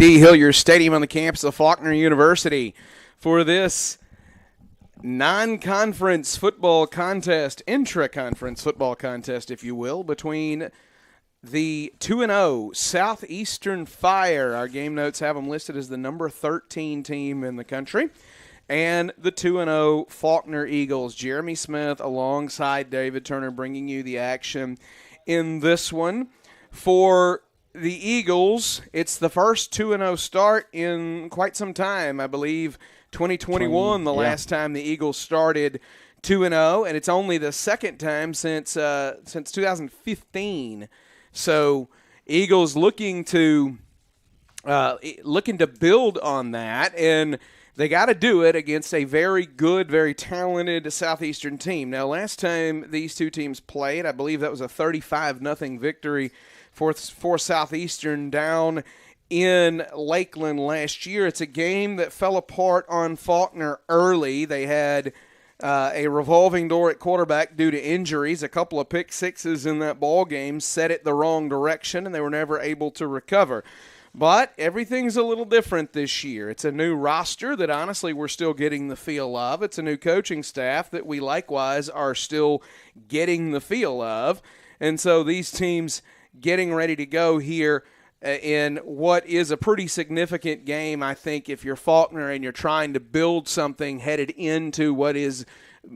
D. Hillier Stadium on the campus of Faulkner University for this non-conference football contest, intra-conference football contest, if you will, between the 2-0 Southeastern Fire. Our game notes have them listed as the number 13 team in the country. And the 2-0 Faulkner Eagles. Jeremy Smith alongside David Turner bringing you the action in this one. For the Eagles, it's the first 2-0 start in quite some time. I believe 2021, last time the Eagles started 2-0, and it's only the second time since 2015. So Eagles looking to build on that, and they got to do it against a very good, very talented Southeastern team. Now, last time these two teams played, I believe that was a 35-0 victory for Southeastern down in Lakeland last year. It's a game that fell apart on Faulkner early. They had a revolving door at quarterback due to injuries. A couple of pick sixes in that ball game set it the wrong direction, and they were never able to recover. But everything's a little different this year. It's a new roster that honestly we're still getting the feel of. It's a new coaching staff that we likewise are still getting the feel of. And so these teams getting ready to go here in what is a pretty significant game, I think, if you're Faulkner and you're trying to build something headed into what is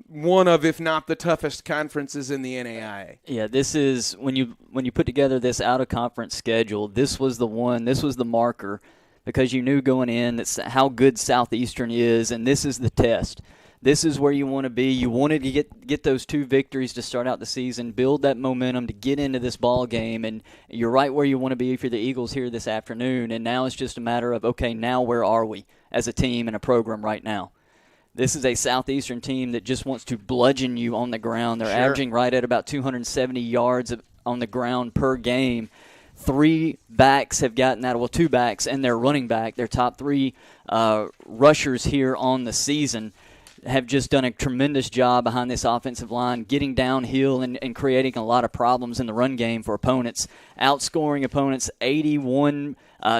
one of, if not the toughest conferences in the NAIA. Yeah, this is when you put together this out-of-conference schedule, this was the marker, because you knew going in that's how good Southeastern is, and this is the test. This is where you want to be. You wanted to get those two victories to start out the season, build that momentum to get into this ball game, and you're right where you want to be for the Eagles here this afternoon. And now it's just a matter of, okay, now where are we as a team and a program right now? This is a Southeastern team that just wants to bludgeon you on the ground. They're averaging right at about 270 yards on the ground per game. Three backs have gotten that. Well, two backs and their running back, their top three rushers here on the season, have just done a tremendous job behind this offensive line, getting downhill and creating a lot of problems in the run game for opponents, outscoring opponents 81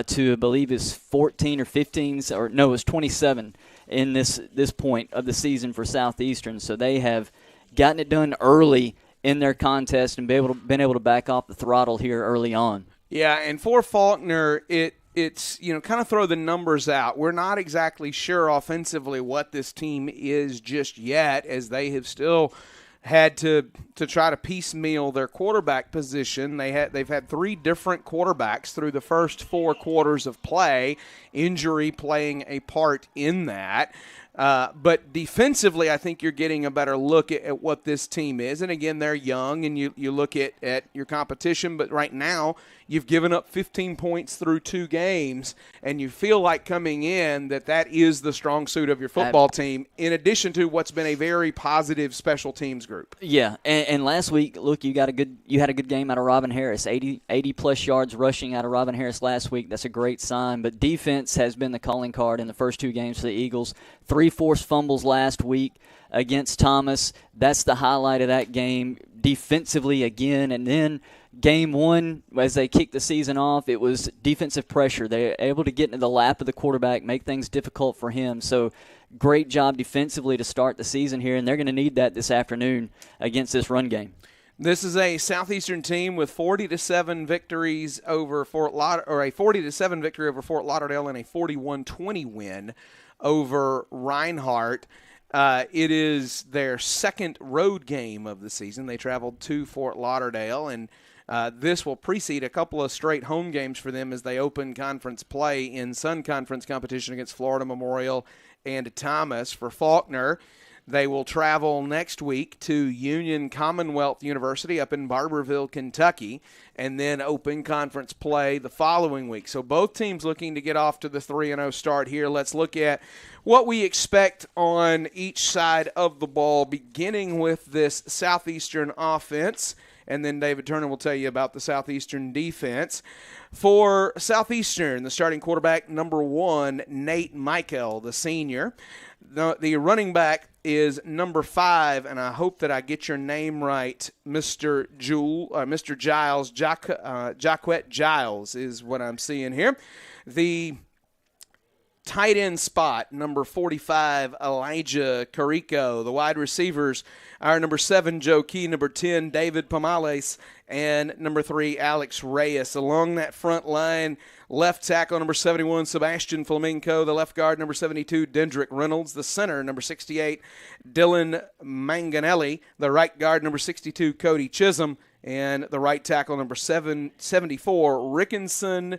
to, I believe, is 14 or 15, or no, it was 27 in this point of the season for Southeastern. So they have gotten it done early in their contest and been able to back off the throttle here early on. Yeah, and for Faulkner, it's, kind of throw the numbers out. We're not exactly sure offensively what this team is just yet, as they have still had to try to piecemeal their quarterback position. They've had three different quarterbacks through the first four quarters of play, injury playing a part in that. But defensively, I think you're getting a better look at what this team is. And again, they're young, and you look at your competition, but right now you've given up 15 points through two games, and you feel like coming in that is the strong suit of your football team, in addition to what's been a very positive special teams group. Yeah, and last week, look, you had a good game out of Robin Harris, 80-plus yards rushing out of Robin Harris last week. That's a great sign. But defense has been the calling card in the first two games for the Eagles. 3 forced fumbles last week against Thomas. That's the highlight of that game. Defensively again, and then game one, as they kicked the season off, it was defensive pressure. They were able to get into the lap of the quarterback, make things difficult for him. So great job defensively to start the season here, and they're going to need that this afternoon against this run game. This is a Southeastern team with 40-7 victories over Fort Lauderdale, or a 40-7 victory over Fort Lauderdale, and a 41-20 win over Reinhardt. It is their second road game of the season. They traveled to Fort Lauderdale, and this will precede a couple of straight home games for them as they open conference play in Sun Conference competition against Florida Memorial and Thomas. For Faulkner, they will travel next week to Union Commonwealth University up in Barberville, Kentucky, and then open conference play the following week. So both teams looking to get off to the 3-0 start here. Let's look at what we expect on each side of the ball, beginning with this Southeastern offense, and then David Turner will tell you about the Southeastern defense. For Southeastern, the starting quarterback, number 1, Nate Michael, the senior. The running back is number 5, and I hope that I get your name right, Mr. Giles, Jacquet Giles is what I'm seeing here. The tight end spot, number 45, Elijah Carrico. The wide receivers are number 7, Joe Key, number 10, David Pomales, and number 3, Alex Reyes. Along that front line, left tackle, number 71, Sebastian Flamenco. The left guard, number 72, Dendrick Reynolds. The center, number 68, Dylan Manganelli. The right guard, number 62, Cody Chisholm. And the right tackle, number 74, Rickinson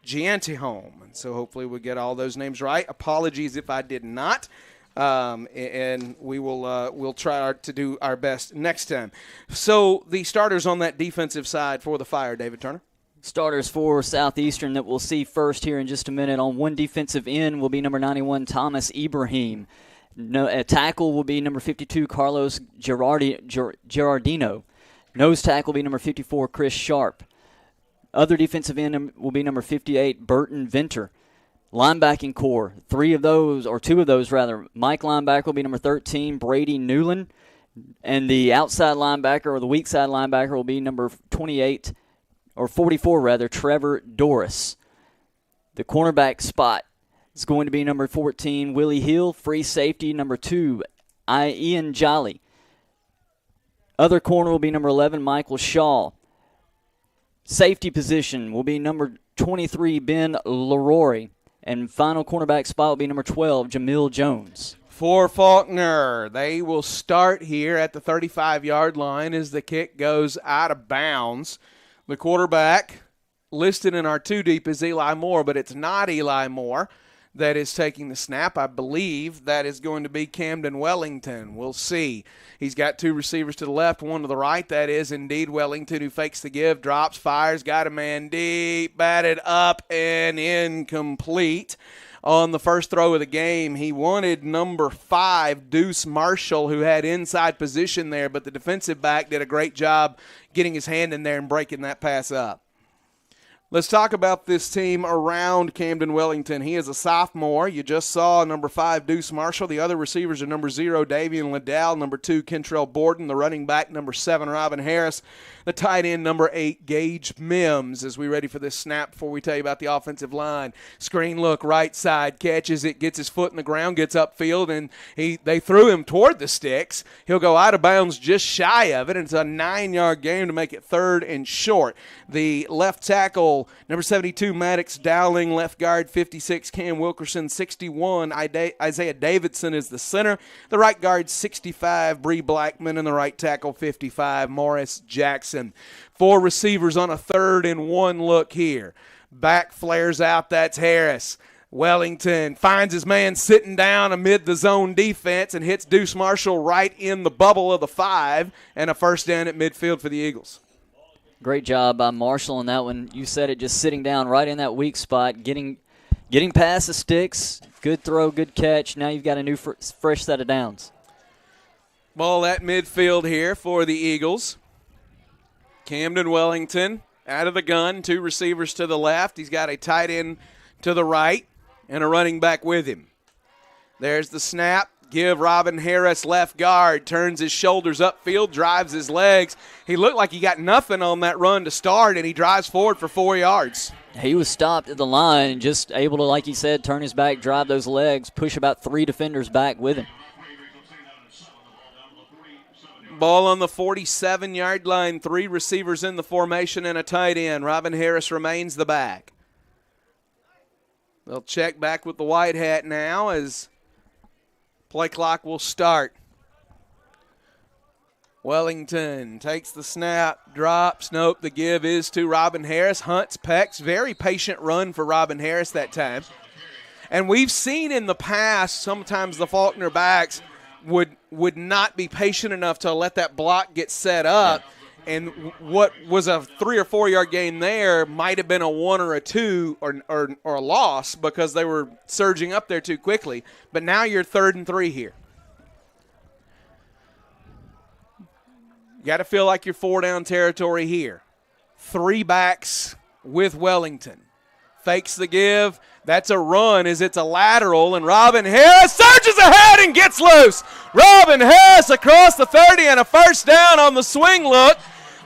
Giantihome. And so hopefully we'll get all those names right. Apologies if I did not. And we'll try to do our best next time. So the starters on that defensive side for the Fire, David Turner. Starters for Southeastern that we'll see first here in just a minute. On one defensive end will be number 91, Thomas Ibrahim. A tackle will be number 52, Carlos Gerardino. Nose tackle will be number 54, Chris Sharp. Other defensive end will be number 58, Burton Venter. Linebacking core, two of those, Mike linebacker will be number 13, Brady Newland. And the outside linebacker, or the weak side linebacker, will be number 44, Trevor Doris. The cornerback spot is going to be number 14, Willie Hill. Free safety, number 2, Ian Jolly. Other corner will be number 11, Michael Shaw. Safety position will be number 23, Ben Leroy. And final cornerback spot will be number 12, Jamil Jones. For Faulkner, they will start here at the 35-yard line as the kick goes out of bounds. The quarterback listed in our 2-deep is Eli Moore, but it's not Eli Moore that is taking the snap. I believe that is going to be Camden Wellington. We'll see. He's got 2 receivers to the left, 1 to the right. That is indeed Wellington, who fakes the give, drops, fires, got a man deep, batted up, and incomplete. On the first throw of the game, he wanted number 5, Deuce Marshall, who had inside position there, but the defensive back did a great job getting his hand in there and breaking that pass up. Let's talk about this team around Camden Wellington. He is a sophomore. You just saw number 5, Deuce Marshall. The other receivers are number 0, Davian Liddell, number 2, Kentrell Borden, the running back, number 7, Robin Harris, the tight end, number 8, Gage Mims. As we ready for this snap before we tell you about the offensive line. Screen look, right side, catches it, gets his foot in the ground, gets upfield, and they threw him toward the sticks. He'll go out of bounds just shy of it, and it's a 9-yard gain to make it 3rd and short. The left tackle, number 72, Maddox Dowling. Left guard, 56, Cam Wilkerson. 61, Isaiah Davidson is the center. The right guard, 65, Bree Blackman. And the right tackle, 55, Morris Jackson. 4 receivers on a 3rd and 1 look here. Back flares out, that's Harris. Wellington finds his man sitting down amid the zone defense and hits Deuce Marshall right in the bubble of the 5, and a first down at midfield for the Eagles. Great job by Marshall on that one. You said it, just sitting down right in that weak spot, getting past the sticks. Good throw, good catch. Now you've got a new fresh set of downs. Ball at midfield here for the Eagles. Camden Wellington out of the gun, 2 receivers to the left. He's got a tight end to the right and a running back with him. There's the snap. Give Robin Harris left guard, turns his shoulders upfield, drives his legs. He looked like he got nothing on that run to start, and he drives forward for 4 yards. He was stopped at the line and just able to, like he said, turn his back, drive those legs, push about 3 defenders back with him. Ball on the 47-yard line, 3 receivers in the formation and a tight end. Robin Harris remains the back. They'll check back with the white hat now as play clock will start. Wellington takes the snap, drops. Nope, the give is to Robin Harris. Hunts, pecks. Very patient run for Robin Harris that time. And we've seen in the past sometimes the Faulkner backs would not be patient enough to let that block get set up. And what was a 3 or 4 yard gain there might have been a 1 or a 2 or a loss because they were surging up there too quickly. But now you're 3rd and 3 here. You got to feel like you're 4 down territory here. 3 backs with Wellington. fakes the give. That's a run as it's a lateral, and Robin Harris surges ahead and gets loose. Robin Harris across the 30 and a first down on the swing look.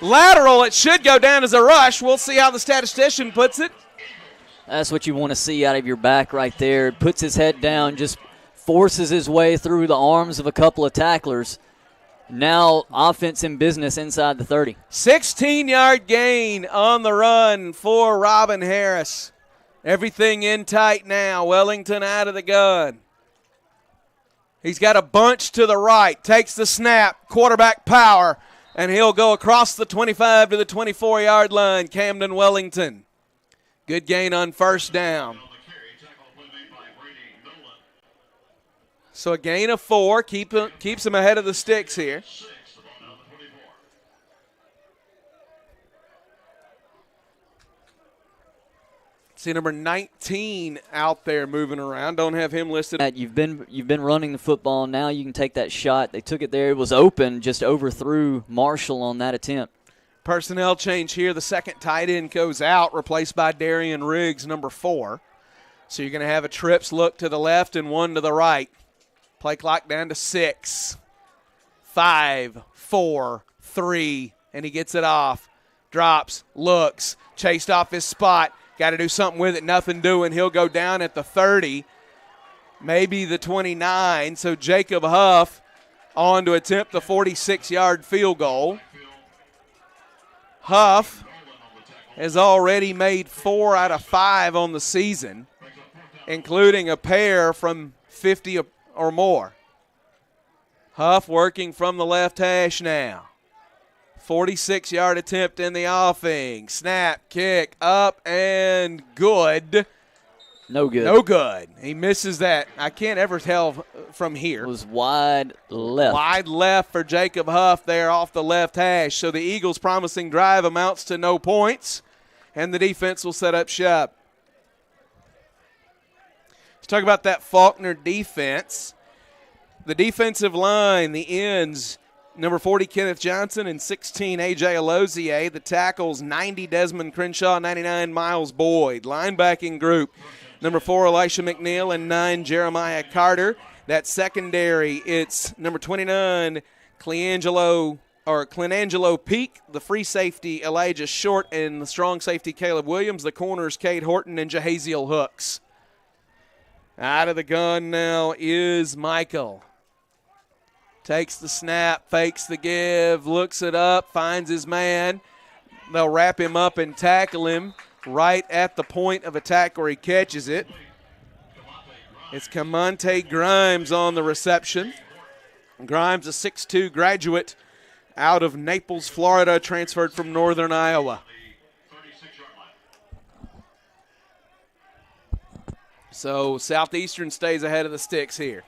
Lateral, it should go down as a rush. We'll see how the statistician puts it. That's what you want to see out of your back right there. Puts his head down, just forces his way through the arms of a couple of tacklers. Now offense in business inside the 30. 16-yard gain on the run for Robin Harris. Everything in tight now. Wellington out of the gun. He's got a bunch to the right. Takes the snap. Quarterback power. And he'll go across the 25 to the 24-yard line. Camden Wellington. Good gain on first down. So a gain of 4 keeps him ahead of the sticks here. See number 19 out there moving around. Don't have him listed. You've been running the football. Now you can take that shot. They took it there. It was open. Just overthrew Marshall on that attempt. Personnel change here. The second tight end goes out, replaced by Darian Riggs, number 4. So you're going to have a trips look to the left and one to the right. Play clock down to 6. 5, 4, 3, and he gets it off. Drops, looks, chased off his spot. Got to do something with it, nothing doing. He'll go down at the 30, maybe the 29. So Jacob Huff on to attempt the 46-yard field goal. Huff has already made 4 out of 5 on the season, including a pair from 50 or more. Huff working from the left hash now. 46-yard attempt in the offing. Snap, kick, up, and good. No good. No good. He misses that. I can't ever tell from here. It was wide left. Wide left for Jacob Huff there off the left hash. So the Eagles' promising drive amounts to no points, and the defense will set up shop. Let's talk about that Faulkner defense. The defensive line, the ends, number 40, Kenneth Johnson, and 16, A.J. Alozier. The tackles, 90, Desmond Crenshaw, 99, Miles Boyd. Linebacking group, number 4, Elisha McNeil, and 9, Jeremiah Carter. That secondary, it's number 29, Clenangelo Peak, the free safety, Elijah Short, and the strong safety, Caleb Williams. The corners, Cade Horton and Jahaziel Hooks. Out of the gun now is Michael. Takes the snap, fakes the give, looks it up, finds his man. They'll wrap him up and tackle him right at the point of attack where he catches it. It's Camonte Grimes on the reception. Grimes, a 6'2 graduate out of Naples, Florida, transferred from Northern Iowa. So Southeastern stays ahead of the sticks here.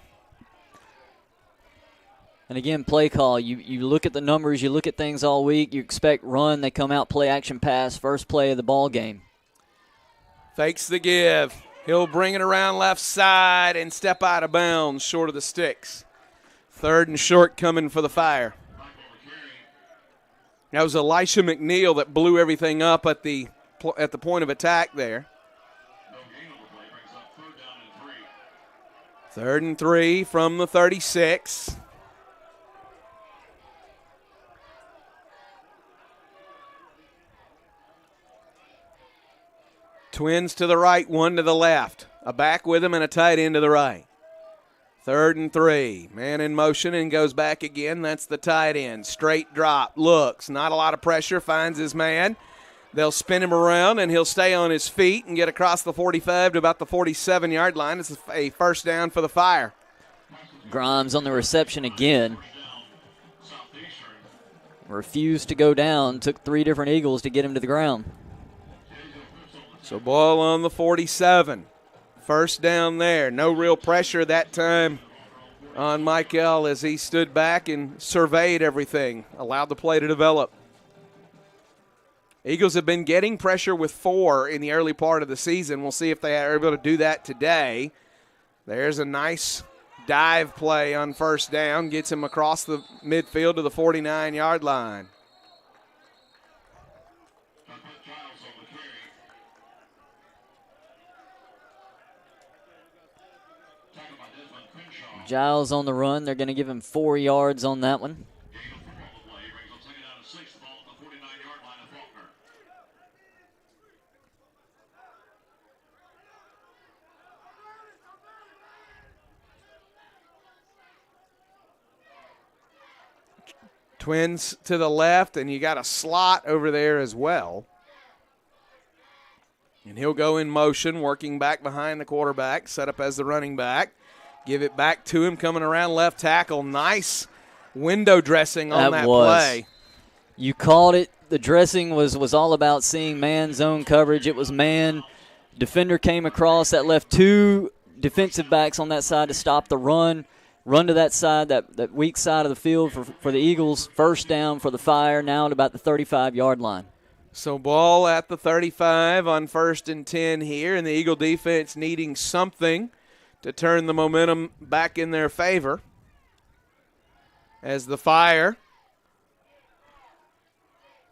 And again, play call. You look at the numbers, you look at things all week. You expect run, they come out, play action pass, first play of the ball game. Fakes the give. He'll bring it around left side and step out of bounds short of the sticks. 3rd and short coming for the Fire. That was Elisha McNeil that blew everything up at the point of attack there. 3rd and 3 from the 36. Twins to the right, one to the left. A back with him and a tight end to the right. 3rd and 3. Man in motion and goes back again. That's the tight end. Straight drop. Looks. Not a lot of pressure. Finds his man. They'll spin him around, and he'll stay on his feet and get across the 45 to about the 47-yard line. It's a first down for the Fire. Grimes on the reception again. Refused to go down. Took 3 different Eagles to get him to the ground. So ball on the 47. First down there. No real pressure that time on Michael as he stood back and surveyed everything. Allowed the play to develop. Eagles have been getting pressure with 4 in the early part of the season. We'll see if they are able to do that today. There's a nice dive play on first down. Gets him across the midfield to the 49-yard line. Giles on the run. They're going to give him 4 yards on that one. Twins to the left, and you got a slot over there as well. And he'll go in motion, working back behind the quarterback, set up as the running back. Give it back to him, coming around left tackle. Nice window dressing on that play. You called it. The dressing was all about seeing man zone coverage. It was man. Defender came across that left 2 defensive backs on that side to stop the run. Run to that side, that weak side of the field for the Eagles. First down for the Fire, now at about the 35-yard line. So ball at the 35 on 1st and 10 here, and the Eagle defense needing something to turn the momentum back in their favor as the Fire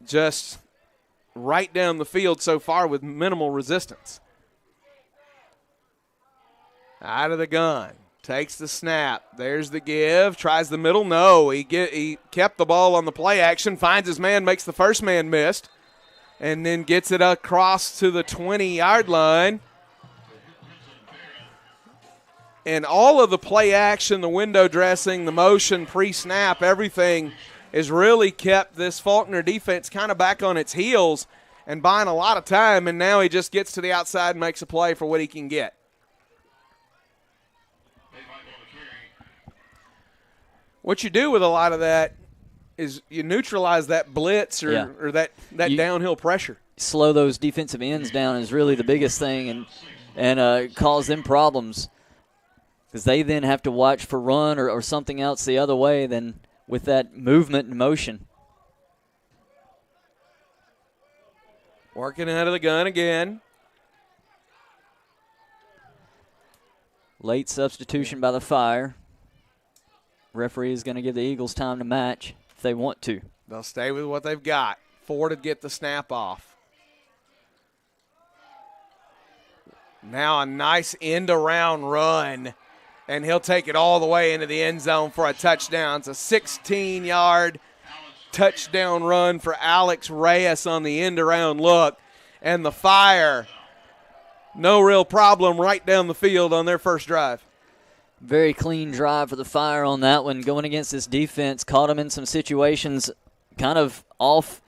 just right down the field so far with minimal resistance. Out of the gun. Takes the snap. There's the give. Tries the middle. No. He kept the ball on the play action. Finds his man. Makes the first man missed. And then gets it across to the 20-yard line. And all of the play action, the window dressing, the motion, pre-snap, everything has really kept this Faulkner defense kind of back on its heels and buying a lot of time. And now he just gets to the outside and makes a play for what he can get. What you do with a lot of that is you neutralize that blitz or that downhill pressure. Slow those defensive ends down is really the biggest thing and cause them problems because they then have to watch for run or something else the other way than with that movement and motion. Working out of the gun again. Late substitution by the Fire. Referee is going to give the Eagles time to match if they want to. They'll stay with what they've got. 4 to get the snap off. Now a nice end-around run, and he'll take it all the way into the end zone for a touchdown. It's a 16-yard touchdown run for Alex Reyes on the end-around look. And the Fire, no real problem right down the field on their first drive. Very clean drive for the Fire on that one. Going against this defense, caught them in some situations kind of off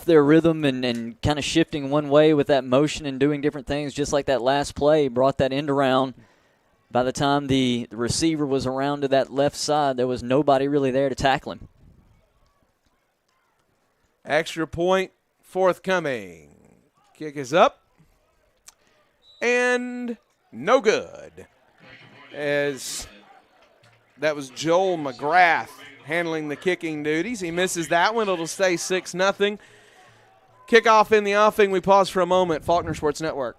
their rhythm and kind of shifting one way with that motion and doing different things, just like that last play brought that end around. By the time the receiver was around to that left side, there was nobody really there to tackle him. Extra point forthcoming. Kick is up. And no good. As that was Joel McGrath handling the kicking duties. He misses that one. It'll stay 6-0. Kickoff in the offing. We pause for a moment. Faulkner Sports Network.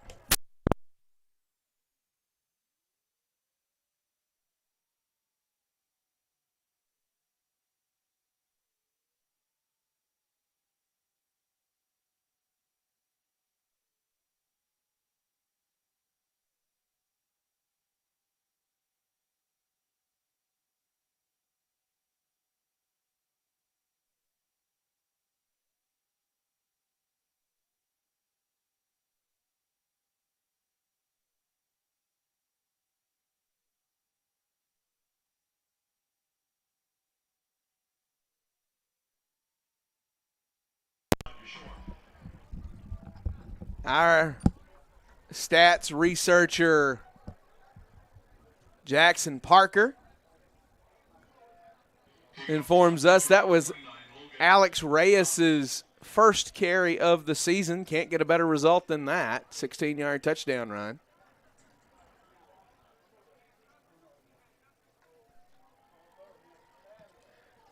Our stats researcher, Jackson Parker, informs us that was Alex Reyes's first carry of the season. Can't get a better result than that. 16-yard touchdown run.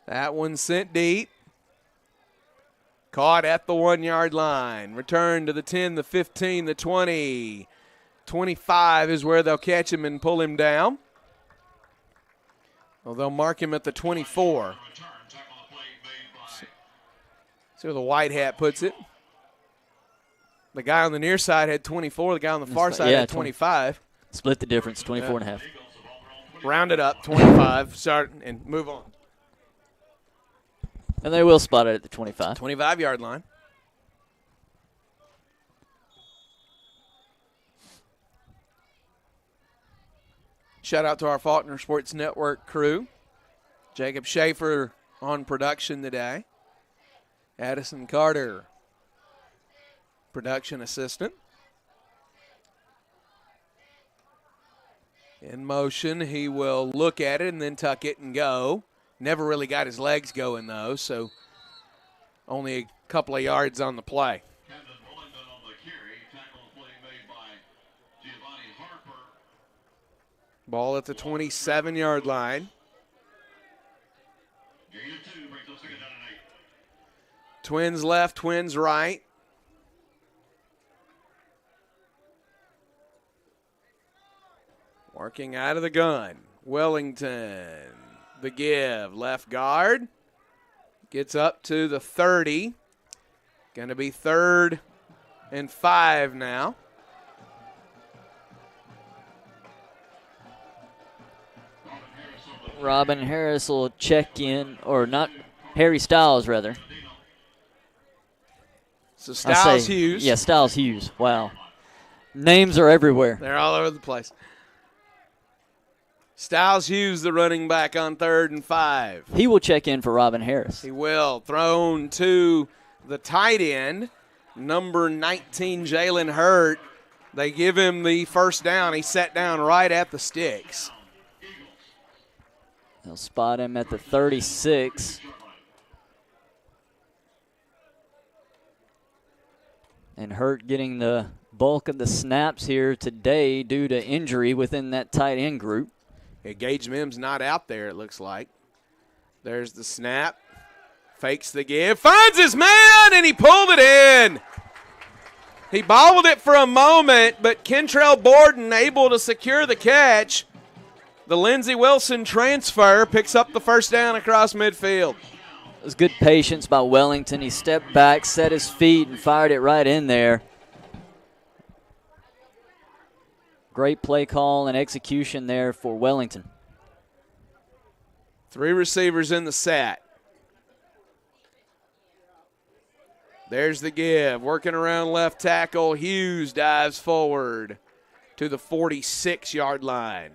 That one sent deep. Caught at the 1-yard line. Return to the 10, the 15, the 20. 25 is where they'll catch him and pull him down. Well, they'll mark him at the 24. See where the white hat puts it. The guy on the near side had 24. The guy on the far side had 25. Split the difference, 24 and a half. Round it up, 25, start and move on. And they will spot it at the 25. 25-yard line. Shout out to our Faulkner Sports Network crew. Jacob Schaefer on production today. Addison Carter, production assistant. In motion, he will look at it and then tuck it and go. Never really got his legs going, though, so only a couple of yards on the play. Ball at the 27-yard line. Twins left, Twins right. Working out of the gun. Wellington, the give. Left guard. Gets up to the 30. Going to be 3rd and 5 now. Robin Harris will check in, or not, Harry Styles, rather. So Styles Hughes. Yeah, Styles Hughes. Wow. Names are everywhere. They're all over the place. Styles Hughes, the running back, on 3rd and 5. He will check in for Robin Harris. He will. Thrown to the tight end, number 19, Jalen Hurt. They give him the first down. He sat down right at the sticks. They'll spot him at the 36. And Hurt getting the bulk of the snaps here today due to injury within that tight end group. Yeah, Gage Mims not out there, it looks like. There's the snap. Fakes the give. Finds his man, and he pulled it in. He bobbled it for a moment, but Kentrell Borden able to secure the catch. The Lindsey Wilson transfer picks up the first down across midfield. It was good patience by Wellington. He stepped back, set his feet, and fired it right in there. Great play call and execution there for Wellington. 3 receivers in the set. There's the give. Working around left tackle. Hughes dives forward to the 46-yard line.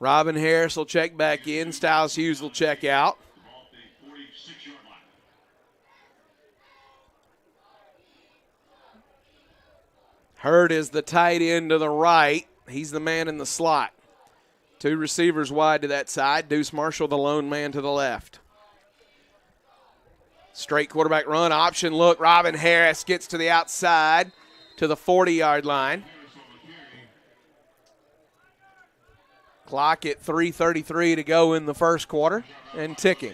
Robin Harris will check back in. Styles Hughes will check out. Hurd is the tight end to the right. He's the man in the slot. 2 receivers wide to that side. Deuce Marshall, the lone man, to the left. Straight quarterback run, option look. Robin Harris gets to the outside to the 40-yard line. Clock at 3:33 to go in the first quarter and ticking.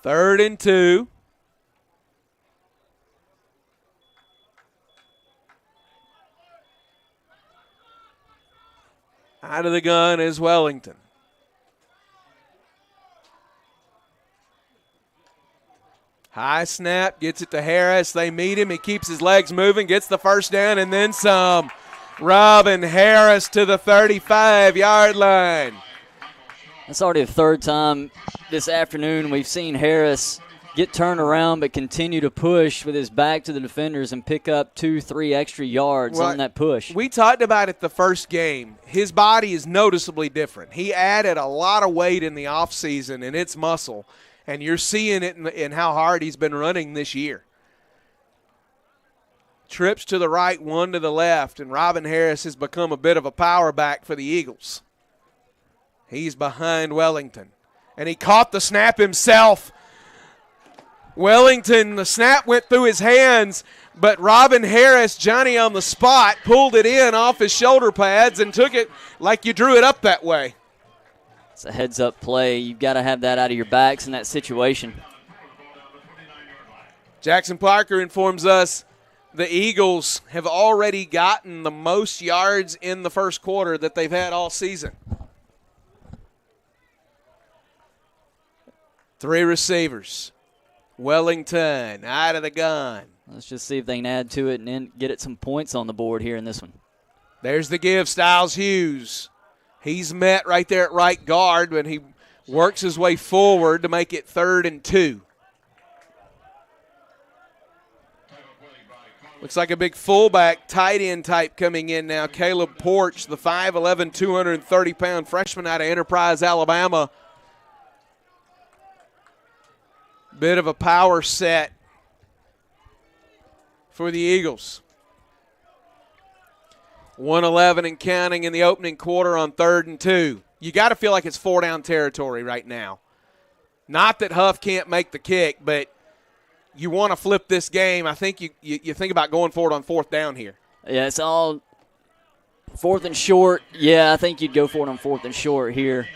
Third and 2. Out of the gun is Wellington. High snap, gets it to Harris. They meet him. He keeps his legs moving, gets the first down, and then some. Robin Harris to the 35-yard line. That's already the 3rd time this afternoon we've seen Harris get turned around but continue to push with his back to the defenders and pick up 2-3 extra yards on that push. We talked about it the first game. His body is noticeably different. He added a lot of weight in the offseason, and it's muscle. And you're seeing it in how hard he's been running this year. Trips to the right, 1 to the left, and Robin Harris has become a bit of a power back for the Eagles. He's behind Wellington. And he caught the snap himself. Wellington, the snap went through his hands, but Robin Harris, Johnny on the spot, pulled it in off his shoulder pads and took it like you drew it up that way. It's a heads-up play. You've got to have that out of your backs in that situation. Jackson Parker informs us the Eagles have already gotten the most yards in the first quarter that they've had all season. Three receivers. Wellington out of the gun. Let's just see if they can add to it and then get it some points on the board here in this one. There's the give, Styles Hughes. He's met right there at right guard when he works his way forward to make it 3rd and 2. Looks like a big fullback, tight end type coming in now. Caleb Porch, the 5'11", 230-pound freshman out of Enterprise, Alabama. Bit of a power set for the Eagles. 1:11 and counting in the opening quarter on 3rd and 2. You got to feel like it's 4-down territory right now. Not that Huff can't make the kick, but you want to flip this game. I think you think about going forward on 4th down here. Yeah, it's all 4th and short. Yeah, I think you'd go for it on 4th and short here.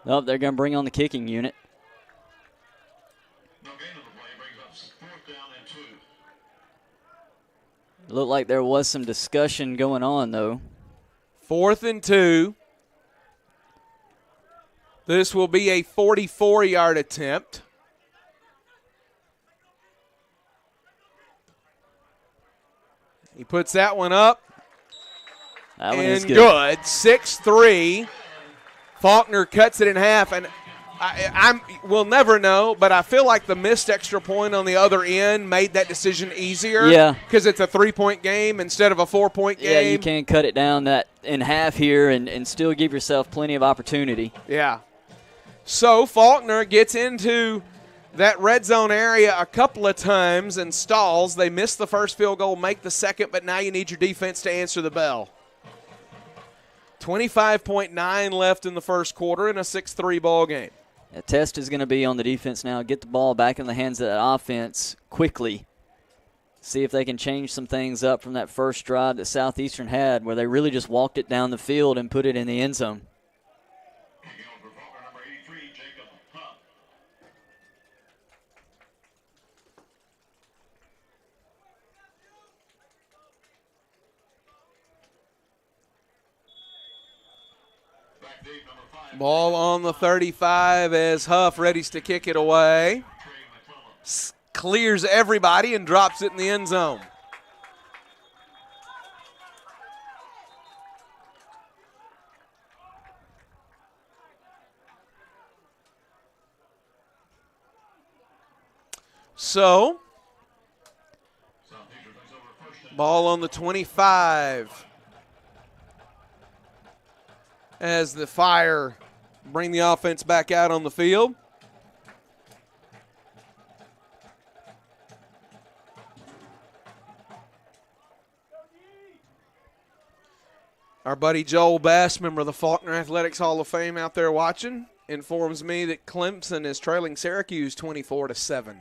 Oh, they're going to bring on the kicking unit. Looked like there was some discussion going on, though. 4th and 2. This will be a 44-yard attempt. He puts that one up. That one and is good. 6-3. Faulkner cuts it in half, and we'll never know, but I feel like the missed extra point on the other end made that decision easier. Yeah. Because it's a 3-point game instead of a 4-point game. Yeah, you can cut it down that in half here and still give yourself plenty of opportunity. Yeah. So Faulkner gets into that red zone area a couple of times and stalls. They miss the first field goal, make the second, but now you need your defense to answer the bell. 25.9 left in the first quarter in a 6-3 ball game. The test is going to be on the defense now. Get the ball back in the hands of that offense quickly. See if they can change some things up from that first drive that Southeastern had where they really just walked it down the field and put it in the end zone. Ball on the 35 as Huff readies to kick it away. Clears everybody and drops it in the end zone. So, ball on the 25 as the Fire bring the offense back out on the field. Our buddy Joel Bass, member of the Faulkner Athletics Hall of Fame out there watching, informs me that Clemson is trailing Syracuse 24-7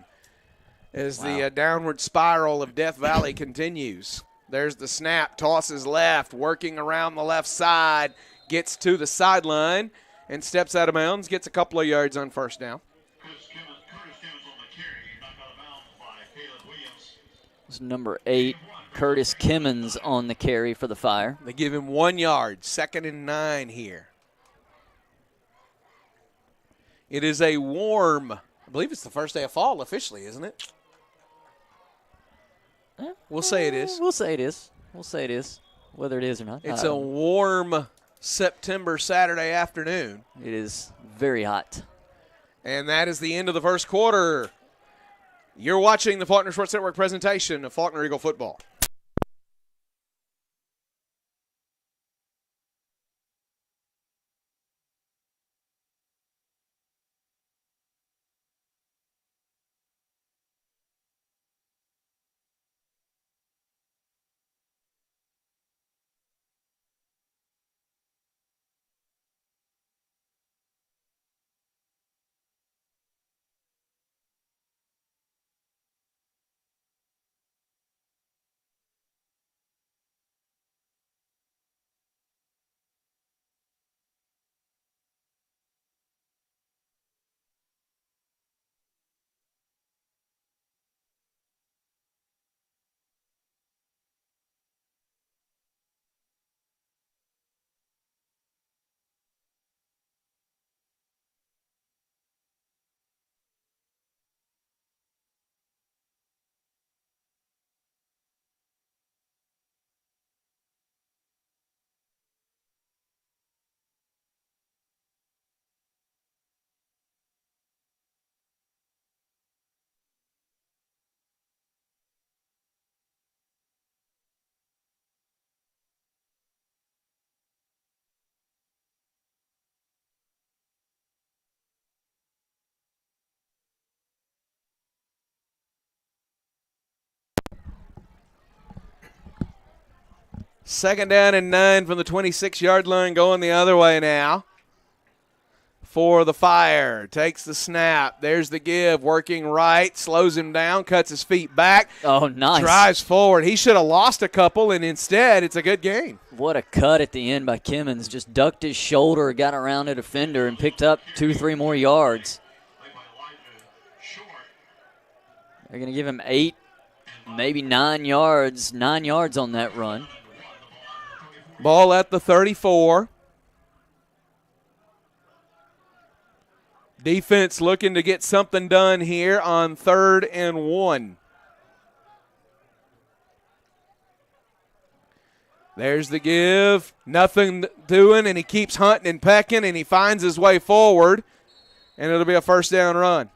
as the downward spiral of Death Valley continues. There's the snap, tosses left, working around the left side, gets to the sideline and steps out of bounds, gets a couple of yards on first down. It's number 8, Curtis Kimmons on the carry for the Fire. They give him 1 yard, 2nd and 9 here. It is a warm, I believe it's the first day of fall officially, isn't it? We'll say it is. We'll say it is. We'll say it is, whether it is or not. It's a warm September Saturday afternoon. It is very hot. And that is the end of the first quarter. You're watching the Faulkner Sports Network presentation of Faulkner Eagle Football. 2nd down and 9 from the 26-yard line, going the other way now. For the Fire, takes the snap. There's the give, working right, slows him down, cuts his feet back. Oh, nice. Drives forward. He should have lost a couple, and instead it's a good gain. What a cut at the end by Kimmons. Just ducked his shoulder, got around a defender, and picked up 2-3 more yards. They're going to give him 8, maybe 9 yards. 9 yards on that run. Ball at the 34. Defense looking to get something done here on 3rd and 1. There's the give. Nothing doing, and he keeps hunting and pecking, and he finds his way forward, and it'll be a 1st down run.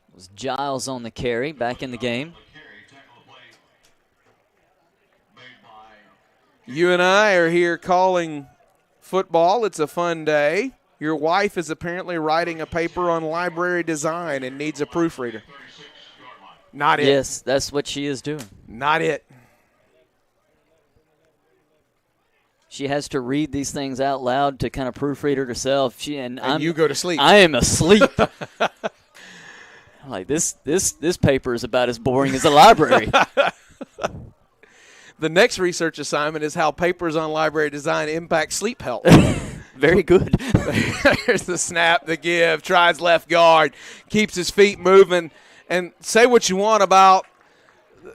It was Giles on the carry, back in the game. You and I are here calling football. It's a fun day. Your wife is apparently writing a paper on library design and needs a proofreader. Not it. Yes, that's what she is doing. Not it. She has to read these things out loud to kind of proofread it herself. And you go to sleep. I am asleep. I'm like, this paper is about as boring as a library. The next research assignment is how papers on library design impact sleep health. Very good. There's the snap, the give, tries left guard, keeps his feet moving. And say what you want about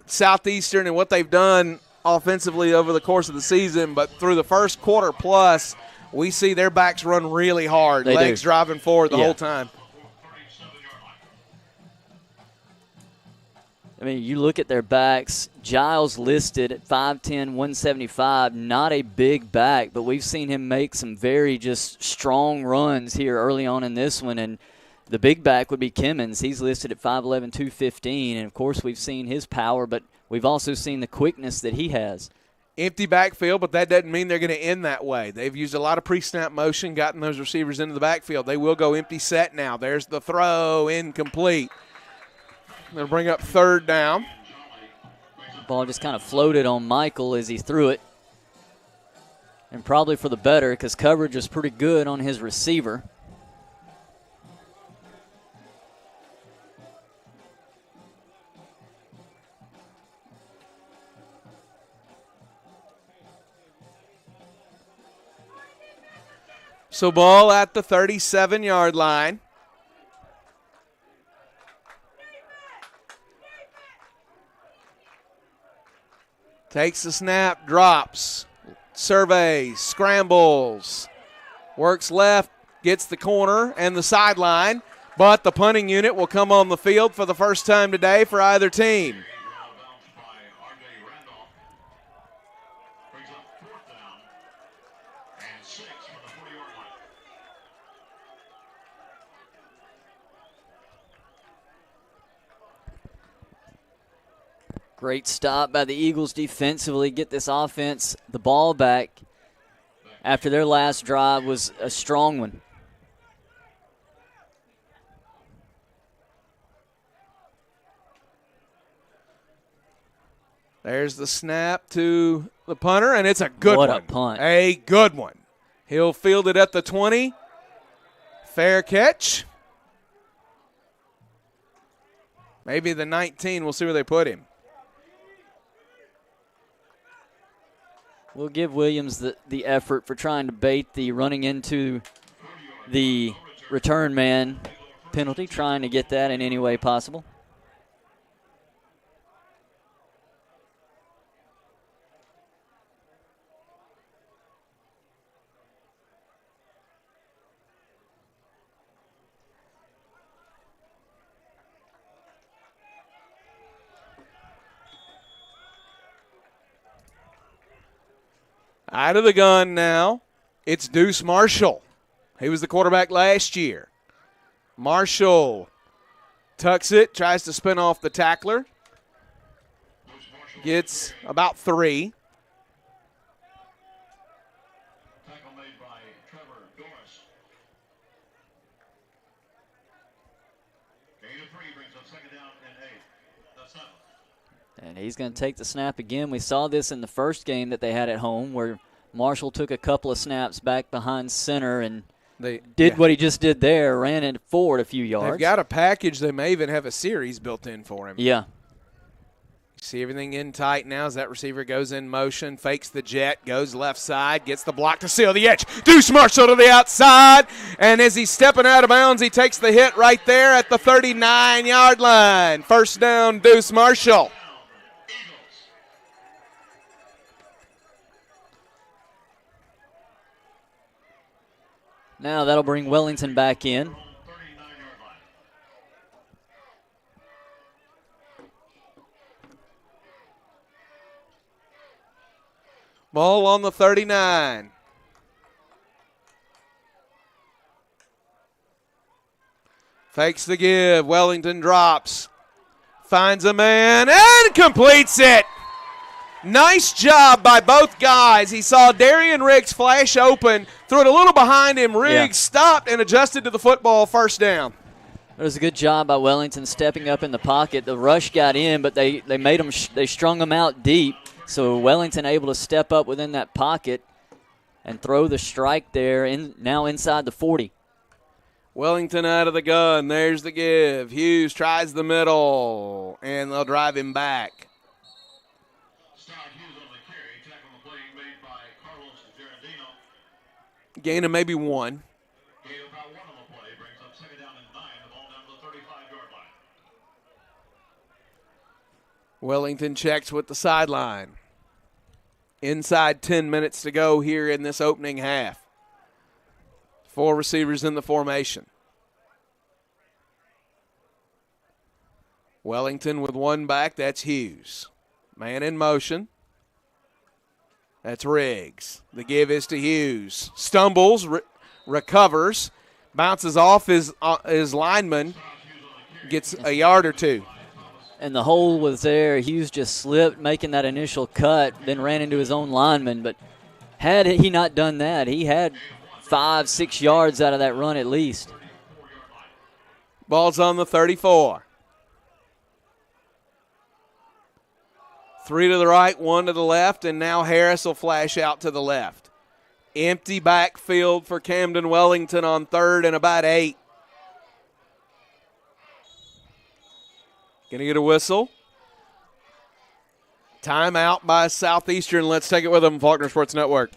Southeastern and what they've done offensively over the course of the season, but through the first quarter plus, we see their backs run really hard, legs driving forward the whole time. I mean, you look at their backs. Giles listed at 5'10", 175, not a big back, but we've seen him make some very just strong runs here early on in this one. And the big back would be Kimmons. He's listed at 5'11", 215. And, of course, we've seen his power, but we've also seen the quickness that he has. Empty backfield, but that doesn't mean they're going to end that way. They've used a lot of pre-snap motion, gotten those receivers into the backfield. They will go empty set now. There's the throw, incomplete. They'll bring up 3rd down. The ball just kind of floated on Michael as he threw it. And probably for the better because coverage was pretty good on his receiver. So ball at the 37-yard line. Takes the snap, drops, surveys, scrambles, works left, gets the corner and the sideline, but the punting unit will come on the field for the first time today for either team. Great stop by the Eagles defensively. Get this offense the ball back after their last drive was a strong one. There's the snap to the punter, and it's a good one. What a punt. A good one. He'll field it at the 20. Fair catch. Maybe the 19. We'll see where they put him. We'll give Williams the effort for trying to bait the running into the return man penalty, trying to get that in any way possible. Out of the gun now, it's Deuce Marshall. He was the quarterback last year. Marshall tucks it, tries to spin off the tackler. Gets about 3. Tackle made by Trevor Doris. Gain of 3 brings up 2nd down and 8. That's 7. And he's going to take the snap again. We saw this in the first game that they had at home where Marshall took a couple of snaps back behind center and what he just did there, ran it forward a few yards. They've got a package. They may even have a series built in for him. Yeah. See everything in tight now as that receiver goes in motion, fakes the jet, goes left side, gets the block to seal the edge. Deuce Marshall to the outside, and as he's stepping out of bounds, he takes the hit right there at the 39-yard line. First down, Deuce Marshall. Now that'll bring Wellington back in. Ball on the 39. Fakes the give. Wellington drops. Finds a man and completes it. Nice job by both guys. He saw Darian Riggs flash open, threw it a little behind him. Riggs stopped and adjusted to the football. First down. It was a good job by Wellington stepping up in the pocket. The rush got in, but they made them. They strung them out deep. So Wellington able to step up within that pocket and throw the strike there, now inside the 40. Wellington out of the gun. There's the give. Hughes tries the middle, and they'll drive him back. Gain of maybe one. Gain about one on the play, brings up second down and 9, the ball down to the 35-yard line. Wellington checks with the sideline. Inside 10 minutes to go here in this opening half. 4 receivers in the formation. Wellington with one back, that's Hughes. Man in motion. That's Riggs. The give is to Hughes. Stumbles, recovers, bounces off his lineman, gets a yard or two. And the hole was there. Hughes just slipped, making that initial cut, then ran into his own lineman. But had he not done that, he had 5-6 yards out of that run at least. Ball's on the 34. 3 to the right, 1 to the left, and now Harris will flash out to the left. Empty backfield for Camden Wellington on 3rd and about 8. Going to get a whistle. Timeout by Southeastern. Let's take it with them, Faulkner Sports Network.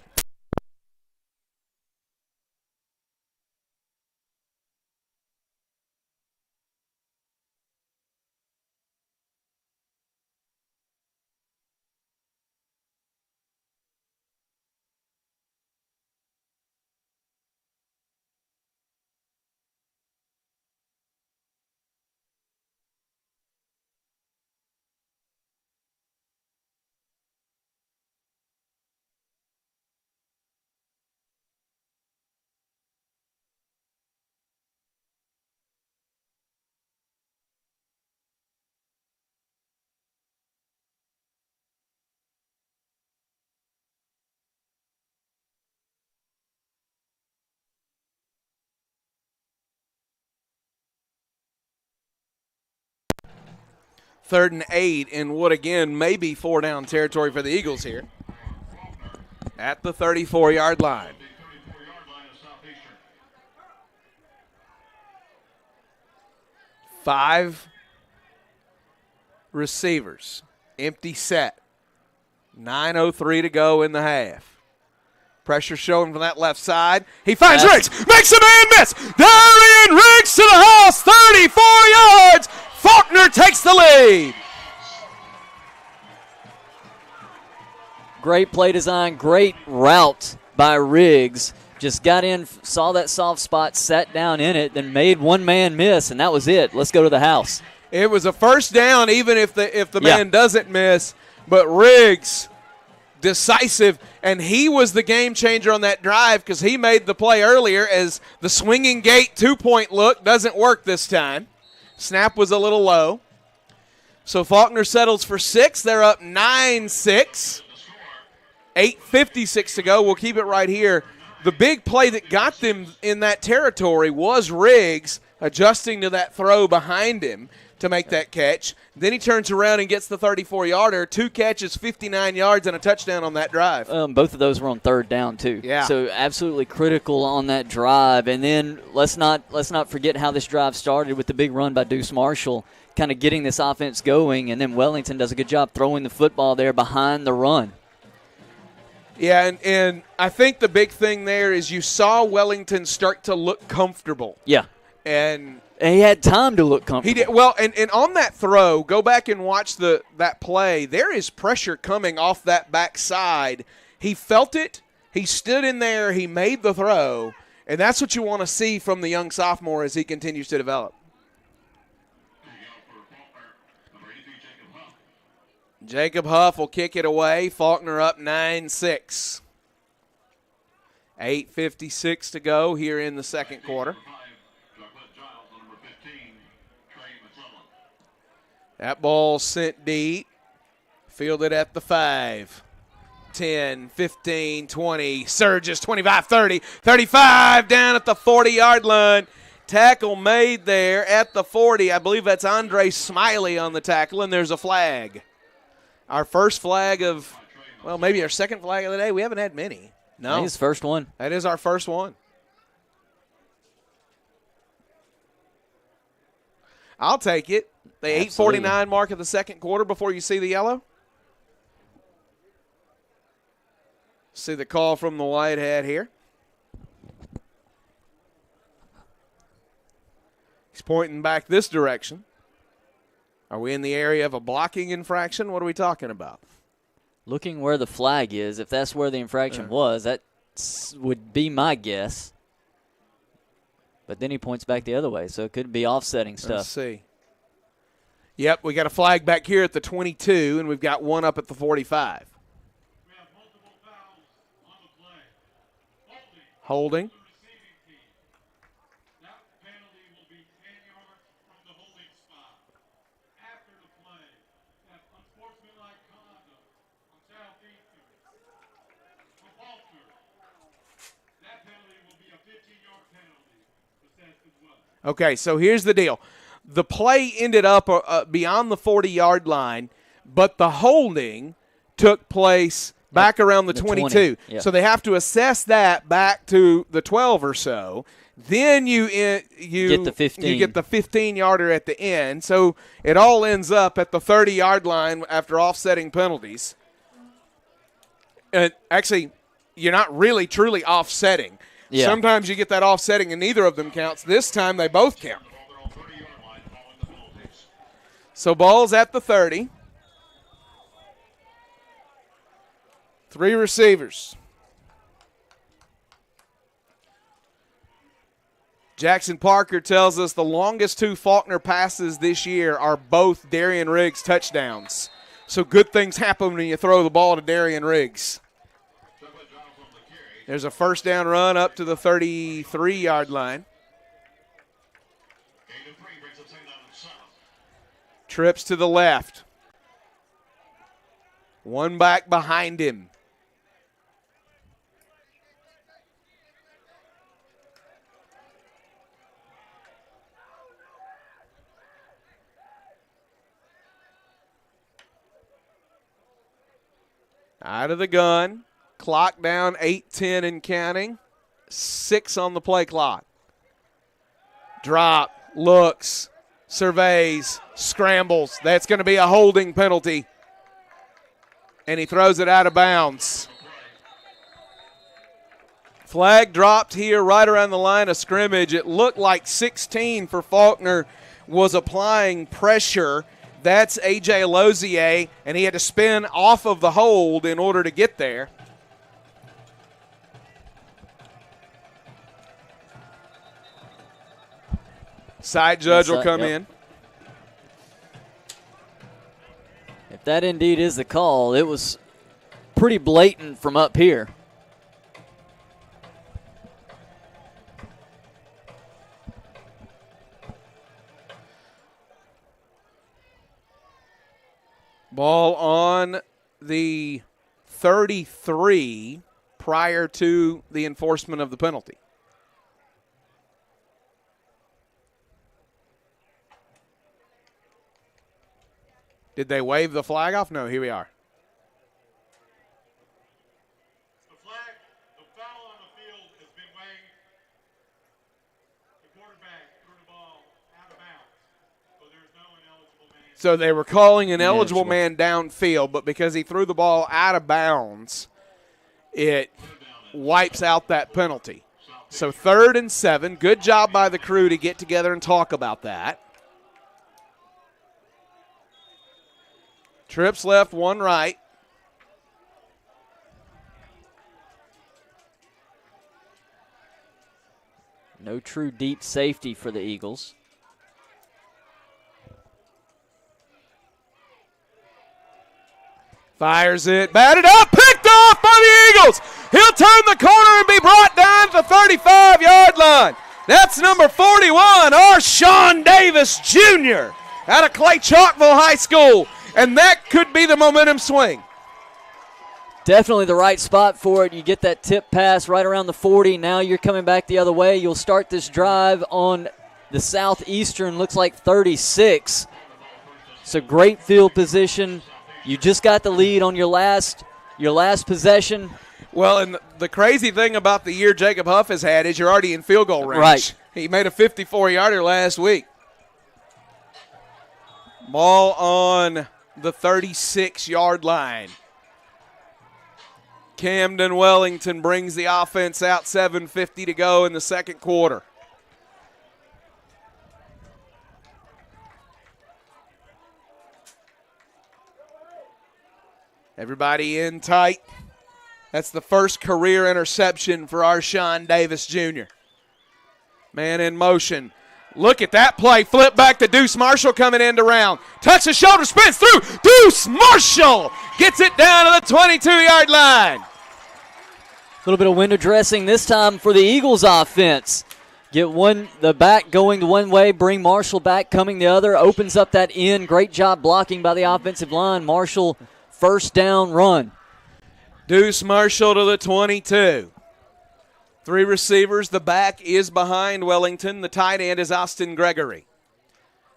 Third and 8 in what, again, may be 4-down territory for the Eagles here. At the 34-yard line. 5 receivers. Empty set. 9:03 to go in the half. Pressure showing from that left side. He finds Riggs. Makes a man miss. Darian Riggs to the house. 34 yards. Faulkner takes the lead. Great play design, great route by Riggs. Just got in, saw that soft spot, sat down in it, then made one man miss, and that was it. Let's go to the house. It was a first down even if the man doesn't miss, but Riggs, decisive, and he was the game changer on that drive because he made the play earlier as the swinging gate 2-point look doesn't work this time. Snap was a little low. So Faulkner settles for 6. They're up 9-6. 8:56 to go. We'll keep it right here. The big play that got them in that territory was Riggs adjusting to that throw behind him. to make that catch. Then he turns around and gets the 34-yarder. 2 catches, 59 yards, and a touchdown on that drive. Both of those were on third down too. Yeah. So absolutely critical on that drive. And then let's not forget how this drive started with the big run by Deuce Marshall, kind of getting this offense going. And then Wellington does a good job throwing the football there behind the run. Yeah, and I think the big thing there is you saw Wellington start to look comfortable. Yeah. And he had time to look comfortable. He did well, and on that throw, go back and watch that play. There is pressure coming off that backside. He felt it. He stood in there. He made the throw, and that's what you want to see from the young sophomore as he continues to develop. Jacob Huff will kick it away. Faulkner up 9-6. 8:56 to go here in the second quarter. That ball sent deep. Fielded at the 5. 10, 15, 20. Surges 25, 30, 35 down at the 40-yard line. Tackle made there at the 40. I believe that's Andre Smiley on the tackle, and there's a flag. Our first flag of, well, maybe our second flag of the day. We haven't had many. No. I think it's the first one. That is our first one. I'll take it. The 8:49 mark of the second quarter before you see the yellow. See the call from the white hat here. He's pointing back this direction. Are we in the area of a blocking infraction? What are we talking about? Looking where the flag is, if that's where the infraction was, that would be my guess. But then he points back the other way, so it could be offsetting stuff. Let's see. Yep, we got a flag back here at the 22, and we've got one up at the 45. We have multiple fouls on the play. Holding. That penalty will be 10 yards from the holding spot. After the play, that unsportsmanlike conduct on Southeastern from Faulkner. That penalty will be a 15-yard penalty assessed as well. Okay, so here's the deal. The play ended up beyond the 40-yard line, but the holding took place back around the 22. 20, yeah. So they have to assess that back to the 12 or so. Then you get the 15. You get the 15-yarder at the end. So it all ends up at the 30-yard line after offsetting penalties. And actually, you're not really truly offsetting. Yeah. Sometimes you get that offsetting and neither of them counts. This time they both count. So ball's at the 30. 3 receivers. Jackson Parker tells us the longest 2 Faulkner passes this year are both Darian Riggs touchdowns. So good things happen when you throw the ball to Darian Riggs. There's a first down run up to the 33-yard line. Trips to the left. One back behind him. Out of the gun. Clock down, 8:10 and counting. 6 on the play clock. Drop, looks, surveys, scrambles. That's going to be a holding penalty. And he throws it out of bounds. Flag dropped here right around the line of scrimmage. It looked like 16 for Faulkner was applying pressure. That's A.J. Lozier, and he had to spin off of the hold in order to get there. Side judge will come in. If that indeed is the call, it was pretty blatant from up here. Ball on the 33 prior to the enforcement of the penalty. Did they wave the flag off? No, here we are. The foul on the field has been waved. The quarterback threw the ball out of bounds. So there's no ineligible man. So they were calling an eligible man downfield, but because he threw the ball out of bounds, it wipes out that penalty. So 3rd and 7. Good job by the crew to get together and talk about that. Trips left, 1 right. No true deep safety for the Eagles. Fires it, batted up, picked off by the Eagles. He'll turn the corner and be brought down to the 35-yard line. That's number 41, Sean Davis Jr. out of Clay Chalkville High School. And that could be the momentum swing. Definitely the right spot for it. You get that tip pass right around the 40. Now you're coming back the other way. You'll start this drive on the Southeastern, looks like 36. So great field position. You just got the lead on your last possession. Well, and the crazy thing about the year Jacob Huff has had is you're already in field goal range. Right. He made a 54-yarder last week. Ball on the 36-yard line. Camden Wellington brings the offense out, 7:50 to go in the second quarter. Everybody in tight. That's the first career interception for Sean Davis Jr. Man in motion. Look at that play. Flip back to Deuce Marshall coming in to round. Touch the shoulder, spins through. Deuce Marshall gets it down to the 22-yard line. A little bit of window dressing this time for the Eagles offense. Get the back going the one way, bring Marshall back coming the other, opens up that end. Great job blocking by the offensive line. Marshall, first down run. Deuce Marshall to the 22. 3 receivers. The back is behind Wellington. The tight end is Austin Gregory.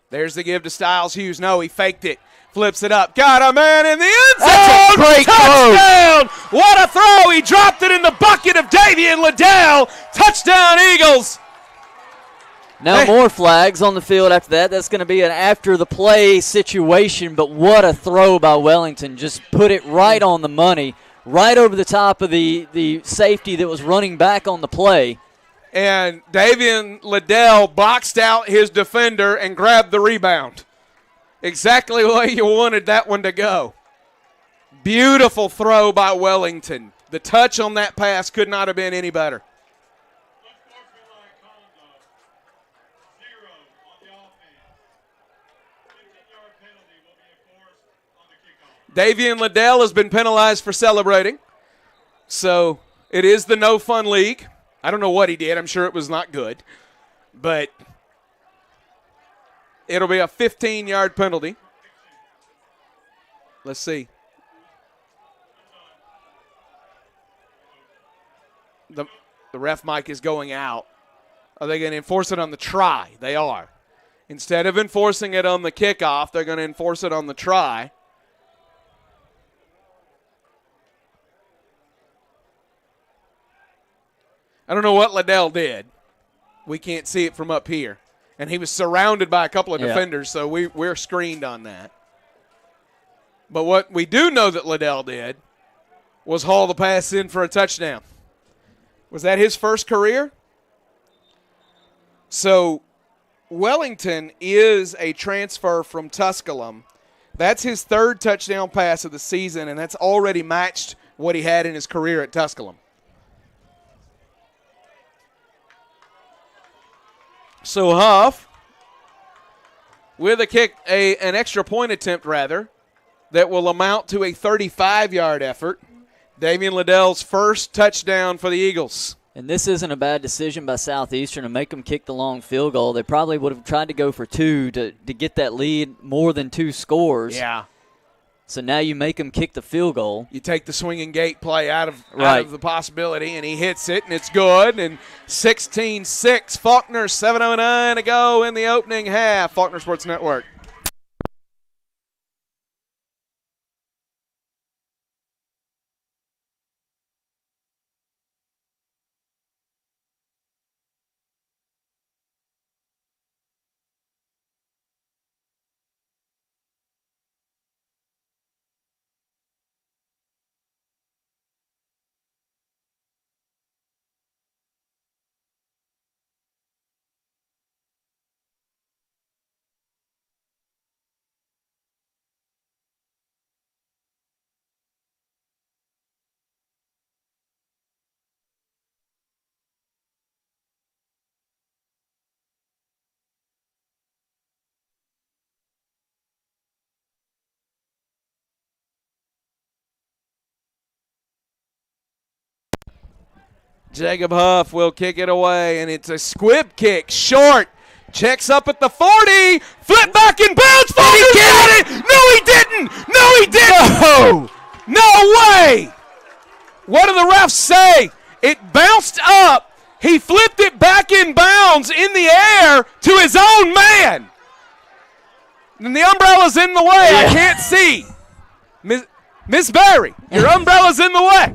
There's the give to Styles Hughes. No, he faked it. Flips it up. Got a man in the end zone. That's a great touchdown. What a throw. He dropped it in the bucket of Davian Liddell. Touchdown, Eagles. Now more flags on the field after that. That's going to be an after-the-play situation, but what a throw by Wellington. Just put it right on the money, right over the top of the safety that was running back on the play. And Davian Liddell boxed out his defender and grabbed the rebound. Exactly the way you wanted that one to go. Beautiful throw by Wellington. The touch on that pass could not have been any better. Unsportsmanlike conduct. 0 on the offense. 15-yard penalty will be enforced on the kickoff. Davian Liddell has been penalized for celebrating. So it is the no fun league. I don't know what he did. I'm sure it was not good. But it'll be a 15-yard penalty. Let's see. The ref mic is going out. Are they going to enforce it on the try? They are. Instead of enforcing it on the kickoff, they're going to enforce it on the try. I don't know what Liddell did. We can't see it from up here. And he was surrounded by a couple of defenders, so we're screened on that. But what we do know that Liddell did was haul the pass in for a touchdown. Was that his first career? So Wellington is a transfer from Tusculum. That's his 3rd touchdown pass of the season, and that's already matched what he had in his career at Tusculum. So Huff, with a kick, an extra point attempt rather, that will amount to a 35-yard effort. Davian Liddell's first touchdown for the Eagles. And this isn't a bad decision by Southeastern to make them kick the long field goal. They probably would have tried to go for 2 to get that lead more than 2 scores. Yeah. So now you make them kick the field goal. You take the swinging gate play out of the possibility, and he hits it, and it's good. And 16-6, Faulkner, 7:09 to go in the opening half. Faulkner Sports Network. Jacob Huff will kick it away, and it's a squib kick, short. Checks up at the 40, flip back and bounce. Faulkner got it. No, he didn't. No, he didn't. No way. What do the refs say? It bounced up. He flipped it back in bounds in the air to his own man. And the umbrella's in the way. I can't see. Miss Barry, your umbrella's in the way.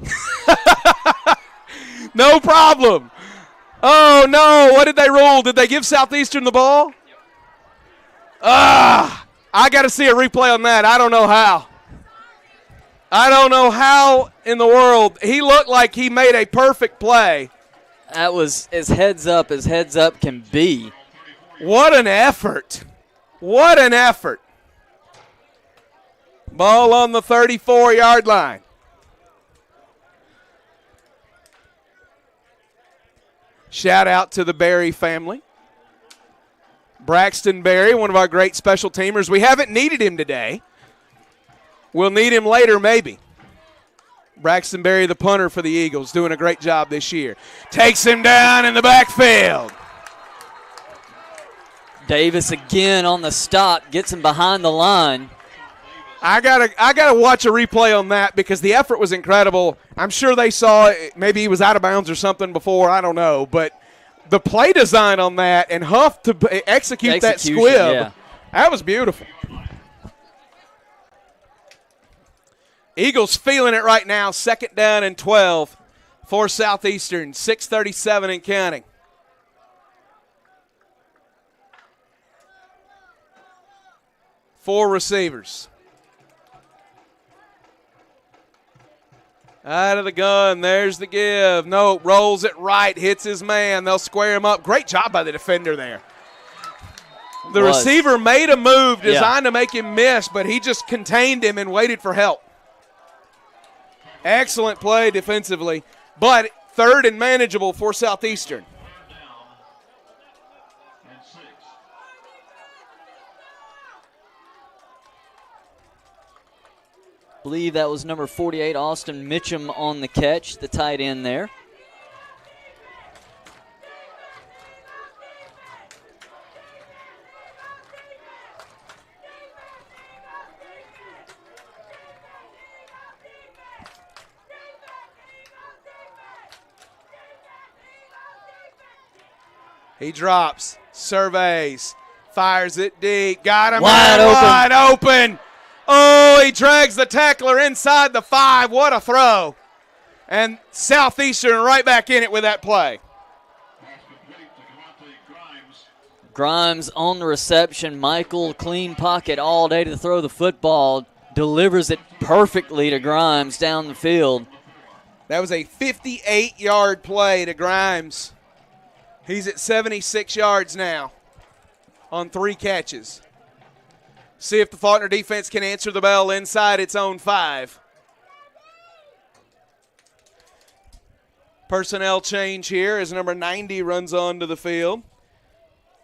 No problem. Oh, no. What did they rule? Did they give Southeastern the ball? I got to see a replay on that. I don't know how. I don't know how in the world. He looked like he made a perfect play. That was as heads up can be. What an effort. What an effort. Ball on the 34-yard line. Shout out to the Berry family. Braxton Berry, one of our great special teamers. We haven't needed him today. We'll need him later maybe. Braxton Berry, the punter for the Eagles, doing a great job this year. Takes him down in the backfield. Davis again on the stop, gets him behind the line. I gotta watch a replay on that because the effort was incredible. I'm sure they saw it. Maybe he was out of bounds or something before. I don't know. But the play design on that and Huff to execute that squib, that was beautiful. Eagles feeling it right now. 2nd down and 12 for Southeastern. 6:37 and counting. Four receivers. Out of the gun. There's the give. No, rolls it right. Hits his man. They'll square him up. Great job by the defender there. The receiver made a move designed to make him miss, but he just contained him and waited for help. Excellent play defensively, but 3rd and manageable for Southeastern. I believe that was number 48, Austin Mitchum, on the catch, the tight end there. He drops, surveys, fires it deep, got him wide open. Oh, he drags the tackler inside the 5. What a throw. And Southeastern right back in it with that play. Grimes on the reception. Michael, clean pocket all day to throw the football. Delivers it perfectly to Grimes down the field. That was a 58-yard play to Grimes. He's at 76 yards now on 3 catches. See if the Faulkner defense can answer the bell inside its own 5. Personnel change here as number 90 runs onto the field.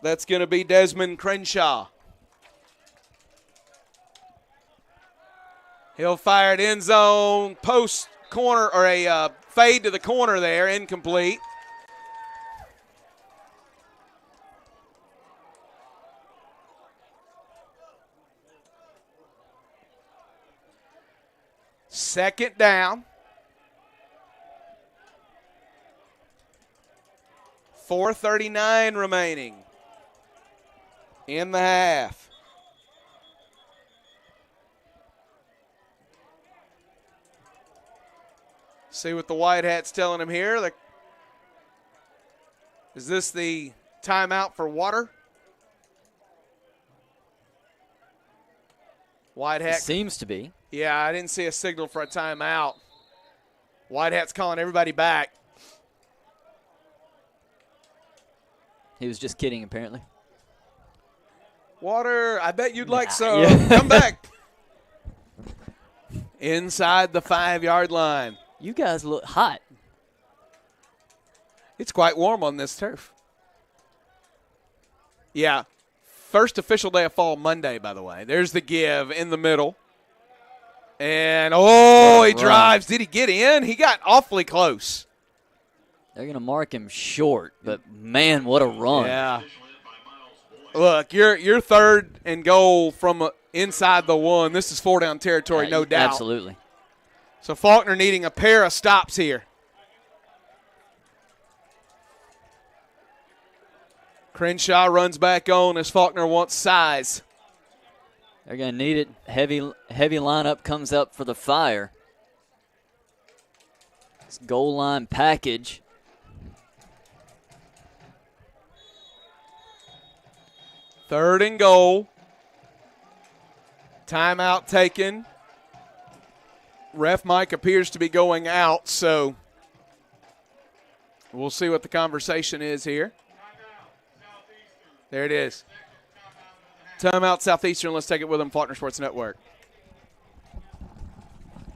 That's going to be Desmond Crenshaw. He'll fire it end zone, post corner, or a fade to the corner there, incomplete. Second down. 4:39 remaining in the half. See what the White Hat's telling him here. Is this the timeout for water? White Hat seems to be. Yeah, I didn't see a signal for a timeout. White Hat's calling everybody back. He was just kidding, apparently. Water, I bet you'd like some. Yeah. Come back. Inside the 5-yard line. You guys look hot. It's quite warm on this turf. Yeah. First official day of fall Monday, by the way. There's the give in the middle. And, he drives. Did he get in? He got awfully close. They're going to mark him short, but, man, what a run. Yeah. Look, you're third and goal from inside the 1. This is 4-down territory, no doubt. Absolutely. So Faulkner needing a pair of stops here. Crenshaw runs back on as Faulkner wants size. They're going to need it. Heavy lineup comes up for the Fire. It's goal line package. Third and goal. Timeout taken. Ref Mike appears to be going out, so we'll see what the conversation is here. There it is. Timeout Southeastern. Let's take it with them, Faulkner Sports Network.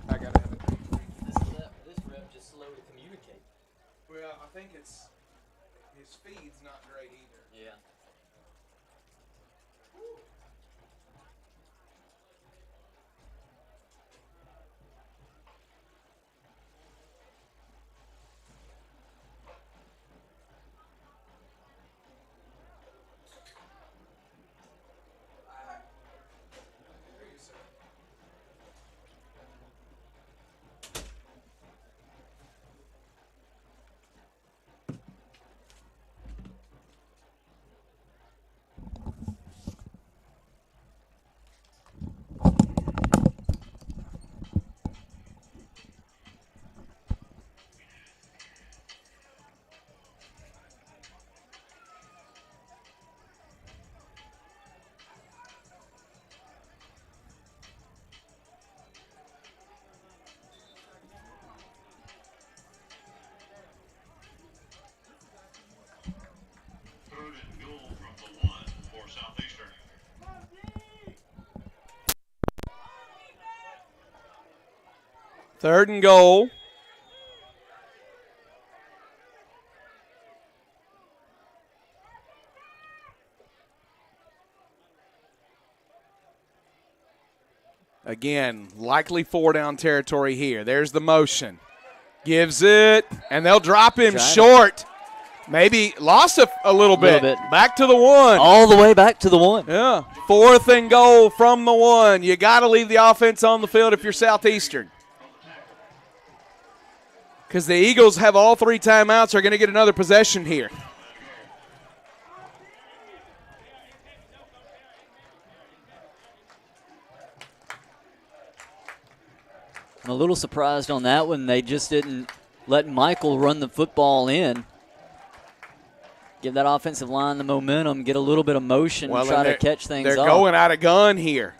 I got to have it. This rep just slow to communicate. Well, I think his feed's not great either. Yeah. Third and goal from the 1 for Southeastern. Third and goal. Again, likely 4-down territory here. There's the motion. Gives it, and they'll drop him short. Maybe lost a little bit. Back to the 1. All the way back to the 1. Yeah. 4th and goal from the 1. You got to leave the offense on the field if you're Southeastern. Because the Eagles have all 3 timeouts, are going to get another possession here. I'm a little surprised on that one. They just didn't let Michael run the football in. Give that offensive line the momentum, get a little bit of motion, try to catch things They're off. going out of gun here.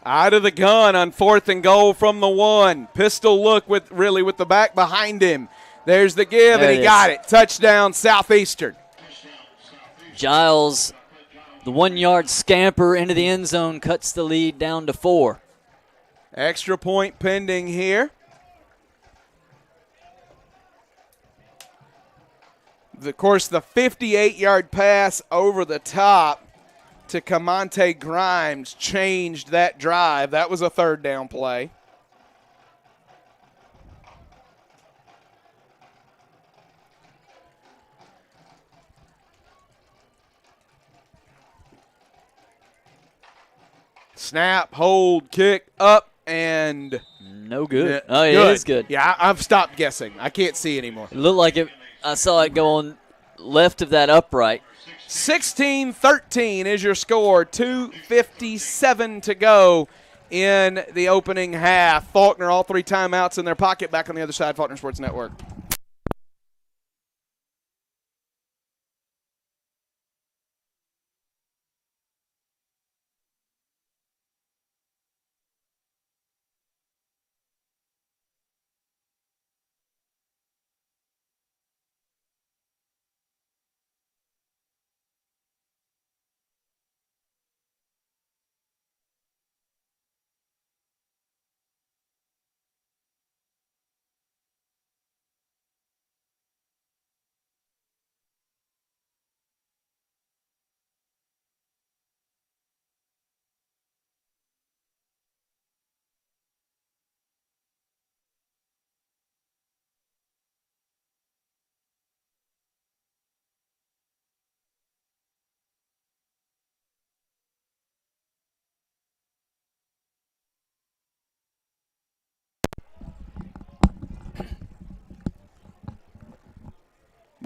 Out of the gun on 4th and goal from the 1. Pistol look with the back behind him. There's the give, and he got it. Touchdown, Southeastern. Giles, the 1-yard scamper into the end zone, cuts the lead down to 4. Extra point pending here. Of course, the 58-yard pass over the top to Camonte Grimes changed that drive. That was a 3rd down play. Snap, hold, kick, up, and no good. It is good. Yeah, I've stopped guessing. I can't see anymore. It looked like it. I saw it go on left of that upright. 16-13 is your score. 2:57 to go in the opening half. Faulkner, all 3 timeouts in their pocket. Back on the other side, Faulkner Sports Network.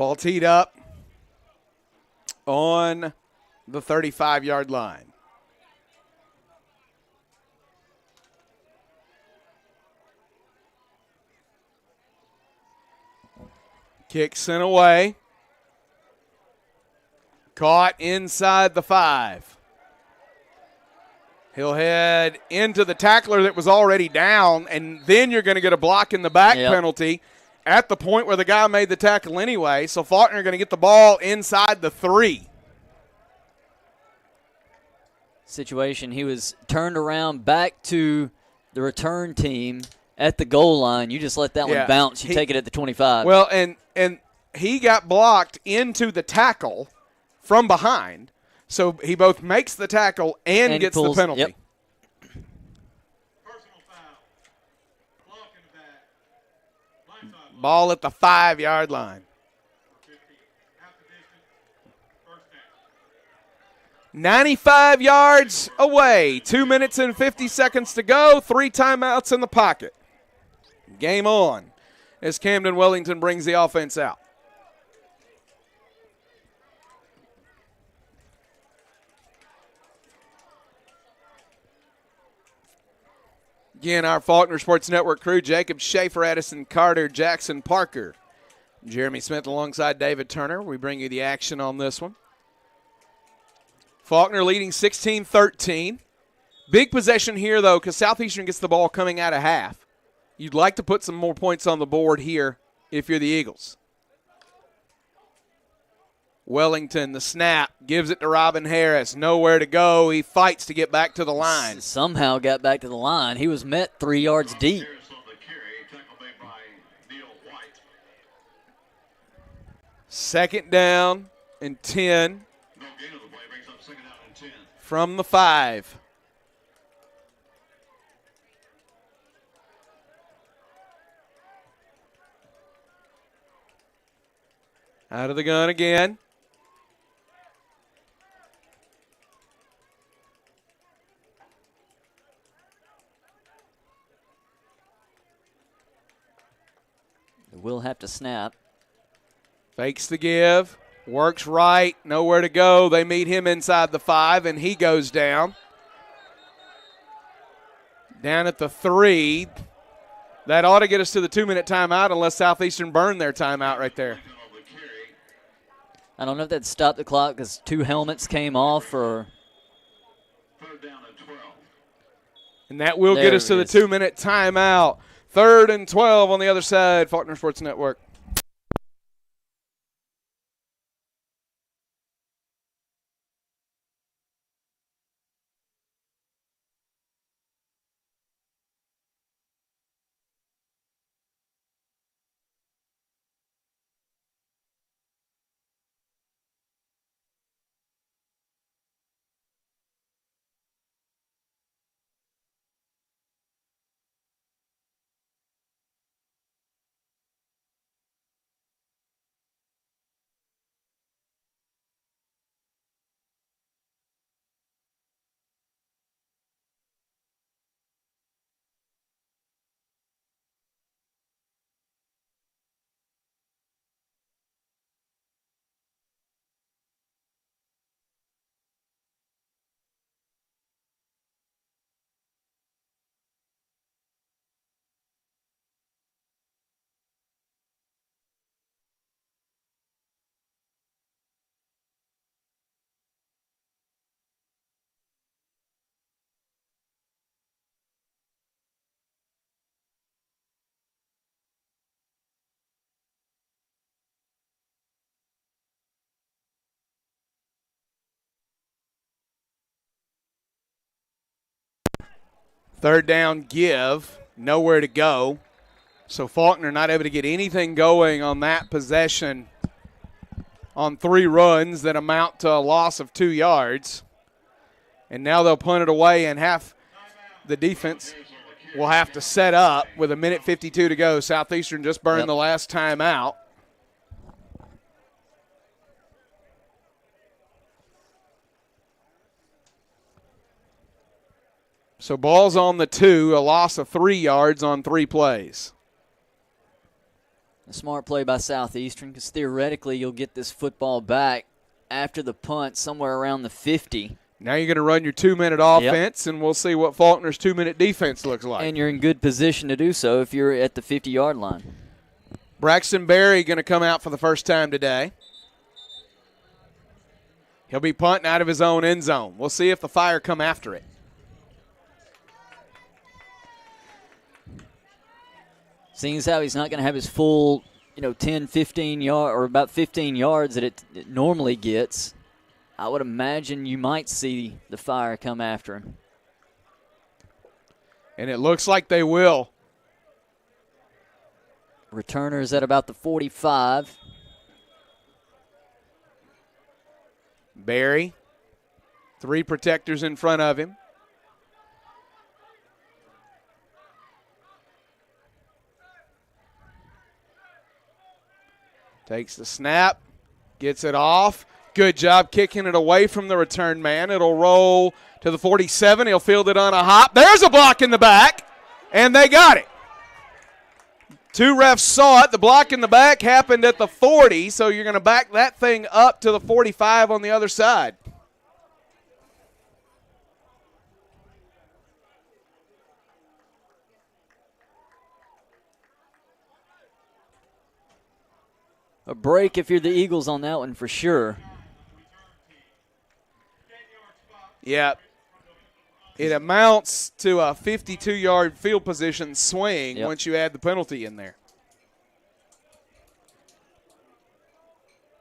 Ball teed up on the 35-yard line. Kick sent away. Caught inside the 5. He'll head into the tackler that was already down, and then you're going to get a block in the back penalty at the point where the guy made the tackle anyway. So Faulkner going to get the ball inside the 3. Situation, he was turned around back to the return team at the goal line. You just let that one bounce. You take it at the 25. Well, and he got blocked into the tackle from behind. So he both makes the tackle and gets pulls, the penalty. Yep. Personal foul. Block in the back. Line side. Ball at the 5-yard line. 50. Half the distance. First down. 95 yards away. 2 minutes and 50 seconds to go. 3 timeouts in the pocket. Game on as Camden Wellington brings the offense out. Again, our Faulkner Sports Network crew, Jacob Schaefer, Addison Carter, Jackson Parker, Jeremy Smith alongside David Turner. We bring you the action on this one. Faulkner leading 16-13. Big possession here, though, because Southeastern gets the ball coming out of half. You'd like to put some more points on the board here if you're the Eagles. Wellington, the snap, gives it to Robin Harris. Nowhere to go. He fights to get back to the line. Somehow got back to the line. He was met 3 yards deep. Harris on the carry. Tackle made by Neil White. 2nd down and 10 No gain of the play. Brings up 2nd down and 10. from the 5. Out of the gun again. Will have to snap. Fakes the give. Works right. Nowhere to go. They meet him inside the 5, and he goes down. Down at the 3. That ought to get us to the 2-minute timeout unless Southeastern burn their timeout right there. I don't know if that stopped the clock because 2 helmets came off or. 3rd down and 12. And that will There get us to the it is. 2-minute timeout. 3rd and 12 on the other side. Faulkner Sports Network. Third down give. Nowhere to go. So Faulkner not able to get anything going on that possession on 3 runs that amount to a loss of 2 yards. And now they'll punt it away, and half the defense will have to set up with 1:52 to go. Southeastern just burned the last time out. So ball's on the 2, a loss of 3 yards on 3 plays. A smart play by Southeastern, because theoretically you'll get this football back after the punt somewhere around the 50. Now you're going to run your 2-minute offense, and we'll see what Faulkner's 2-minute defense looks like. And you're in good position to do so if you're at the 50-yard line. Braxton Berry going to come out for the first time today. He'll be punting out of his own end zone. We'll see if the Fire come after it. Seeing as how he's not going to have his full, 10, 15 yard or about 15 yards that it normally gets, I would imagine you might see the Fire come after him. And it looks like they will. Returner is at about the 45. Berry, 3 protectors in front of him. Takes the snap, gets it off. Good job kicking it away from the return man. It'll roll to the 47. He'll field it on a hop. There's a block in the back, and they got it. 2 refs saw it. The block in the back happened at the 40, so you're going to back that thing up to the 45 on the other side. A break if you're the Eagles on that one for sure. Yeah. It amounts to a 52-yard field position swing once you add the penalty in there.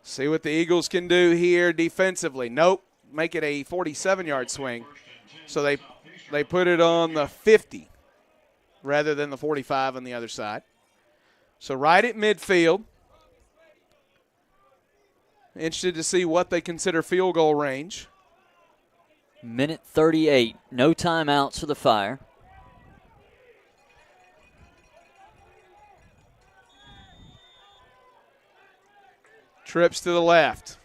See what the Eagles can do here defensively. Nope. Make it a 47-yard swing. So they put it on the 50 rather than the 45 on the other side. So right at midfield. Interested to see what they consider field goal range. Minute 38. No timeouts for the Fire. Trips to the left.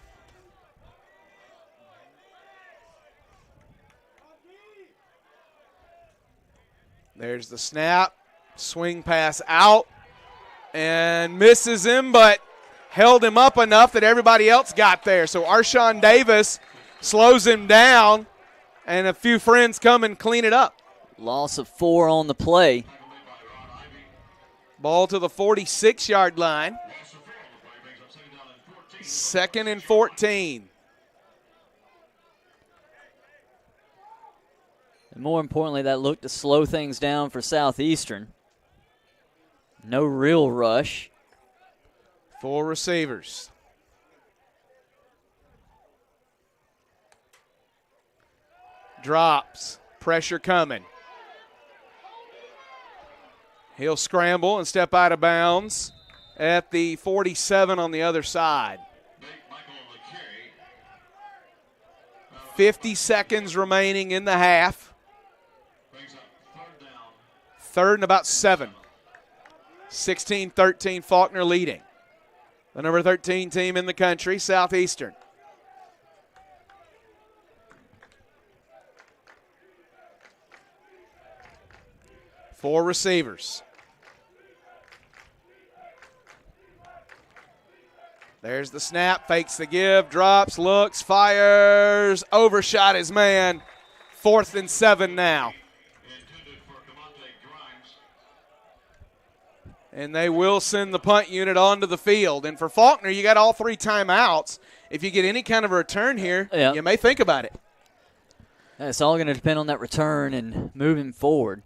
There's the snap. Swing pass out. And misses him, but held him up enough that everybody else got there. So Arshawn Davis slows him down, and a few friends come and clean it up. Loss of 4 on the play. Ball to the 46-yard line. 2nd and 14. And more importantly, that looked to slow things down for Southeastern. No real rush. 4 receivers. Drops. Pressure coming. He'll scramble and step out of bounds at the 47 on the other side. 50 seconds remaining in the half. 3rd and about 7. 16-13, Faulkner leading. The number 13 team in the country, Southeastern. Four receivers. There's the snap, fakes the give, drops, looks, fires, overshot his man. 4th and 7 now. And they will send the punt unit onto the field. And for Faulkner, you got all 3 timeouts. If you get any kind of a return here, you may think about it. It's all going to depend on that return and moving forward.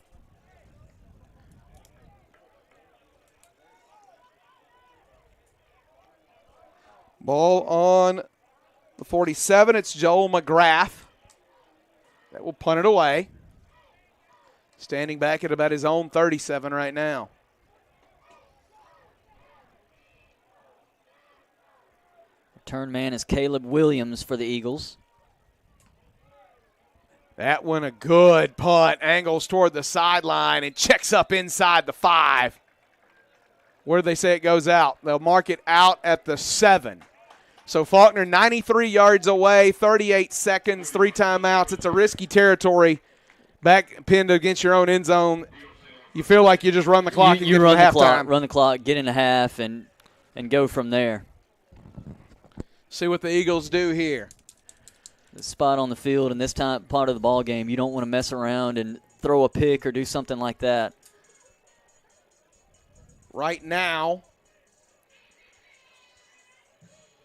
Ball on the 47. It's Joel McGrath. That will punt it away. Standing back at about his own 37 right now. Return man is Caleb Williams for the Eagles. That one a good punt. Angles toward the sideline and checks up inside the 5. Where do they say it goes out? They'll mark it out at the 7. So Faulkner 93 yards away, 38 seconds, 3 timeouts. It's a risky territory. Back pinned against your own end zone. You feel like you just run the clock You and run get the to halftime. clock, run the clock, get into half, and go from there. See what the Eagles do here. The spot on the field in this time part of the ball game, you don't want to mess around and throw a pick or do something like that. Right now,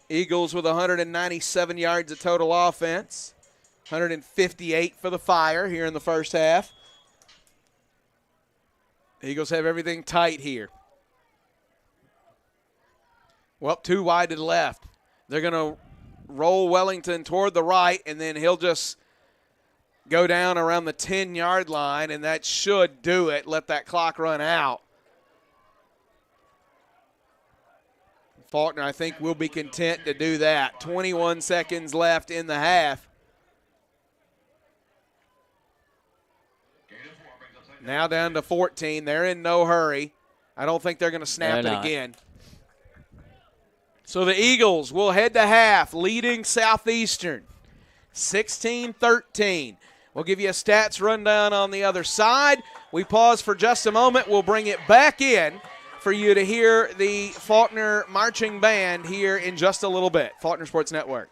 Eagles with 197 yards of total offense, 158 for the Fire here in the first half. Eagles have everything tight here. Well, too wide to the left. They're going to roll Wellington toward the right, and then he'll just go down around the 10-yard line, and that should do it. Let that clock run out. Faulkner, I think, will be content to do that. 21 seconds left in the half. Now down to 14. They're in no hurry. I don't think they're going to snap it again. So the Eagles will head to half, leading Southeastern 16-13. We'll give you a stats rundown on the other side. We pause for just a moment. We'll bring it back in for you to hear the Faulkner Marching Band here in just a little bit. Faulkner Sports Network.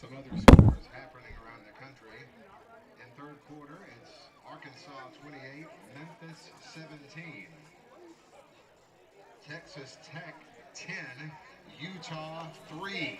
Some other scores happening around the country. In third quarter, it's Arkansas 28, Memphis 17. Texas Tech 10, Utah 3.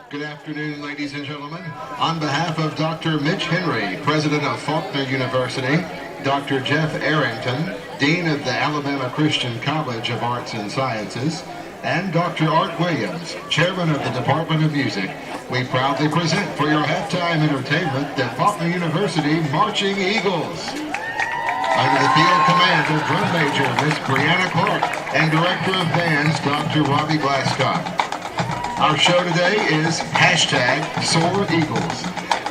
Good afternoon, ladies and gentlemen. On behalf of Dr. Mitch Henry, President of Faulkner University, Dr. Jeff Arrington, Dean of the Alabama Christian College of Arts and Sciences, and Dr. Art Williams, Chairman of the Department of Music, we proudly present for your halftime entertainment the Faulkner University Marching Eagles. Under the field command of drum major Miss Brianna Clark and director of bands Dr. Robbie Glasscock. Our show today is hashtag Soar Eagles.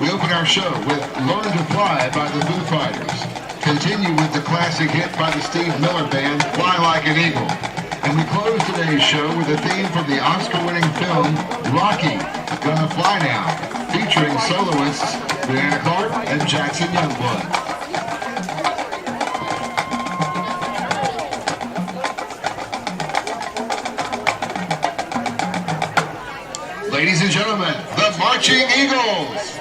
We open our show with Learn to Fly by the Foo Fighters. Continue with the classic hit by the Steve Miller Band, Fly Like an Eagle. And we close today's show with a theme from the Oscar-winning film Rocky, Gonna Fly Now, featuring soloists Brianna Clark and Jackson Youngblood. Ladies and gentlemen, the Marching Eagles!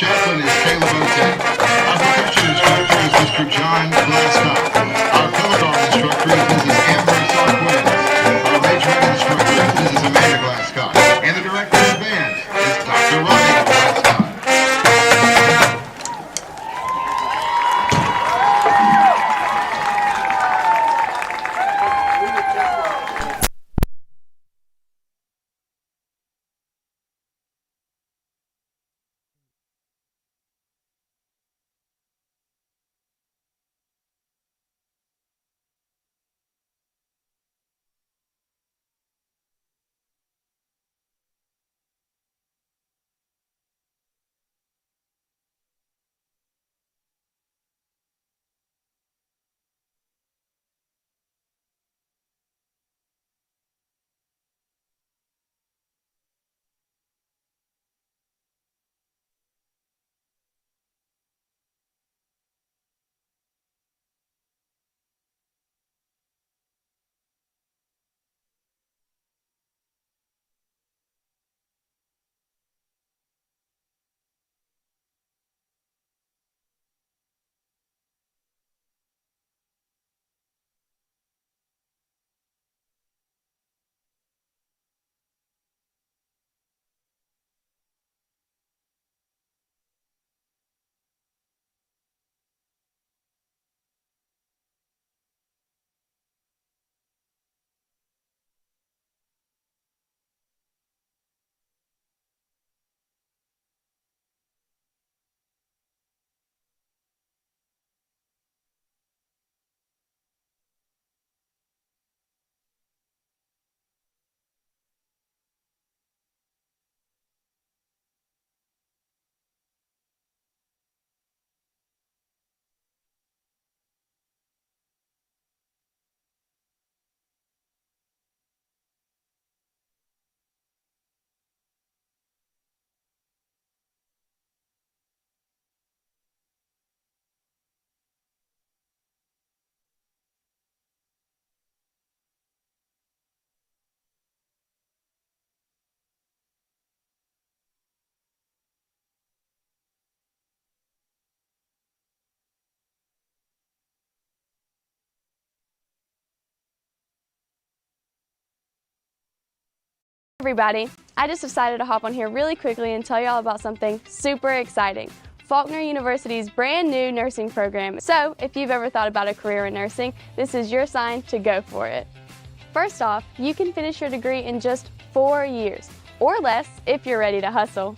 Chaplain is Caleb Otek. Our percussion instructor is Mr. John Glasgow. Our color guard instructor is Mrs. Amber Sarquez. Our arrangement instructor is Mrs. Amanda Glasgow. And the director of the band is Dr. Ronnie Glasgow. Everybody, I just decided to hop on here really quickly and tell you all about something super exciting. Faulkner University's brand new nursing program. So, if you've ever thought about a career in nursing, this is your sign to go for it. First off, you can finish your degree in just 4 years, or less if you're ready to hustle.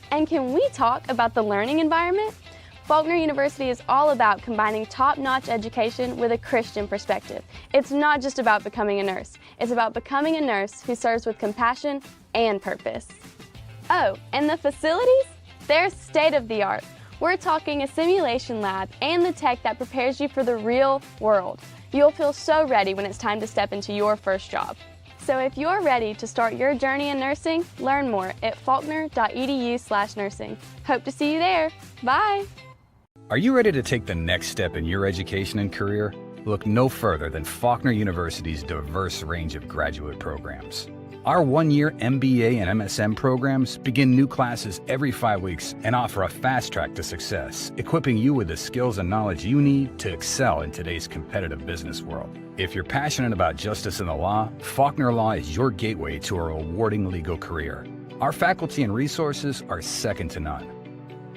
And can we talk about the learning environment? Faulkner University is all about combining top-notch education with a Christian perspective. It's not just about becoming a nurse. It's about becoming a nurse who serves with compassion and purpose. Oh, and the facilities? They're state-of-the-art. We're talking a simulation lab and the tech that prepares you for the real world. You'll feel so ready when it's time to step into your first job. So if you're ready to start your journey in nursing, learn more at faulkner.edu/nursing. Hope to see you there. Bye! Are you ready to take the next step in your education and career? Look no further than Faulkner University's diverse range of graduate programs. Our one-year MBA and MSM programs begin new classes every 5 weeks and offer a fast track to success, equipping you with the skills and knowledge you need to excel in today's competitive business world. If you're passionate about justice and the law, Faulkner Law is your gateway to a rewarding legal career. Our faculty and resources are second to none.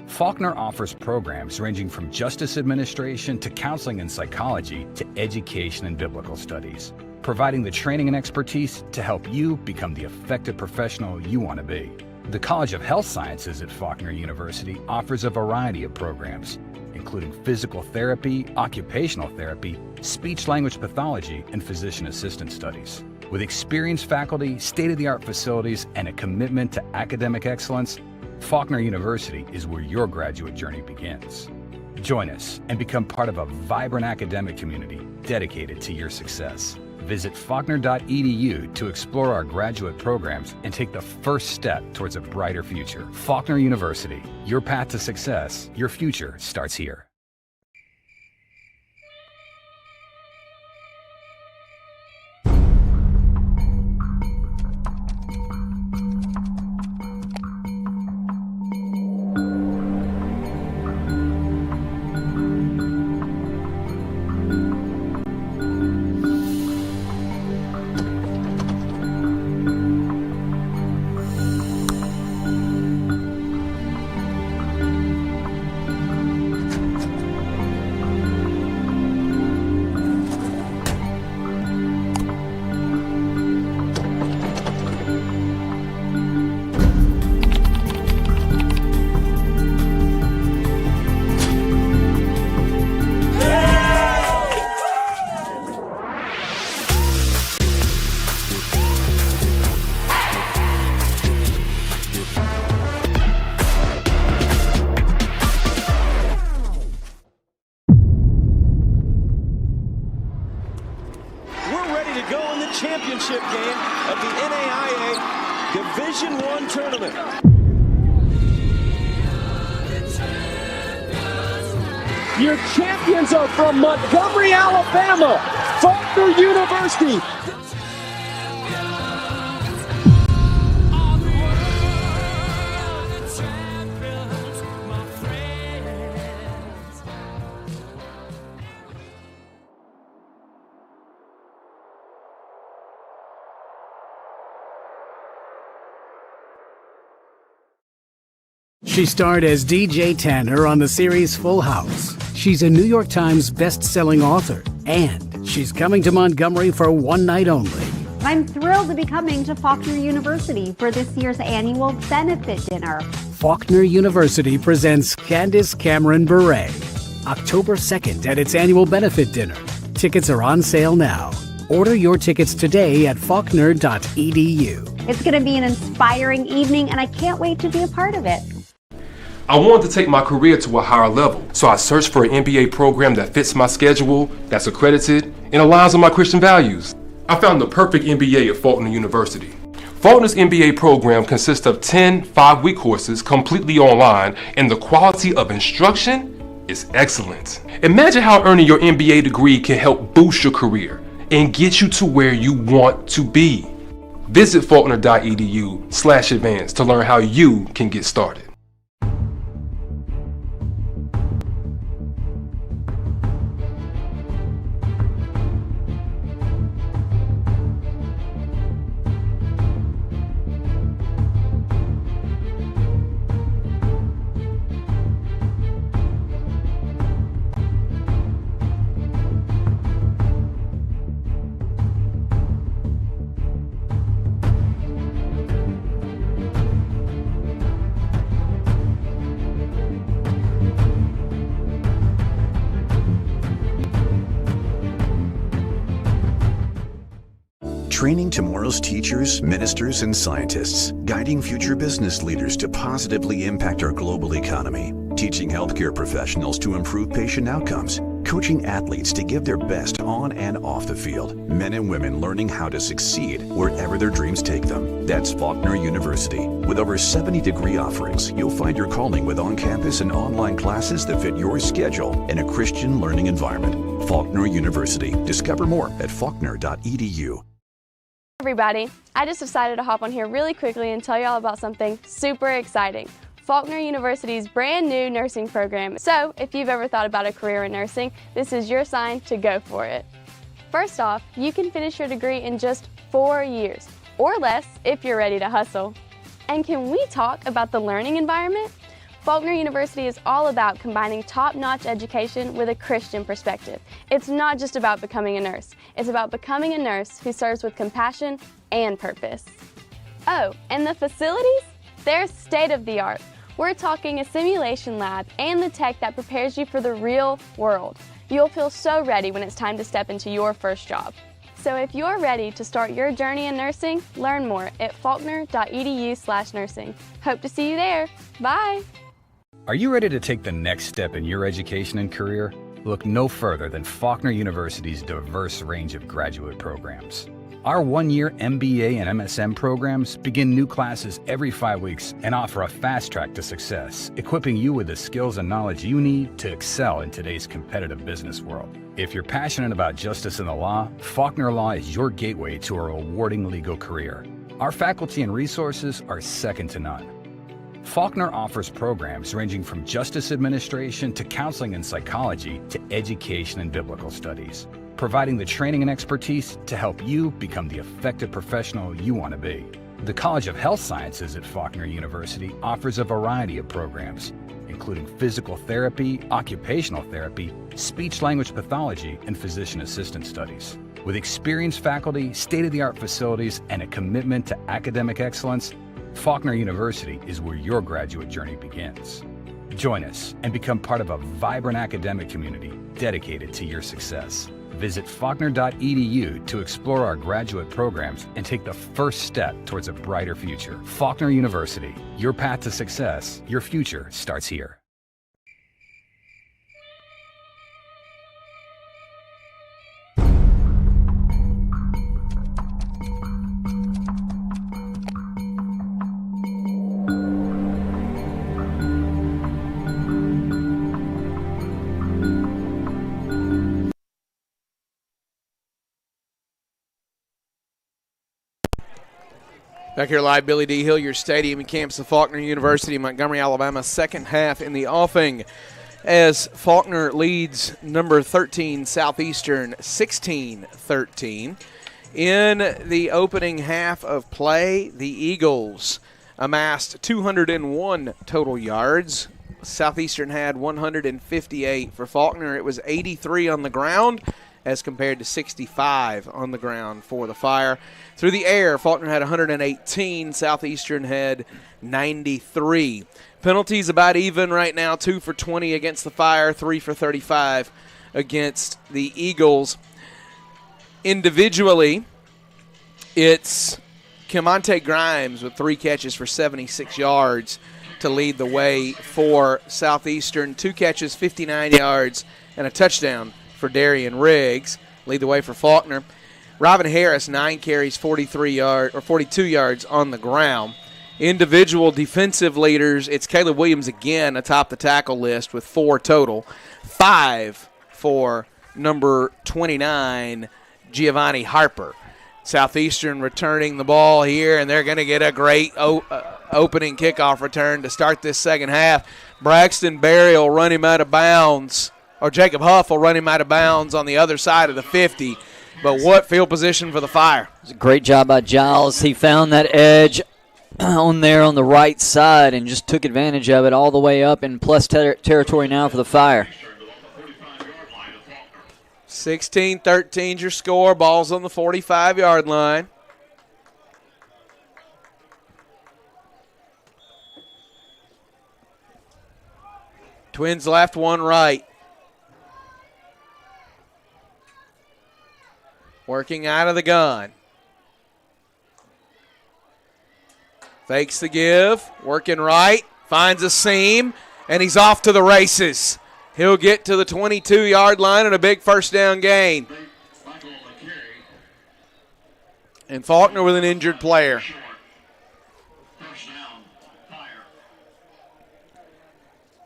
Faulkner offers programs ranging from justice administration to counseling and psychology to education and biblical studies, providing the training and expertise to help you become the effective professional you want to be. The College of Health Sciences at Faulkner University offers a variety of programs, including physical therapy, occupational therapy, speech-language pathology, and physician assistant studies. With experienced faculty, state-of-the-art facilities, and a commitment to academic excellence, Faulkner University is where your graduate journey begins. Join us and become part of a vibrant academic community dedicated to your success. Visit faulkner.edu to explore our graduate programs and take the first step towards a brighter future. Faulkner University, your path to success, your future starts here. Your champions are from Montgomery, Alabama, Faulkner University. She starred as DJ Tanner on the series Full House. She's a New York Times best-selling author, and she's coming to Montgomery for one night only. I'm thrilled to be coming to Faulkner University for this year's annual benefit dinner. Faulkner University presents Candace Cameron Bure, October 2nd at its annual benefit dinner. Tickets are on sale now. Order your tickets today at faulkner.edu. It's going to be an inspiring evening, and I can't wait to be a part of it. I wanted to take my career to a higher level, so I searched for an MBA program that fits my schedule, that's accredited, and aligns with my Christian values. I found the perfect MBA at Faulkner University. Faulkner's MBA program consists of 10 5-week courses completely online, and the quality of instruction is excellent. Imagine how earning your MBA degree can help boost your career and get you to where you want to be. Visit faulkner.edu/advance to learn how you can get started. Training tomorrow's teachers, ministers, and scientists, guiding future business leaders to positively impact our global economy, teaching healthcare professionals to improve patient outcomes, coaching athletes to give their best on and off the field, men and women learning how to succeed wherever their dreams take them. That's Faulkner University. With over 70 degree offerings, you'll find your calling with on-campus and online classes that fit your schedule in a Christian learning environment. Faulkner University. Discover more at faulkner.edu. Everybody, I just decided to hop on here really quickly and tell y'all about something super exciting. Faulkner University's brand new nursing program. So, if you've ever thought about a career in nursing, this is your sign to go for it. First off, you can finish your degree in just 4 years, or less if you're ready to hustle. And can we talk about the learning environment? Faulkner University is all about combining top-notch education with a Christian perspective. It's not just about becoming a nurse. It's about becoming a nurse who serves with compassion and purpose. Oh, and the facilities? They're state-of-the-art. We're talking a simulation lab and the tech that prepares you for the real world. You'll feel so ready when it's time to step into your first job. So if you're ready to start your journey in nursing, learn more at faulkner.edu/nursing. Hope to see you there. Bye! Are you ready to take the next step in your education and career? Look no further than Faulkner University's diverse range of graduate programs. Our one-year MBA and MSM programs begin new classes every 5 weeks and offer a fast track to success, equipping you with the skills and knowledge you need to excel in today's competitive business world. If you're passionate about justice and the law, Faulkner Law is your gateway to a rewarding legal career. Our faculty and resources are second to none. Faulkner offers programs ranging from justice administration to counseling and psychology to education and biblical studies, providing the training and expertise to help you become the effective professional you want to be. The College of Health Sciences at Faulkner University offers a variety of programs, including physical therapy, occupational therapy, speech-language pathology, and physician assistant studies. With experienced faculty, state-of-the-art facilities, and a commitment to academic excellence, Faulkner University is where your graduate journey begins. Join us and become part of a vibrant academic community dedicated to your success. Visit faulkner.edu to explore our graduate programs and take the first step towards a brighter future. Faulkner University, your path to success, your future starts here. Back here live, Billy D. Hillier Stadium in campus of Faulkner University, Montgomery, Alabama. Second half in the offing as Faulkner leads number 13 Southeastern 16-13. In the opening half of play, the Eagles amassed 201 total yards. Southeastern had 158. For Faulkner, it was 83 on the ground as compared to 65 on the ground for the Fire. Through the air, Faulkner had 118. Southeastern had 93. Penalties about even right now, 2 for 20 against the Fire, 3 for 35 against the Eagles. Individually, it's Kemonte Grimes with 3 catches for 76 yards to lead the way for Southeastern. 2 catches, 59 yards, and a touchdown for Darian Riggs. Lead the way for Faulkner. Robin Harris, 9 carries, 42 yards on the ground. Individual defensive leaders, it's Caleb Williams again atop the tackle list with 4 total. 5 for number 29, Giovanni Harper. Southeastern returning the ball here, and they're going to get a great opening kickoff return to start this second half. Braxton Berry will run him out of bounds, or Jacob Huff will run him out of bounds on the other side of the 50. But what field position for the Fire. It was a great job by Giles. He found that edge on there on the right side and just took advantage of it all the way up in plus territory now for the Fire. 16-13 your score. Ball's on the 45-yard line. Twins left, one right. Working out of the gun. Fakes the give, working right, finds a seam, and he's off to the races. He'll get to the 22-yard line and a big first down gain. And Faulkner with an injured player.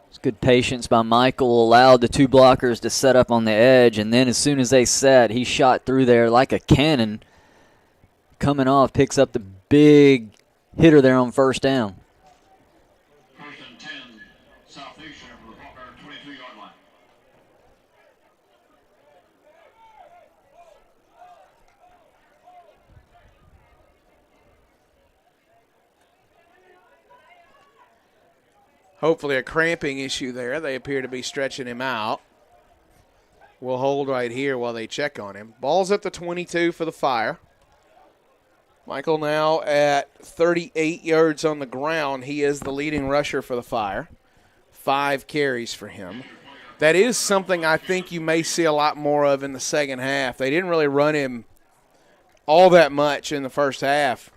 It's good patience by Michael, allowed the 2 blockers to set up on the edge, and then as soon as they set, he shot through there like a cannon. Coming off, picks up the big hitter there on first down. First and 10, Southeastern from the Faulkner 22-yard line. Hopefully a cramping issue there. They appear to be stretching him out. We'll hold right here while they check on him. Ball's at the 22 for the Fire. Michael now at 38 yards on the ground. He is the leading rusher for the Fire. 5 carries for him. That is something I think you may see a lot more of in the second half. They didn't really run him all that much in the first half.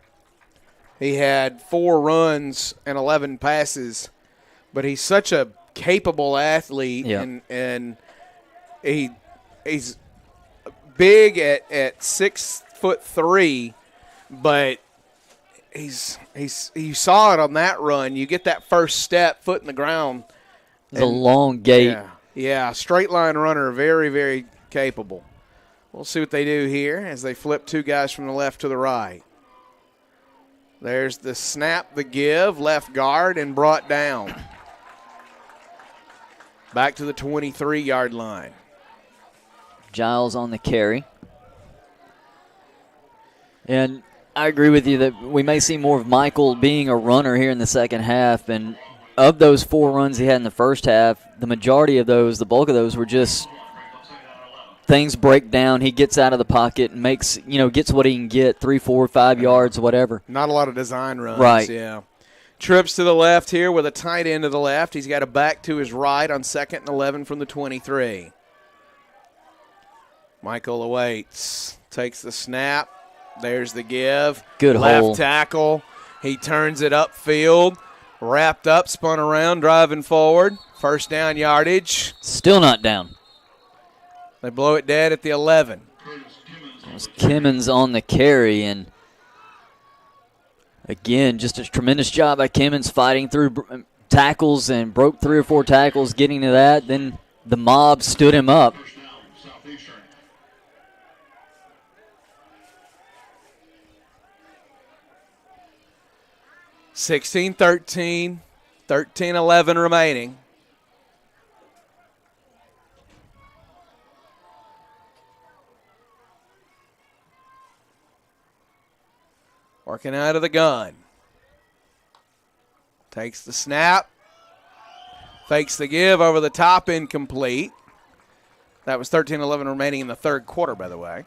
He had 4 runs and 11 passes, but he's such a capable athlete, and he's big at 6'3". But you saw it on that run. You get that first step, foot in the ground. It's a long gait. Yeah, straight line runner, very, very capable. We'll see what they do here as they flip 2 guys from the left to the right. There's the snap, the give, left guard, and brought down. Back to the 23-yard line. Giles on the carry. And I agree with you that we may see more of Michael being a runner here in the second half. And of those 4 runs he had in the first half, the majority of those, the bulk of those, were just things break down. He gets out of the pocket and makes, gets what he can get, 3, 4, 5 yards, whatever. Not a lot of design runs. Right. Yeah. Trips to the left here with a tight end to the left. He's got a back to his right on 2nd and 11 from the 23. Michael awaits, takes the snap. There's the give. Good left hole. tackle. He turns it upfield. Wrapped up, spun around, driving forward. First down yardage. Still not down. They blow it dead at the 11. It was Kimmons on the carry, and again, just a tremendous job by Kimmons fighting through tackles and broke 3 or 4 tackles, getting to that. Then the mob stood him up. 16-13, 13-11 remaining. Working out of the gun. Takes the snap. Fakes the give over the top, incomplete. That was 13-11 remaining in the third quarter, by the way.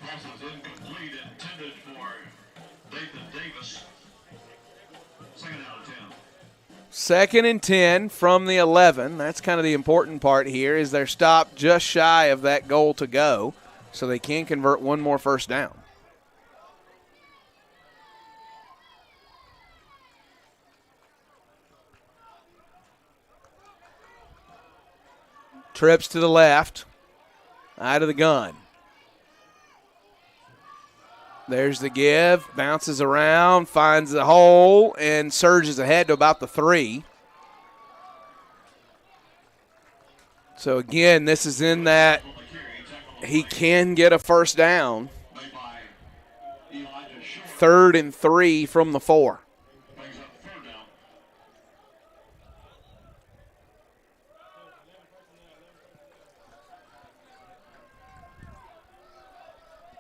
Pass is incomplete, intended for Nathan Davis. Second down and 10. 2nd and 10 from the 11. That's kind of the important part here is they're stopped just shy of that goal to go, so they can convert one more first down. Trips to the left, out of the gun. There's the give, bounces around, finds the hole, and surges ahead to about the 3. So again, this is in that he can get a first down. 3rd and 3 from the 4.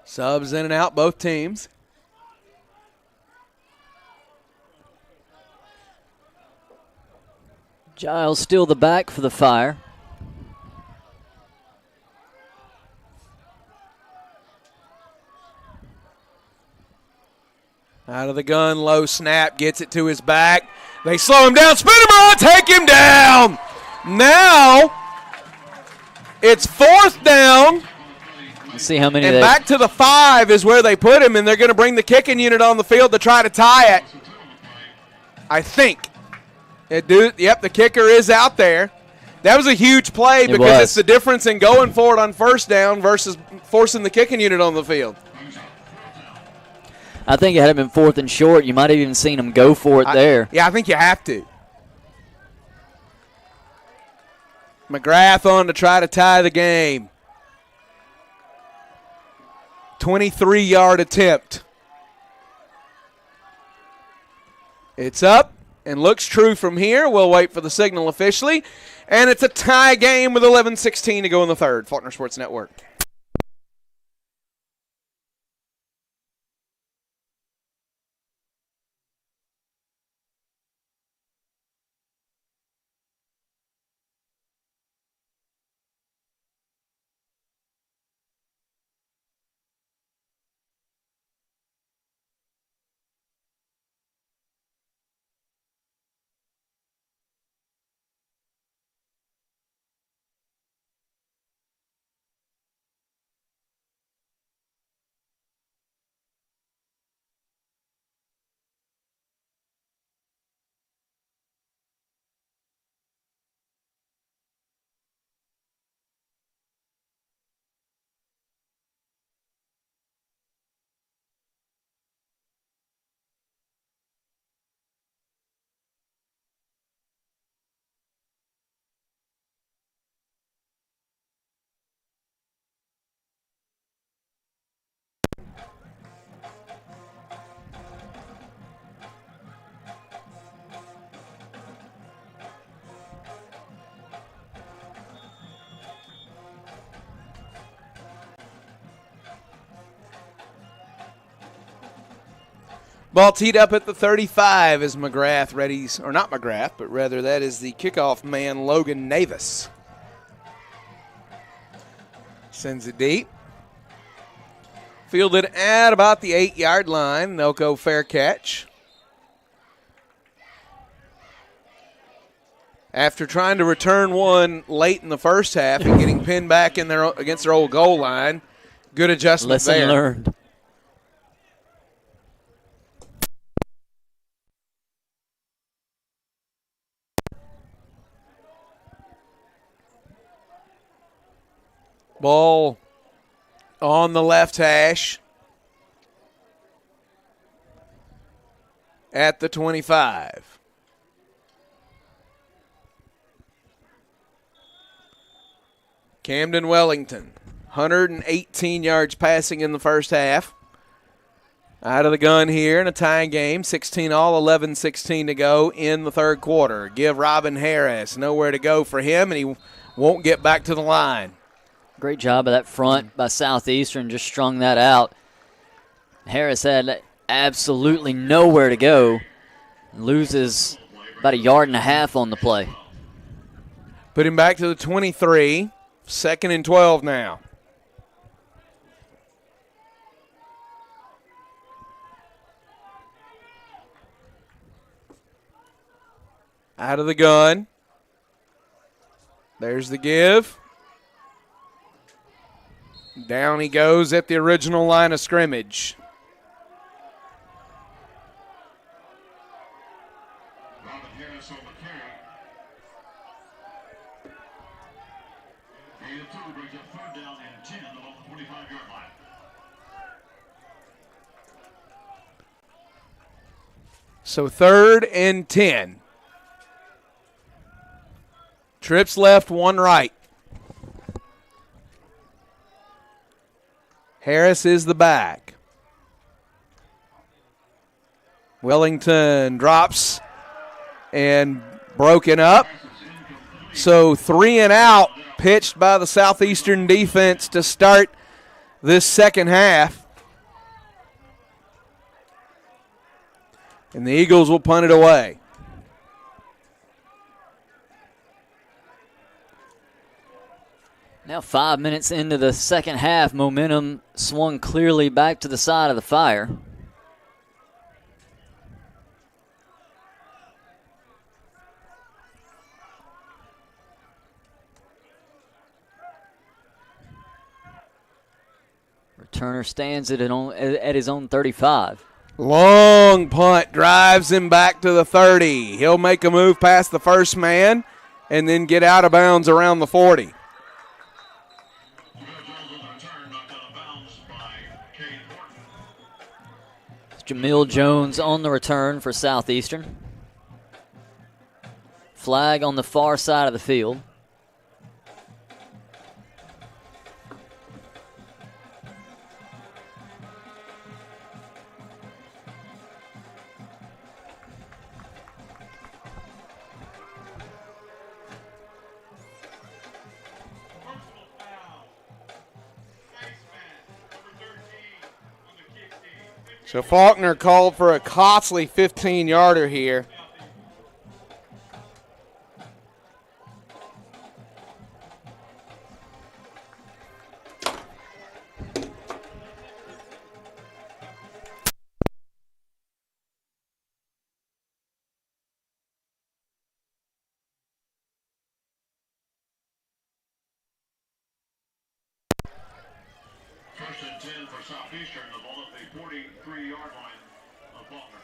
Subs in and out, both teams. Giles still the back for the Fire. Out of the gun, low snap, gets it to his back. They slow him down, spin him around, take him down. Now it's 4th down. Let's see how many. And back to the 5 is where they put him, and they're going to bring the kicking unit on the field to try to tie it. I think. Yep, the kicker is out there. That was a huge play because it's the difference in going for it on first down versus forcing the kicking unit on the field. I think it had been 4th and short. You might have even seen him go for it there. Yeah, I think you have to. McGrath on to try to tie the game. 23-yard attempt. It's up and looks true from here. We'll wait for the signal officially. And it's a tie game with 11:16 to go in the third. Faulkner Sports Network. Ball teed up at the 35 as McGrath readies, or not McGrath, but rather that is the kickoff man, Logan Navis. Sends it deep. Fielded at about the 8-yard line. They'll go fair catch. After trying to return one late in the first half and getting pinned back in against their old goal line, good adjustment there. Lesson learned. Ball on the left hash at the 25. Camden Wellington 118 yards passing in the first half. Out of the gun here in a tying game, 16 all, 11-16 to go in the third quarter. Give Robin Harris nowhere to go for him, and he won't get back to the line. Great job of that front by Southeastern, just strung that out. Harris had absolutely nowhere to go. Loses about a yard and a half on the play. Put him back to the 23. 2nd and 12 now. Out of the gun. There's the give. Down he goes at the original line of scrimmage. Robin Harris on the carry. Gain of 2 brings up 3rd down and 10 along the 25-yard line. So 3rd and 10. Trips left, 1 right. Harris is the back. Wellington drops and broken up. So 3 and out pitched by the Southeastern defense to start this second half. And the Eagles will punt it away. Now 5 minutes into the second half, momentum swung clearly back to the side of the Fire. Returner stands at his own 35. Long punt drives him back to the 30. He'll make a move past the first man and then get out of bounds around the 40. Jamil Jones on the return for Southeastern. Flag on the far side of the field. So Faulkner called for a costly 15-yarder here. First and 10 for Southeastern, the ball at the 43-yard line of Faulkner.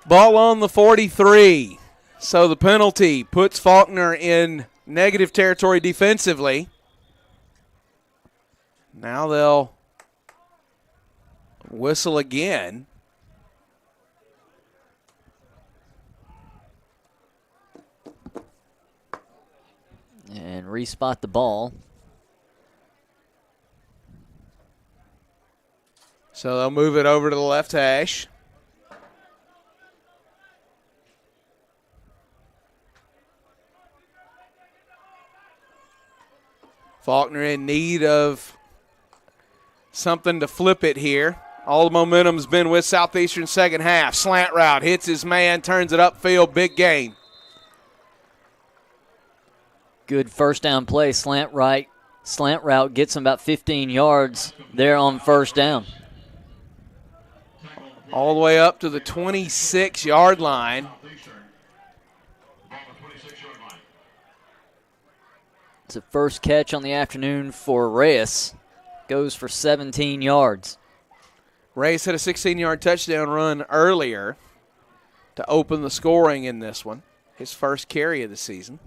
Ball on the 43. So the penalty puts Faulkner in negative territory defensively. Now they'll whistle again. And respot the ball. So they'll move it over to the left hash. Faulkner in need of something to flip it here. All the momentum's been with Southeastern second half. Slant route, hits his man, turns it upfield, big gain. Good first down play, slant route gets him about 15 yards there on first down. All the way up to the 26-yard line. It's a first catch on the afternoon for Reyes. Goes for 17 yards. Reyes had a 16-yard touchdown run earlier to open the scoring in this one. His first carry of the season.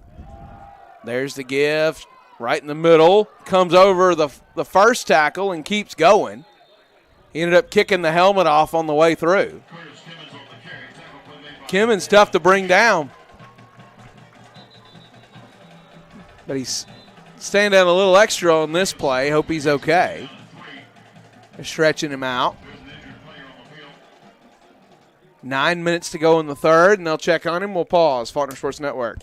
There's the give right in the middle. Comes over the first tackle and keeps going. He ended up kicking the helmet off on the way through. Kimmons tough to bring down. But he's Stand down a little extra on this play. Hope he's okay. They're stretching him out. 9 minutes to go in the third, and they'll check on him. We'll pause. Faulkner Sports Network.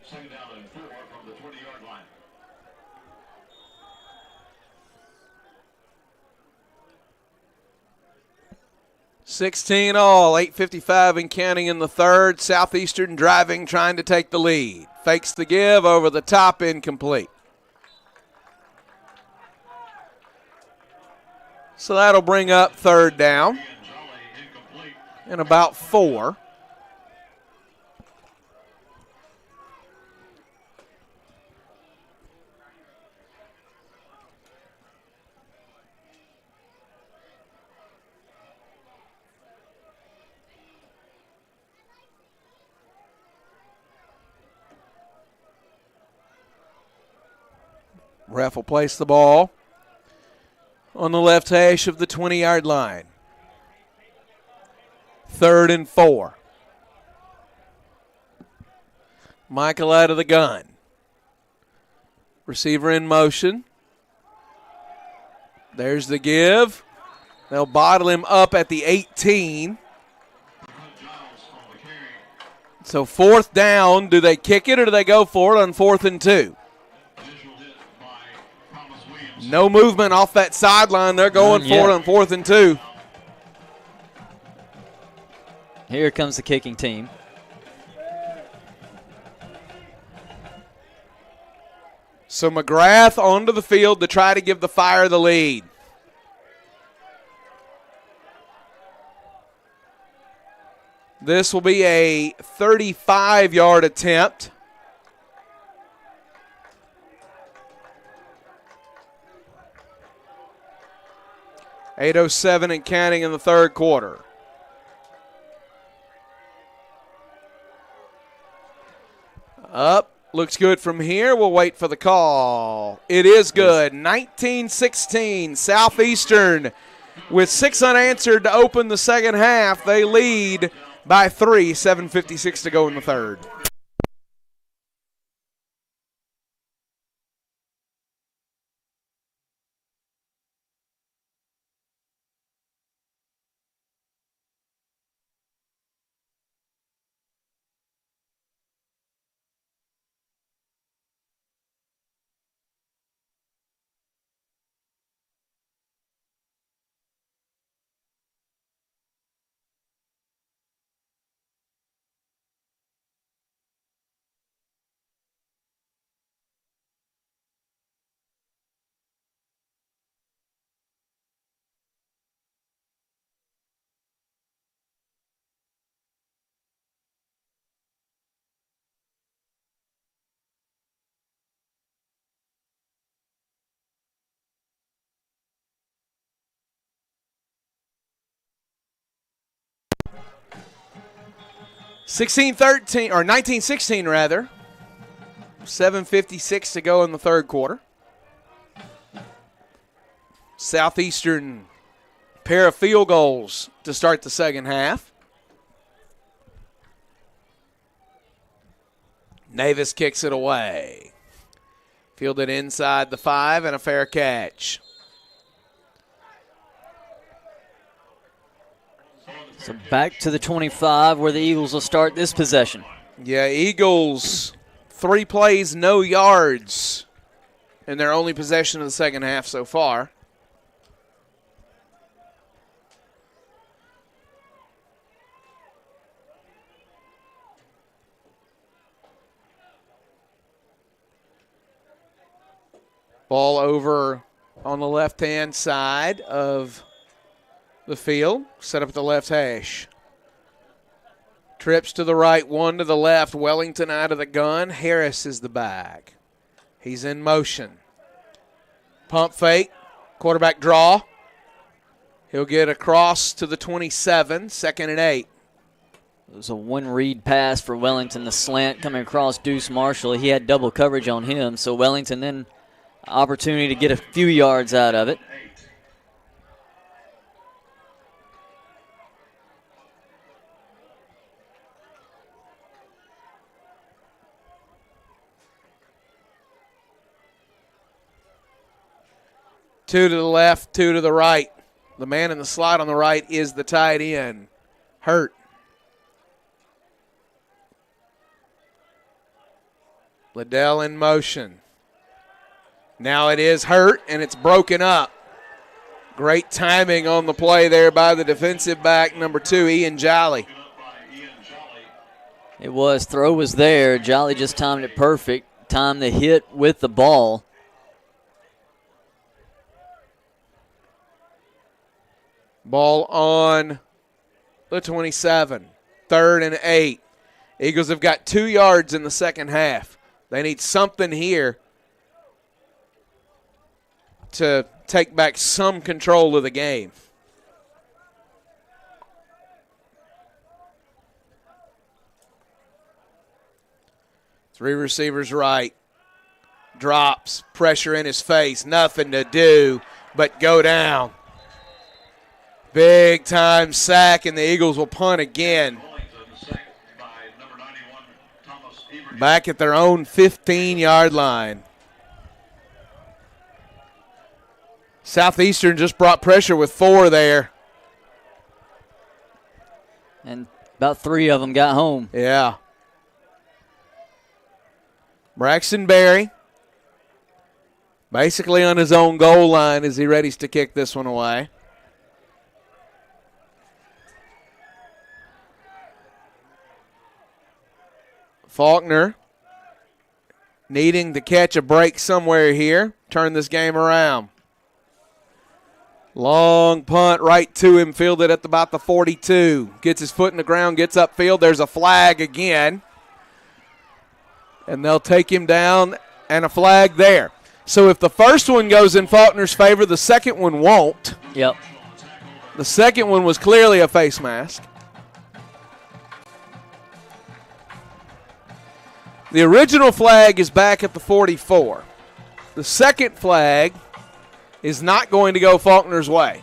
Second down and 4 from the 20-yard line. $16 all, 8:55 and counting in the third. Southeastern driving, trying to take the lead. Fakes the give, over the top, incomplete. So that'll bring up third down and about 4. Ref will place the ball on the left hash of the 20-yard line. 3rd and 4. Michael out of the gun. Receiver in motion. There's the give. They'll bottle him up at the 18. So 4th down. Do they kick it or do they go for it on 4th and 2? No movement off that sideline. They're going for it on 4th and 2. Here comes the kicking team. So McGrath onto the field to try to give the Fire the lead. This will be a 35-yard attempt. .807 and counting in the third quarter. Up. Looks good from here. We'll wait for the call. It is good. 19-16. Southeastern with 6 unanswered to open the second half. They lead by 3. 7:56 to go in the third. (16-13) or 19-16 rather. 7:56 to go in the third quarter. Southeastern pair of field goals to start the second half. Navis kicks it away. Fielded inside the 5 and a fair catch. So back to the 25 where the Eagles will start this possession. Yeah, Eagles, 3 plays, no yards in their only possession of the second half so far. Ball over on the left-hand side of the field, set up at the left hash. Trips to the right, 1 to the left. Wellington out of the gun. Harris is the back. He's in motion. Pump fake, quarterback draw. He'll get across to the 27, 2nd and 8. It was a one-read pass for Wellington, the slant coming across Deuce Marshall. He had double coverage on him, so Wellington then opportunity to get a few yards out of it. Two to the left, 2 to the right. The man in the slot on the right is the tight end. Hurt. Liddell in motion. Now it is Hurt, and it's broken up. Great timing on the play there by the defensive back, number 2, Ian Jolly. It was. Throw was there. Jolly just timed it perfect. Timed the hit with the ball. Ball on the 27. 3rd and 8. Eagles have got 2 yards in the second half. They need something here to take back some control of the game. Three receivers right. Drops, pressure in his face, nothing to do but go down. Big time sack, and the Eagles will punt again. Back at their own 15-yard line. Southeastern just brought pressure with 4 there. And about 3 of them got home. Yeah. Braxton Berry basically on his own goal line as he readies to kick this one away. Faulkner needing to catch a break somewhere here, turn this game around. Long punt right to him, fielded at about the 42. Gets his foot in the ground, gets upfield. There's a flag again. And they'll take him down, and a flag there. So if the first one goes in Faulkner's favor, the second one won't. Yep. The second one was clearly a face mask. The original flag is back at the 44. The second flag is not going to go Faulkner's way.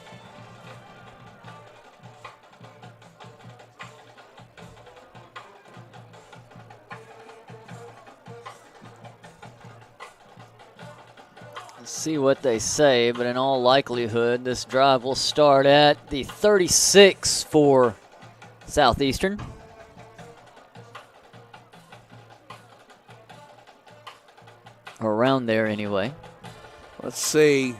Let's see what they say, but in all likelihood, this drive will start at the 36 for Southeastern. Around there anyway. Let's see.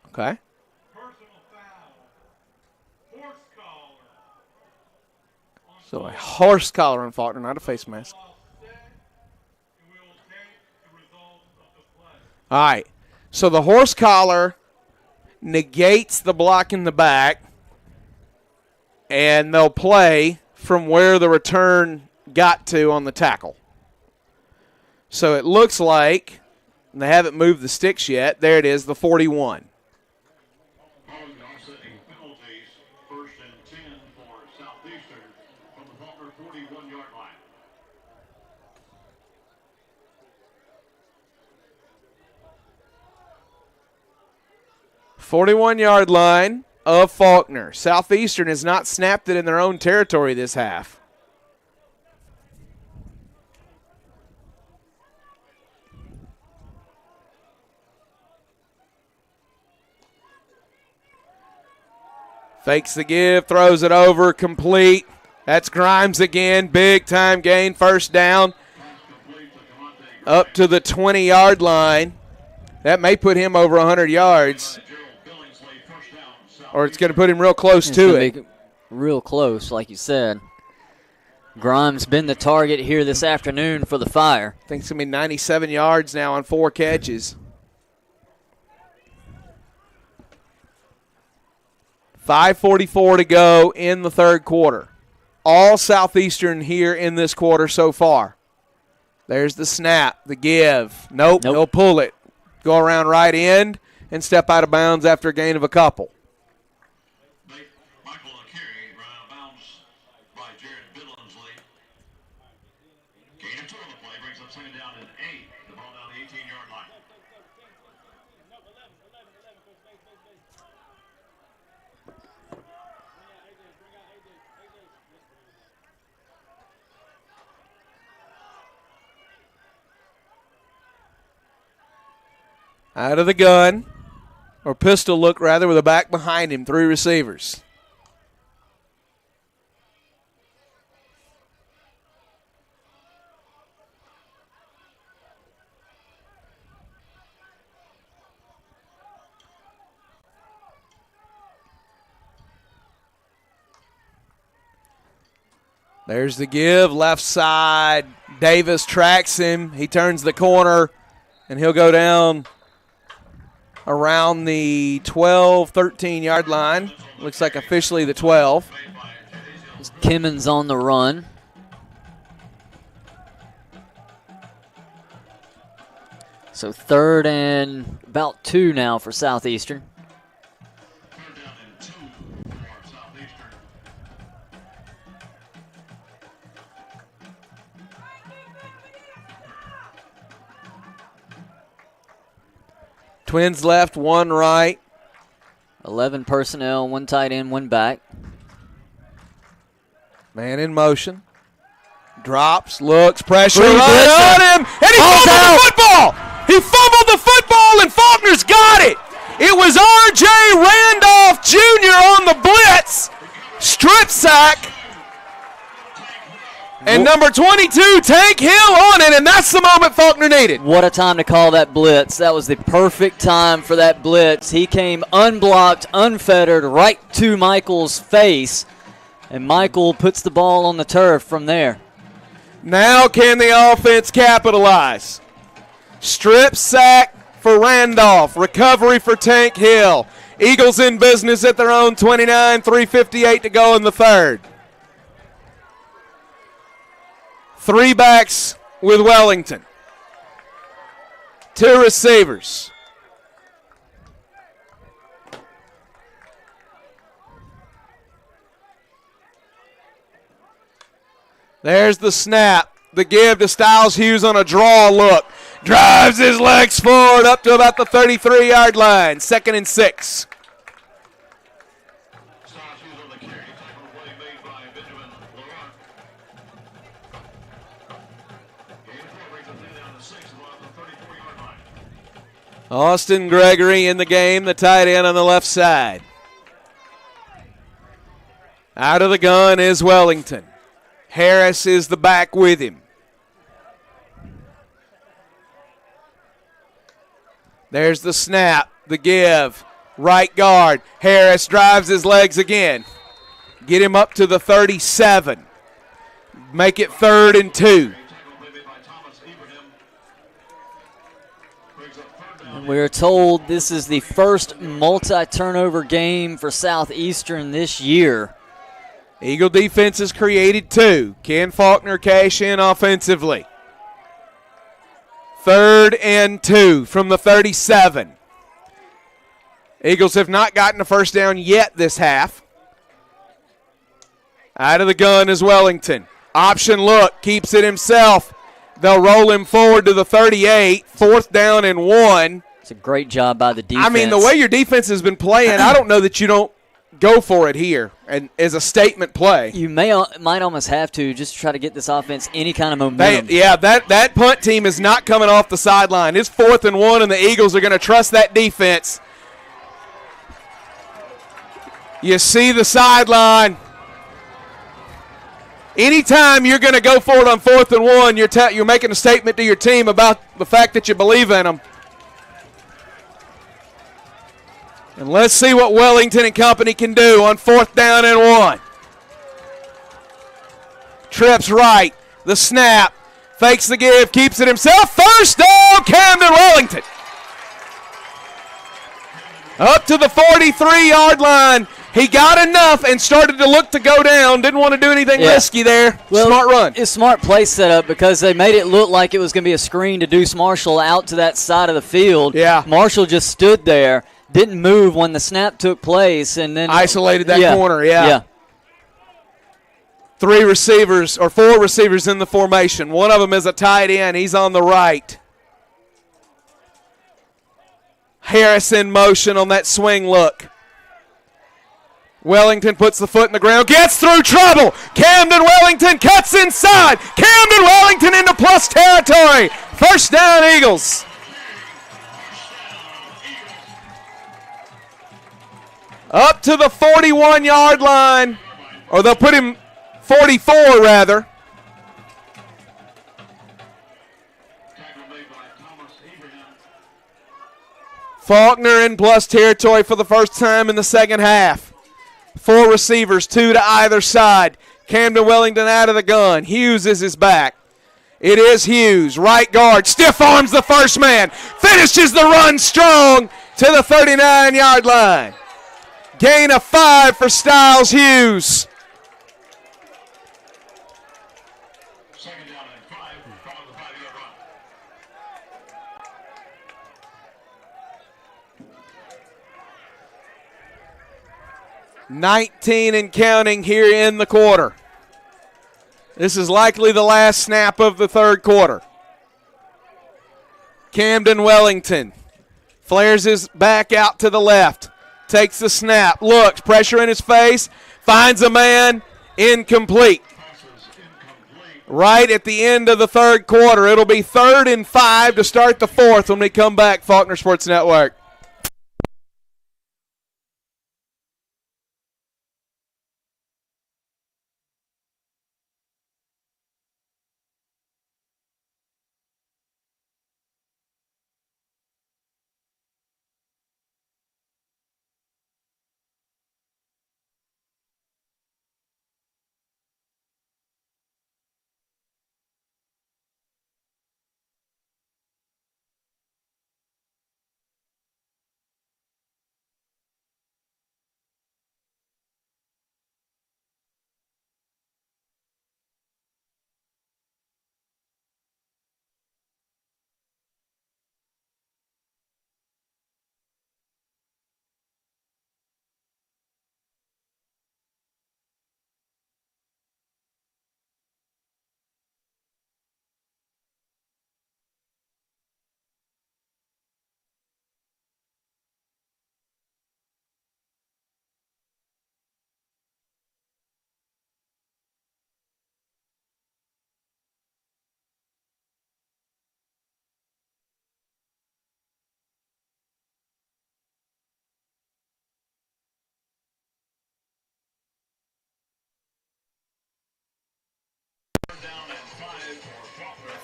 Okay. So a horse collar on Faulkner, not a face mask. All right. So the horse collar negates the block in the back, and they'll play from where the return got to on the tackle. So it looks like they haven't moved the sticks yet. There it is, the 41. First and 10 for Southeastern from the Faulkner 41-yard line. 41-yard line. of Faulkner. Southeastern has not snapped it in their own territory this half. Fakes the give, throws it over, complete. That's Grimes again, big time gain, first down. Up to the 20-yard line. That may put him over 100 yards. Or it's going to put him real close to it. Real close, like you said. Grimes been the target here this afternoon for the Fire. I think it's going to be 97 yards now on 4 catches. 5:44 to go in the third quarter. All Southeastern here in this quarter so far. There's the snap, the give. Nope. He'll pull it. Go around right end and step out of bounds after a gain of a couple. Michael Akiri, out of bounds by Jared Billingsley. Gain of 2 on the play, brings up second down and 8. The ball down the 18-yard line. Out of the gun, or pistol look rather, with a back behind him, 3 receivers. There's the give, left side. Davis tracks him. He turns the corner, and he'll go down around the 12, 13-yard line. Looks like officially the 12. Kimmons on the run. So 3rd and about 2 now for Southeastern. Twins left, 1 right. 11 personnel, 1 tight end, 1 back. Man in motion. Drops, looks, pressure Free right on him, and he fumbled out. the football! He fumbled the football, and Faulkner's got it! It was R.J. Randolph Jr. on the blitz. Strip sack. And number 22, Tank Hill on it, and that's the moment Faulkner needed. What a time to call that blitz. That was the perfect time for that blitz. He came unblocked, unfettered, right to Michael's face, and Michael puts the ball on the turf from there. Now can the offense capitalize? Strip sack for Randolph. Recovery for Tank Hill. Eagles in business at their own 29, 3:58 to go in the third. 3 backs with Wellington. 2 receivers. There's the snap. The give to Styles Hughes on a draw look. Drives his legs forward up to about the 33-yard line. 2nd and 6. Austin Gregory in the game, the tight end on the left side. Out of the gun is Wellington. Harris is the back with him. There's the snap, the give. Right guard. Harris drives his legs again. Get him up to the 37. Make it 3rd and 2. And we're told this is the first multi-turnover game for Southeastern this year. Eagle defense has created 2. Can Faulkner cash in offensively? 3rd and 2 from the 37. Eagles have not gotten a first down yet this half. Out of the gun is Wellington. Option look, keeps it himself. They'll roll him forward to the 38. 4th down and 1. It's a great job by the defense. I mean, the way your defense has been playing, I don't know that you don't go for it here and as a statement play. You might almost have to just try to get this offense any kind of momentum. That punt team is not coming off the sideline. It's 4th and 1, and the Eagles are going to trust that defense. You see the sideline. Anytime you're going to go for it on 4th and 1, you're making a statement to your team about the fact that you believe in them. And let's see what Wellington and company can do on 4th down and 1. Trips right, the snap, fakes the give, keeps it himself. First down, Camden Wellington. Up to the 43-yard line. He got enough and started to look to go down. Didn't want to do anything risky there. Well, smart run. It's smart play setup because they made it look like it was going to be a screen to Deuce Marshall out to that side of the field. Yeah. Marshall just stood there, didn't move when the snap took place, and then isolated that corner. Yeah. 4 receivers in the formation. One of them is a tight end. He's on the right. Harris in motion on that swing look. Wellington puts the foot in the ground, gets through trouble. Camden Wellington cuts inside. Camden Wellington into plus territory. First down, Eagles. Up to the 41-yard line, or they'll put him 44 rather. Faulkner in plus territory for the first time in the second half. 4 receivers, 2 to either side. Camden Wellington out of the gun. Hughes is his back. It is Hughes, right guard, stiff arms the first man. Finishes the run strong to the 39-yard line. Gain of 5 for Styles Hughes. Second down and 5 from the 5-yard run. 19 and counting here in the quarter. This is likely the last snap of the third quarter. Camden Wellington flares his back out to the left, takes the snap, looks, pressure in his face, finds a man, incomplete. Right at the end of the third quarter. It'll be 3rd and 5 to start the fourth when we come back, Faulkner Sports Network.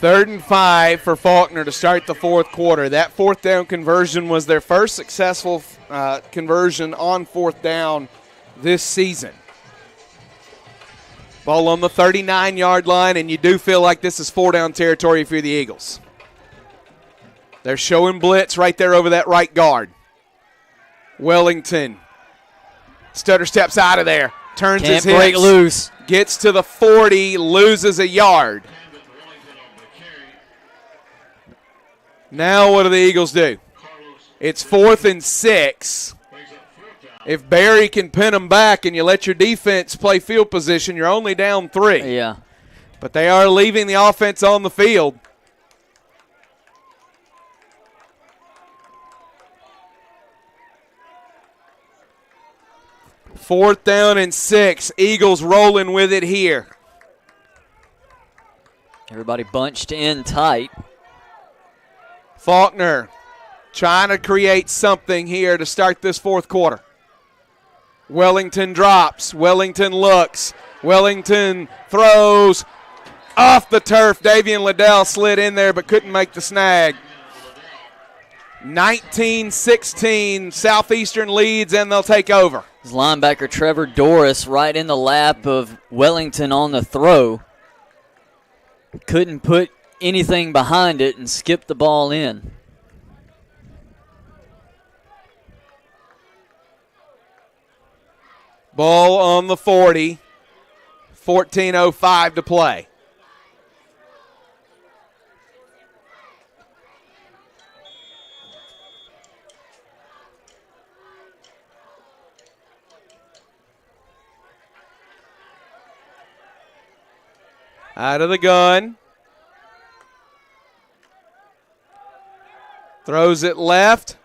Third and 5 for Faulkner to start the fourth quarter. That 4th down conversion was their first successful conversion on 4th down this season. Ball on the 39-yard line, and you do feel like this is 4-down territory if you're the Eagles. They're showing blitz right there over that right guard. Wellington. Stutter steps out of there. Turns his hips. Break loose. Gets to the 40, loses a yard. Now what do the Eagles do? It's 4th and 6. If Barry can pin them back and you let your defense play field position, you're only down 3. Yeah. But they are leaving the offense on the field. 4th down and 6. Eagles rolling with it here. Everybody bunched in tight. Faulkner trying to create something here to start this 4th quarter. Wellington drops. Wellington looks. Wellington throws off the turf. Davian Liddell slid in there but couldn't make the snag. 19-16, Southeastern leads, and they'll take over. His linebacker Trevor Doris right in the lap of Wellington on the throw. Couldn't put anything behind it and skipped the ball in. Ball on the 40. 14:05 to play. Out of the gun. Throws it left.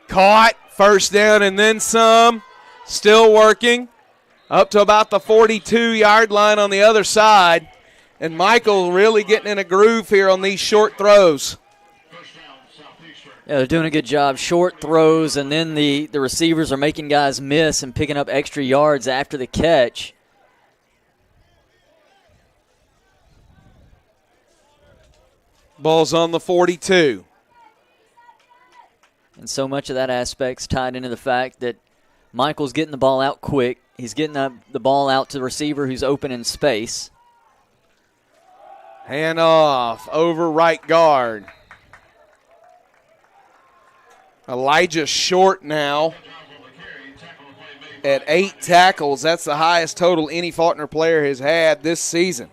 Caught. First down and then some. Still working. Up to about the 42-yard line on the other side. And Michael really getting in a groove here on these short throws. Yeah, they're doing a good job. Short throws, and then the receivers are making guys miss and picking up extra yards after the catch. Ball's on the 42. And so much of that aspect's tied into the fact that Michael's getting the ball out quick. He's getting the ball out to the receiver who's open in space. Hand off over right guard. Elijah Short now at 8 tackles. That's the highest total any Faulkner player has had this season.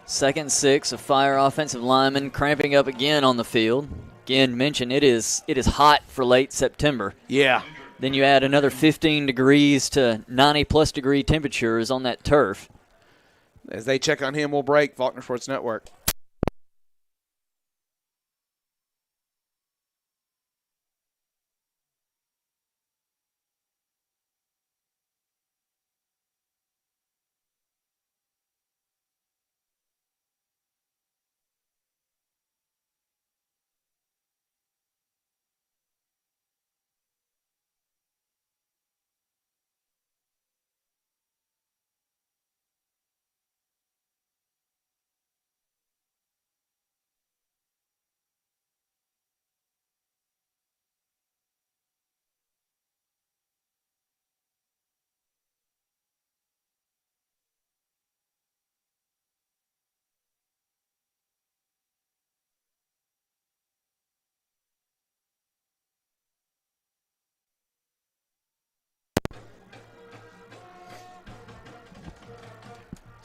2nd and 6, a Fire offensive lineman cramping up again on the field. Again, mentioned it is hot for late September. Yeah. Then you add another 15 degrees to 90-plus degree temperatures on that turf. As they check on him, we'll break. Faulkner Sports Network.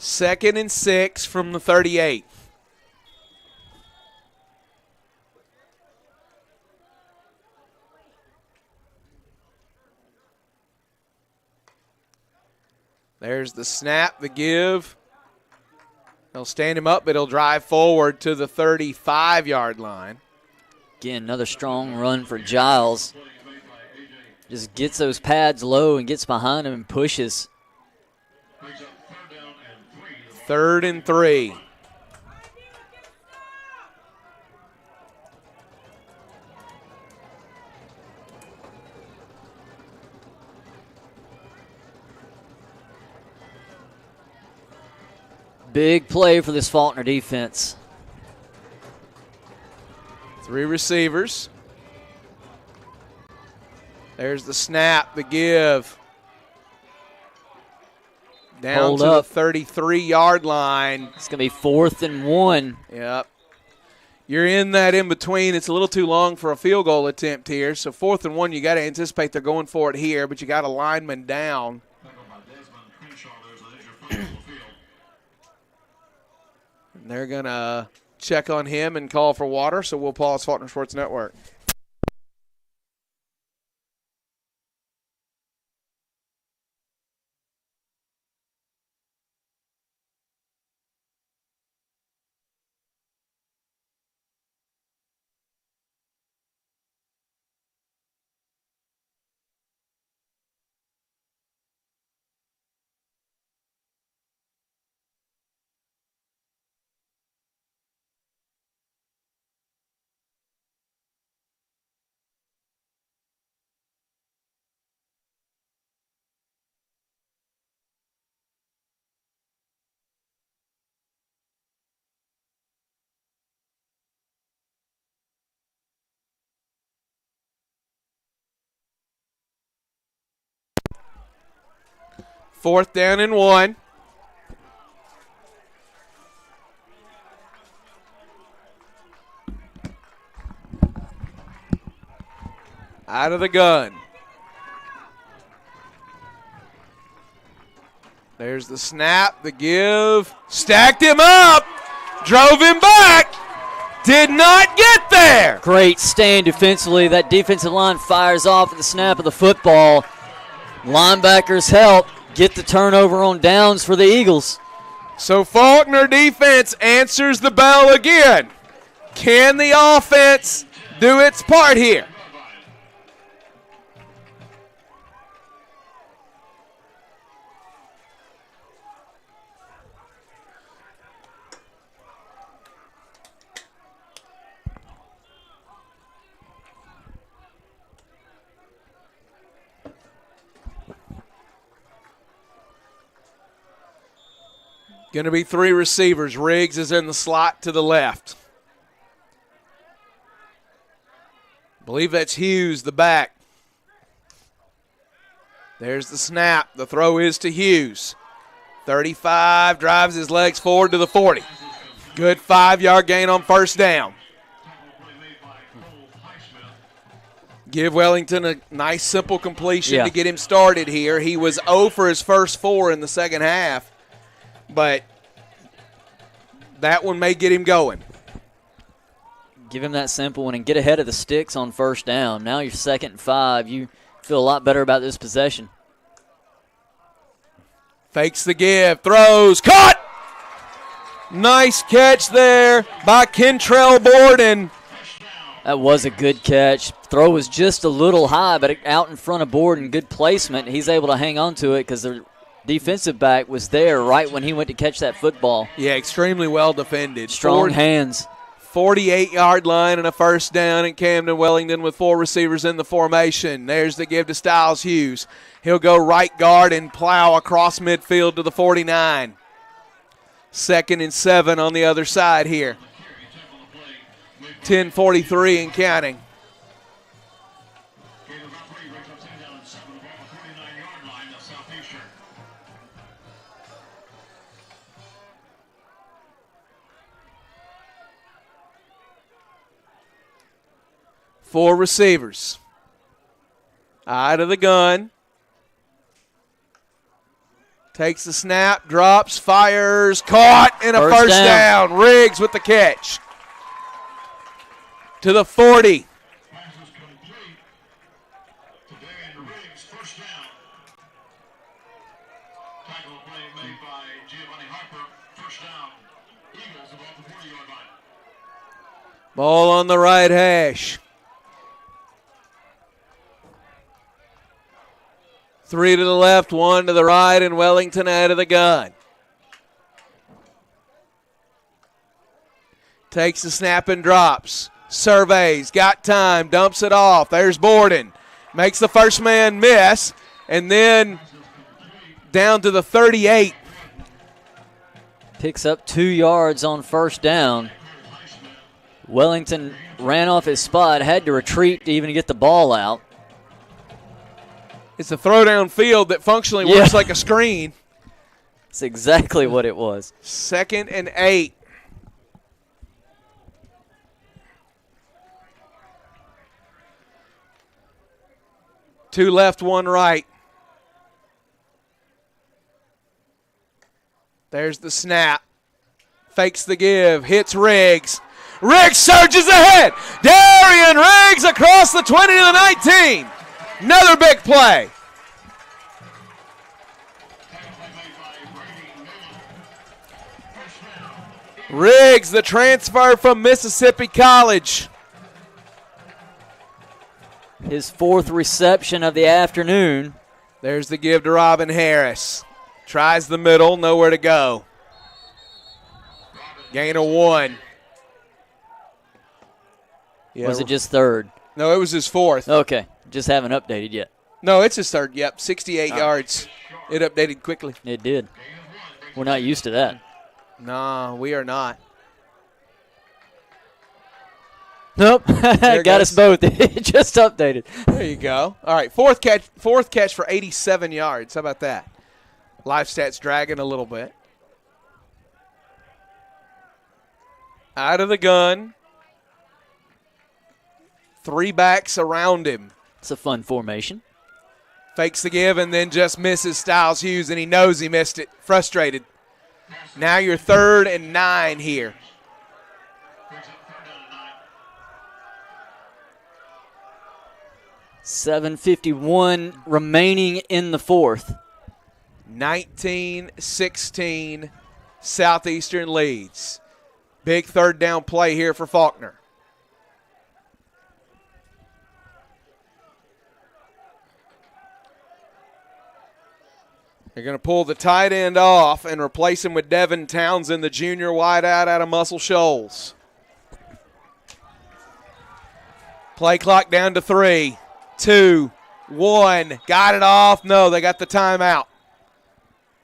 Second and 6 from the 38. There's the snap, the give. They'll stand him up, but he'll drive forward to the 35-yard line. Again, another strong run for Giles. Just gets those pads low and gets behind him and pushes. 3rd and 3. Big play for this Faulkner defense. 3 receivers. There's the snap, the give. Down Hold to up. the 33-yard line. It's going to be 4th and 1. Yep. You're in that in between. It's a little too long for a field goal attempt here. So 4th and 1, you got to anticipate they're going for it here, but you got a lineman down. And they're going to check on him and call for water, so we'll pause Faulkner Sports Network. 4th down and 1. Out of the gun. There's the snap, the give. Stacked him up. Drove him back. Did not get there. Great stand defensively. That defensive line fires off at the snap of the football. Linebackers help get the turnover on downs for the Eagles. So Faulkner defense answers the bell again. Can the offense do its part here? Going to be 3 receivers. Riggs is in the slot to the left. I believe that's Hughes, the back. There's the snap. The throw is to Hughes. 35, drives his legs forward to the 40. Good 5-yard gain on 1st down. Give Wellington a nice, simple completion to get him started here. He was 0 for his first 4 in the second half. But that one may get him going. Give him that simple one and get ahead of the sticks on 1st down. Now you're 2nd and 5. You feel a lot better about this possession. Fakes the give, throws, caught! Nice catch there by Kentrell Borden. That was a good catch. Throw was just a little high, but out in front of Borden, good placement. He's able to hang on to it because the defensive back was there right when he went to catch that football. Yeah, extremely well defended. Strong hands. 48-yard line and a 1st down in Camden. Wellington with 4 receivers in the formation. There's the give to Styles Hughes. He'll go right guard and plow across midfield to the 49. 2nd and 7 on the other side here. 10:43 and counting. Four receivers. Out of the gun. Takes the snap, drops, fires, caught, and a first down. Riggs with the catch. To the 40. Ball on the right hash. 3 to the left, 1 to the right, and Wellington out of the gun. Takes the snap and drops. Surveys, got time, dumps it off. There's Borden. Makes the first man miss, and then down to the 38. Picks up 2 yards on 1st down. Wellington ran off his spot, had to retreat to even get the ball out. It's a throw-down field that functionally works like a screen. That's exactly what it was. 2nd and 8. Two left, 1 right. There's the snap. Fakes the give. Hits Riggs. Riggs surges ahead. Darian Riggs across the 20 to the 19. Another big play. Riggs, the transfer from Mississippi College. His 4th reception of the afternoon. There's the give to Robin Harris. Tries the middle, nowhere to go. Gain of 1. Yeah. Was it just 3rd? No, it was his 4th. Okay, just haven't updated yet. No, it's his 3rd, yep, 68 yards. It updated quickly. It did. We're not used to that. No, we are not. Nope, got us both. It just updated. There you go. All right, fourth catch for 87 yards. How about that? Life stats dragging a little bit. Out of the gun. 3 backs around him. It's a fun formation. Fakes the give and then just misses Styles Hughes, and he knows he missed it. Frustrated. Now you're 3rd and 9 here. $7:51 remaining in the 4th. 19-16, Southeastern leads. Big 3rd down play here for Faulkner. They're going to pull the tight end off and replace him with Devin Townsend, the junior wideout out of Muscle Shoals. Play clock down to 3, 2, 1. Got it off. No, they got the timeout.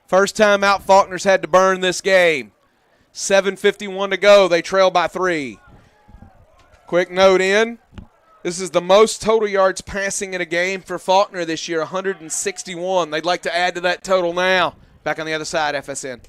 First timeout Faulkner's had to burn this game. 7:51 to go. They trail by 3. Quick note in. This is the most total yards passing in a game for Faulkner this year, 161. They'd like to add to that total now. Back on the other side, FSN.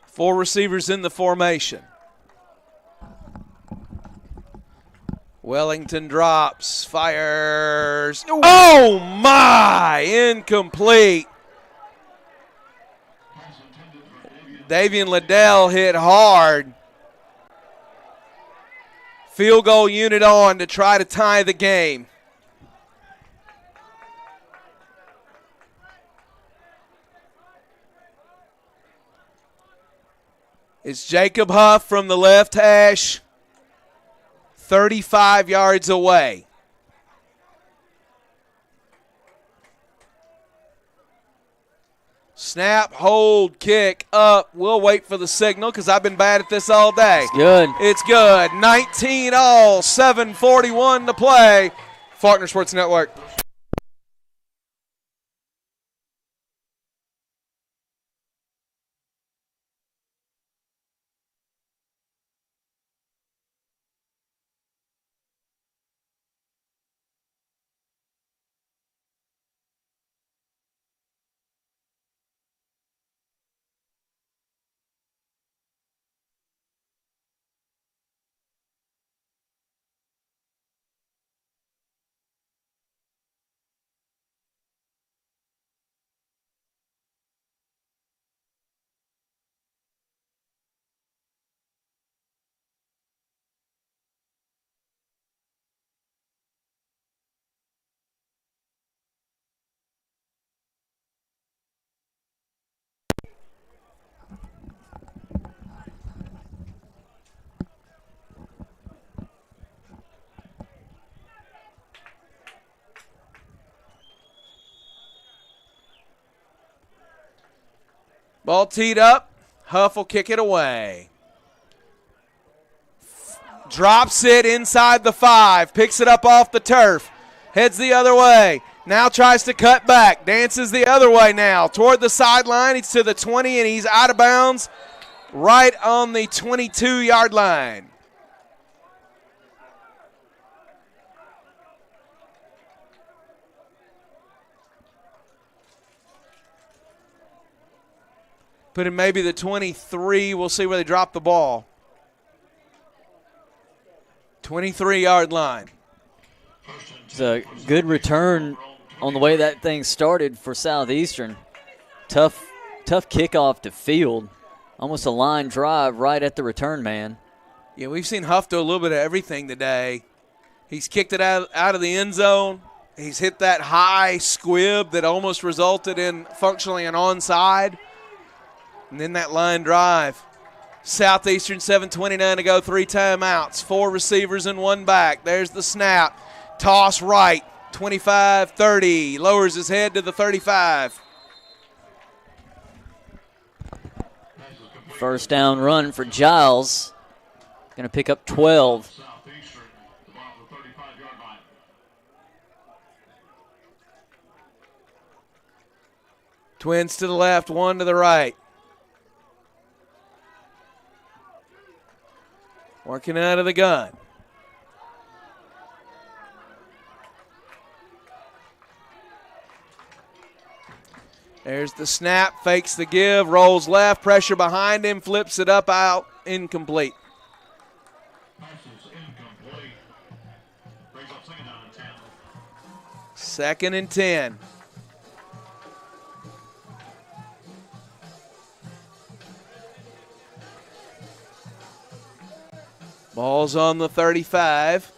Four receivers in the formation. Wellington drops, fires. Oh, my! Incomplete. Davian Liddell hit hard. Field goal unit on to try to tie the game. It's Jacob Huff from the left hash, 35 yards away. Snap, hold, kick, up. We'll wait for the signal because I've been bad at this all day. It's good. It's good. 19 all, 7:41 to play. Faulkner Sports Network. Ball teed up. Huff will kick it away. Drops it inside the 5. Picks it up off the turf. Heads the other way. Now tries to cut back. Dances the other way now. Toward the sideline. He's to the 20 and he's out of bounds right on the 22-yard line. Put in maybe the 23. We'll see where they drop the ball. 23-yard line. It's a good return on the way that thing started for Southeastern. Tough kickoff to field Almost a line drive right at the return man. Yeah, we've seen Huff do a little bit of everything today. He's kicked it out of the end zone. He's hit that high squib that almost resulted in functionally an onside. And then that line drive. Southeastern, 7:29 to go, 3 timeouts, 4 receivers and 1 back. There's the snap. Toss right, 25-30. Lowers his head to the 35. First down run for Giles. Going to pick up 12. Southeastern, about the 35-yard line. Twins to the left, 1 to the right. Working out of the gun. There's the snap, fakes the give, rolls left, pressure behind him, flips it up, out, incomplete. Passes incomplete. Brings up second down and 10. 2nd and 10. Ball's on the 35.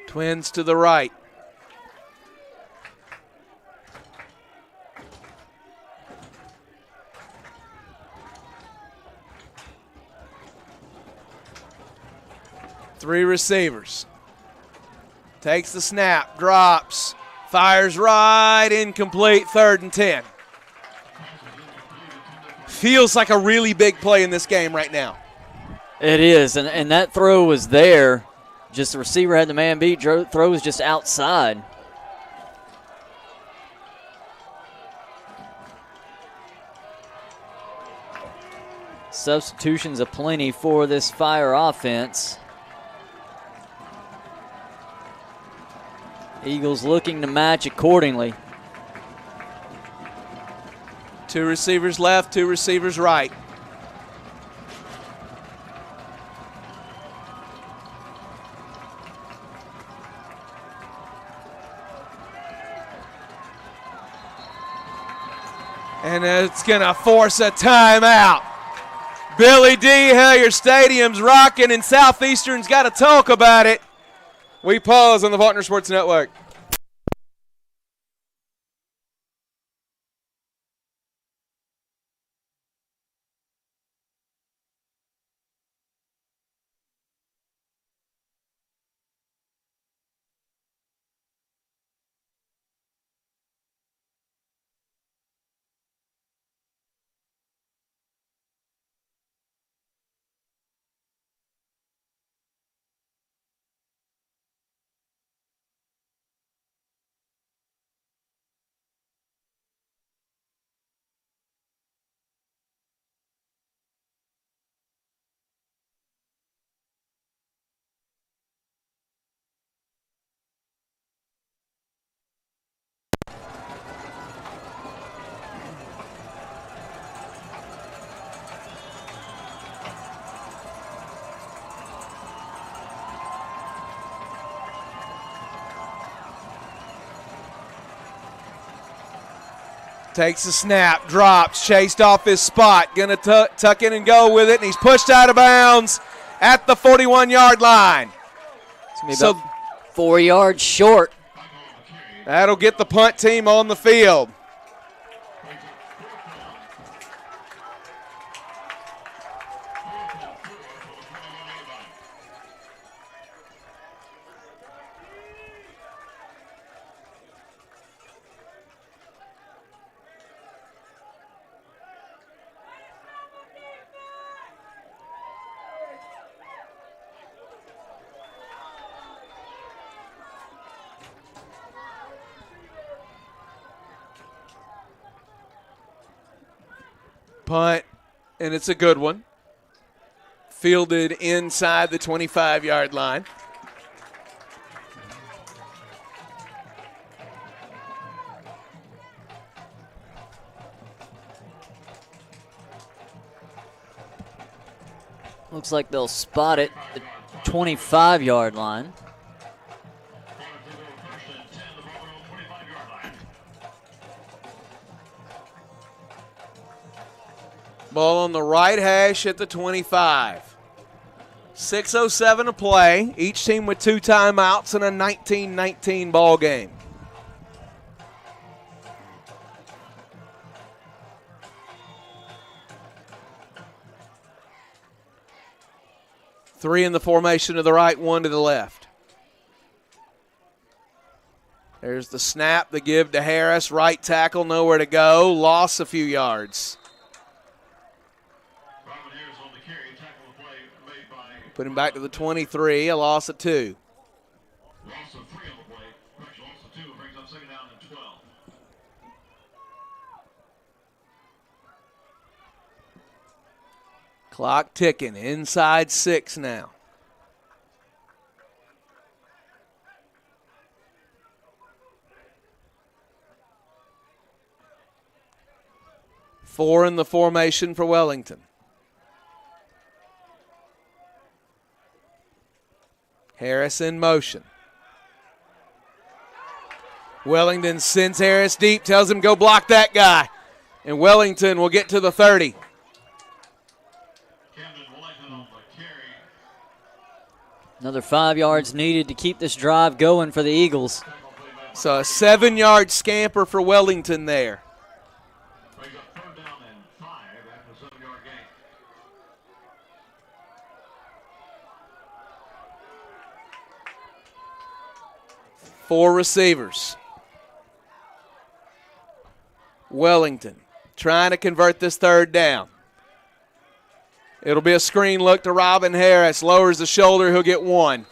Twins to the right. Three receivers. Takes the snap, drops, fires right, incomplete, 3rd and 10. Feels like a really big play in this game right now. It is, and that throw was there. Just the receiver had the man beat. Throw was just outside. Substitutions aplenty for this Fire offense. Eagles looking to match accordingly. 2 receivers left, 2 receivers right. And it's going to force a timeout. Billy D. Hellier Stadium's rocking, and Southeastern's got to talk about it. We pause on the Faulkner Sports Network. Takes the snap, drops, chased off his spot. Going to tuck in and go with it, and he's pushed out of bounds at the 41-yard line. It's going to be about 4 yards short. That'll get the punt team on the field. Punt, and it's a good one. Fielded inside the 25-yard line. Looks like they'll spot it at the 25-yard line. Ball on the right hash at the 25. 6:07 to play. Each team with 2 timeouts in a 19-19 ball game. Three in the formation to the right, 1 to the left. There's the snap, the give to Harris. Right tackle, nowhere to go. Loss a few yards. Put him back to the 23, a loss of 2. Loss of 3 on the play. Correction, loss of 2 brings up 2nd down and 12. Clock ticking, inside 6 now. Four in the formation for Wellington. Harris in motion. Wellington sends Harris deep, tells him go block that guy. And Wellington will get to the 30. Another 5 yards needed to keep this drive going for the Eagles. So a 7-yard scamper for Wellington there. Four receivers. Wellington trying to convert this 3rd down. It'll be a screen look to Robin Harris. Lowers the shoulder. He'll get 1.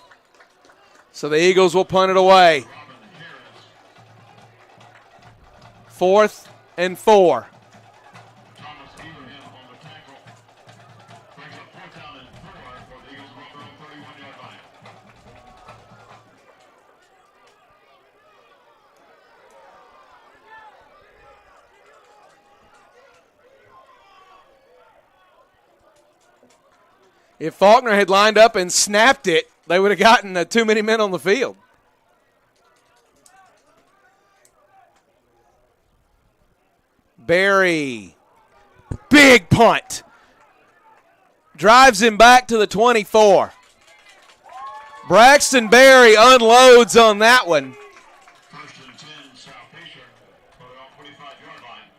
So the Eagles will punt it away. 4th and 4. If Faulkner had lined up and snapped it, they would have gotten too many men on the field. Berry, big punt. Drives him back to the 24. Braxton Berry unloads on that one. First and 10, Southeastern, for the 25-yard line.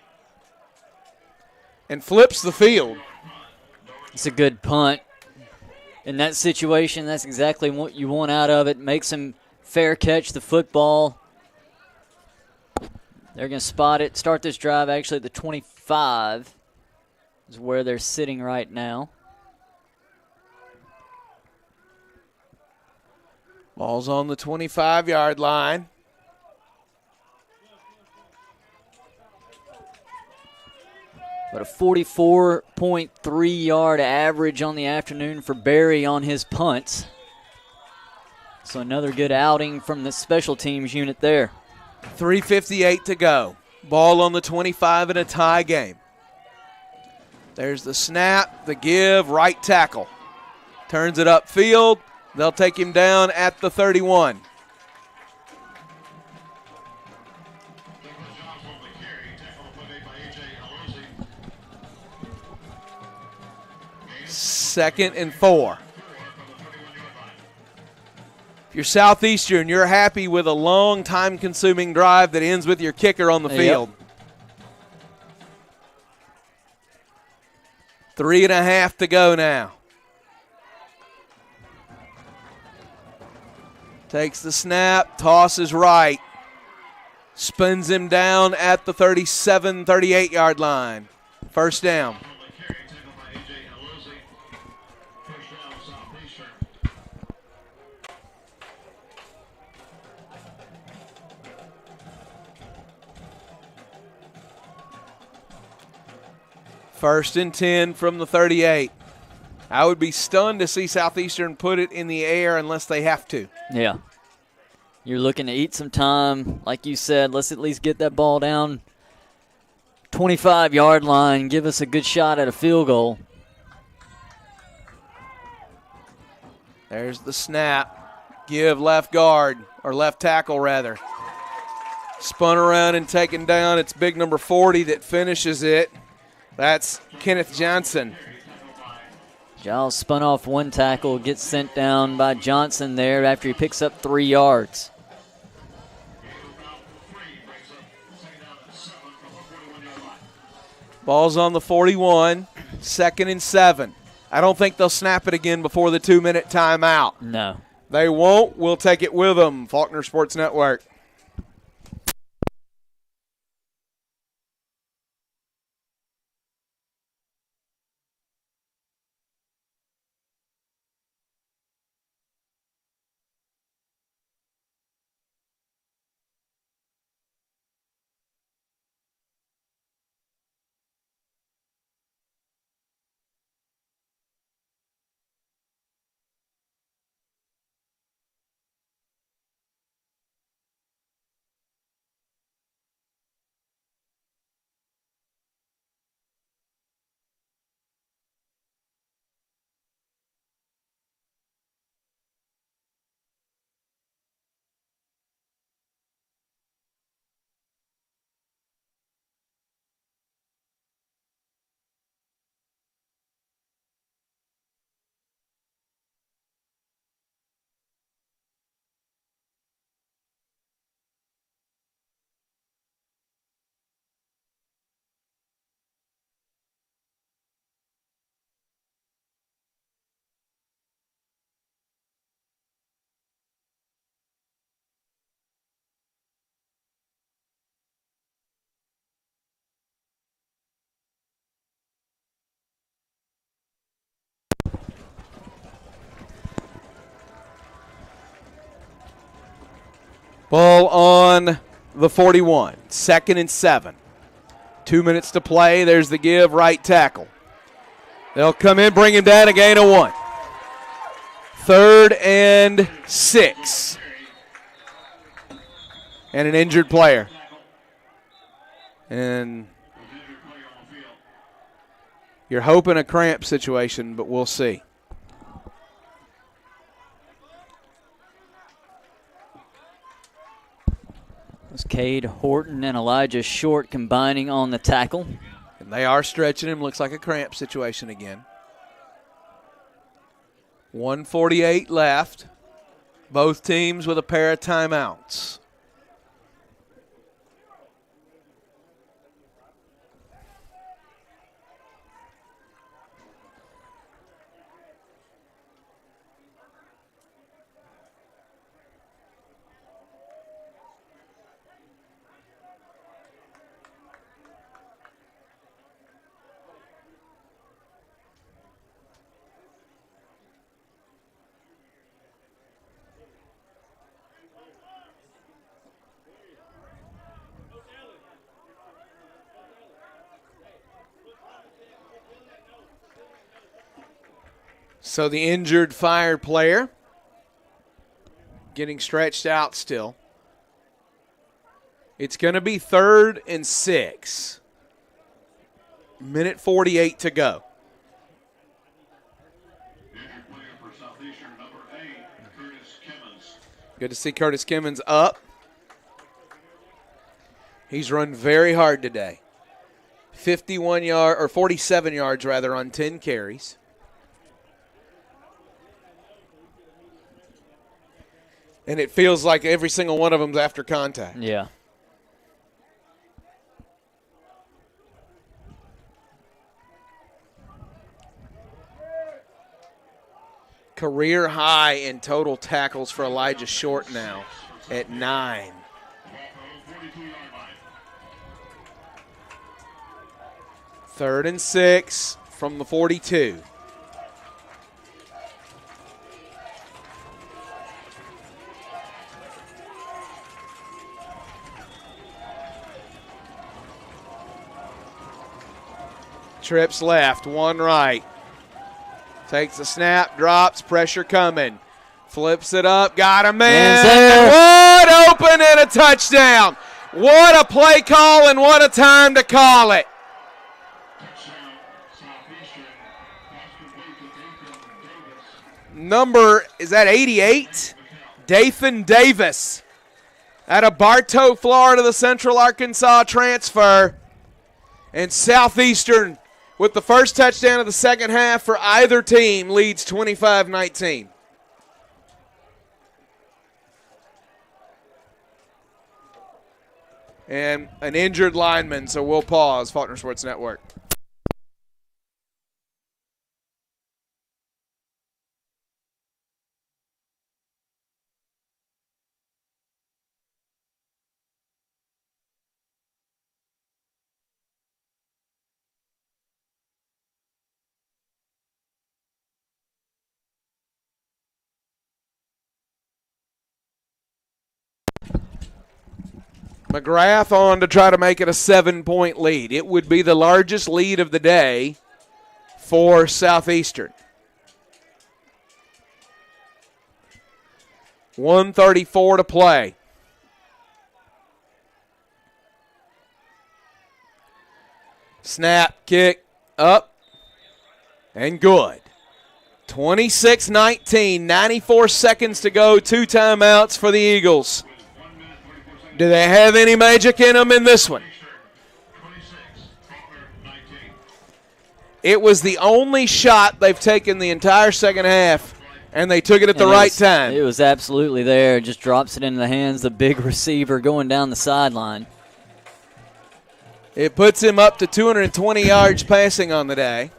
And flips the field. It's a good punt. In that situation, that's exactly what you want out of it. Makes him fair catch the football. They're going to spot it. Start this drive actually at the 25 is where they're sitting right now. Ball's on the 25-yard line. But a 44.3 yard average on the afternoon for Berry on his punts. So another good outing from the special teams unit there. 3:58 to go. Ball on the 25 in a tie game. There's the snap, the give, right tackle. Turns it upfield. They'll take him down at the 31. Second and 4. If you're Southeastern, you're happy with a long, time-consuming drive that ends with your kicker on the field. 3.5 to go now. Takes the snap, tosses right. Spins him down at the 37, 38-yard line. First down. First and 10 from the 38. I would be stunned to see Southeastern put it in the air unless they have to. Yeah. You're looking to eat some time. Like you said, let's at least get that ball down 25-yard line, give us a good shot at a field goal. There's the snap. Give left guard, or left tackle rather. Spun around and taken down. It's big number 40 that finishes it. That's Kenneth Johnson. Giles spun off one tackle, gets sent down by Johnson there after he picks up 3 yards. Ball's on the 41, 2nd and 7. I don't think they'll snap it again before the 2-minute timeout. No. They won't. We'll take it with them. Faulkner Sports Network. Ball on the 41, 2nd and 7. 2 minutes to play. There's the give, right tackle. They'll come in, bring him down, a gain of 1. 3rd and 6. And an injured player. And you're hoping a cramp situation, but we'll see. It's Cade Horton and Elijah Short combining on the tackle. And they are stretching him. Looks like a cramp situation again. 1:48 left. Both teams with a pair of timeouts. So the injured Fire player getting stretched out still. It's going to be 3rd and 6. 1:48 to go. Good to see Curtis Kimmons up. He's run very hard today. 47 yards rather on 10 carries. And it feels like every single one of them's after contact. Yeah. Career high in total tackles for Elijah Short now at 9. Third and 6 from the 42. Trips left, 1 right. Takes the snap, drops, pressure coming. Flips it up, got a man. Wide open and a touchdown. What a play call and what a time to call it. number, is that 88? Dathan Davis. Out of Bartow, Florida, the Central Arkansas transfer. And Southeastern, with the first touchdown of the second half for either team, leads 25-19. And an injured lineman, so we'll pause. Faulkner Sports Network. McGrath on to try to make it a 7-point lead. It would be the largest lead of the day for Southeastern. 1:34 to play. Snap, kick, up, and good. 26-19, 94 seconds to go, 2 timeouts for the Eagles. Do they have any magic in them in this one? It was the only shot they've taken the entire second half, and they took it at the right time. It was absolutely there. Just drops it into the hands of the big receiver going down the sideline. It puts him up to 220 yards passing on the day.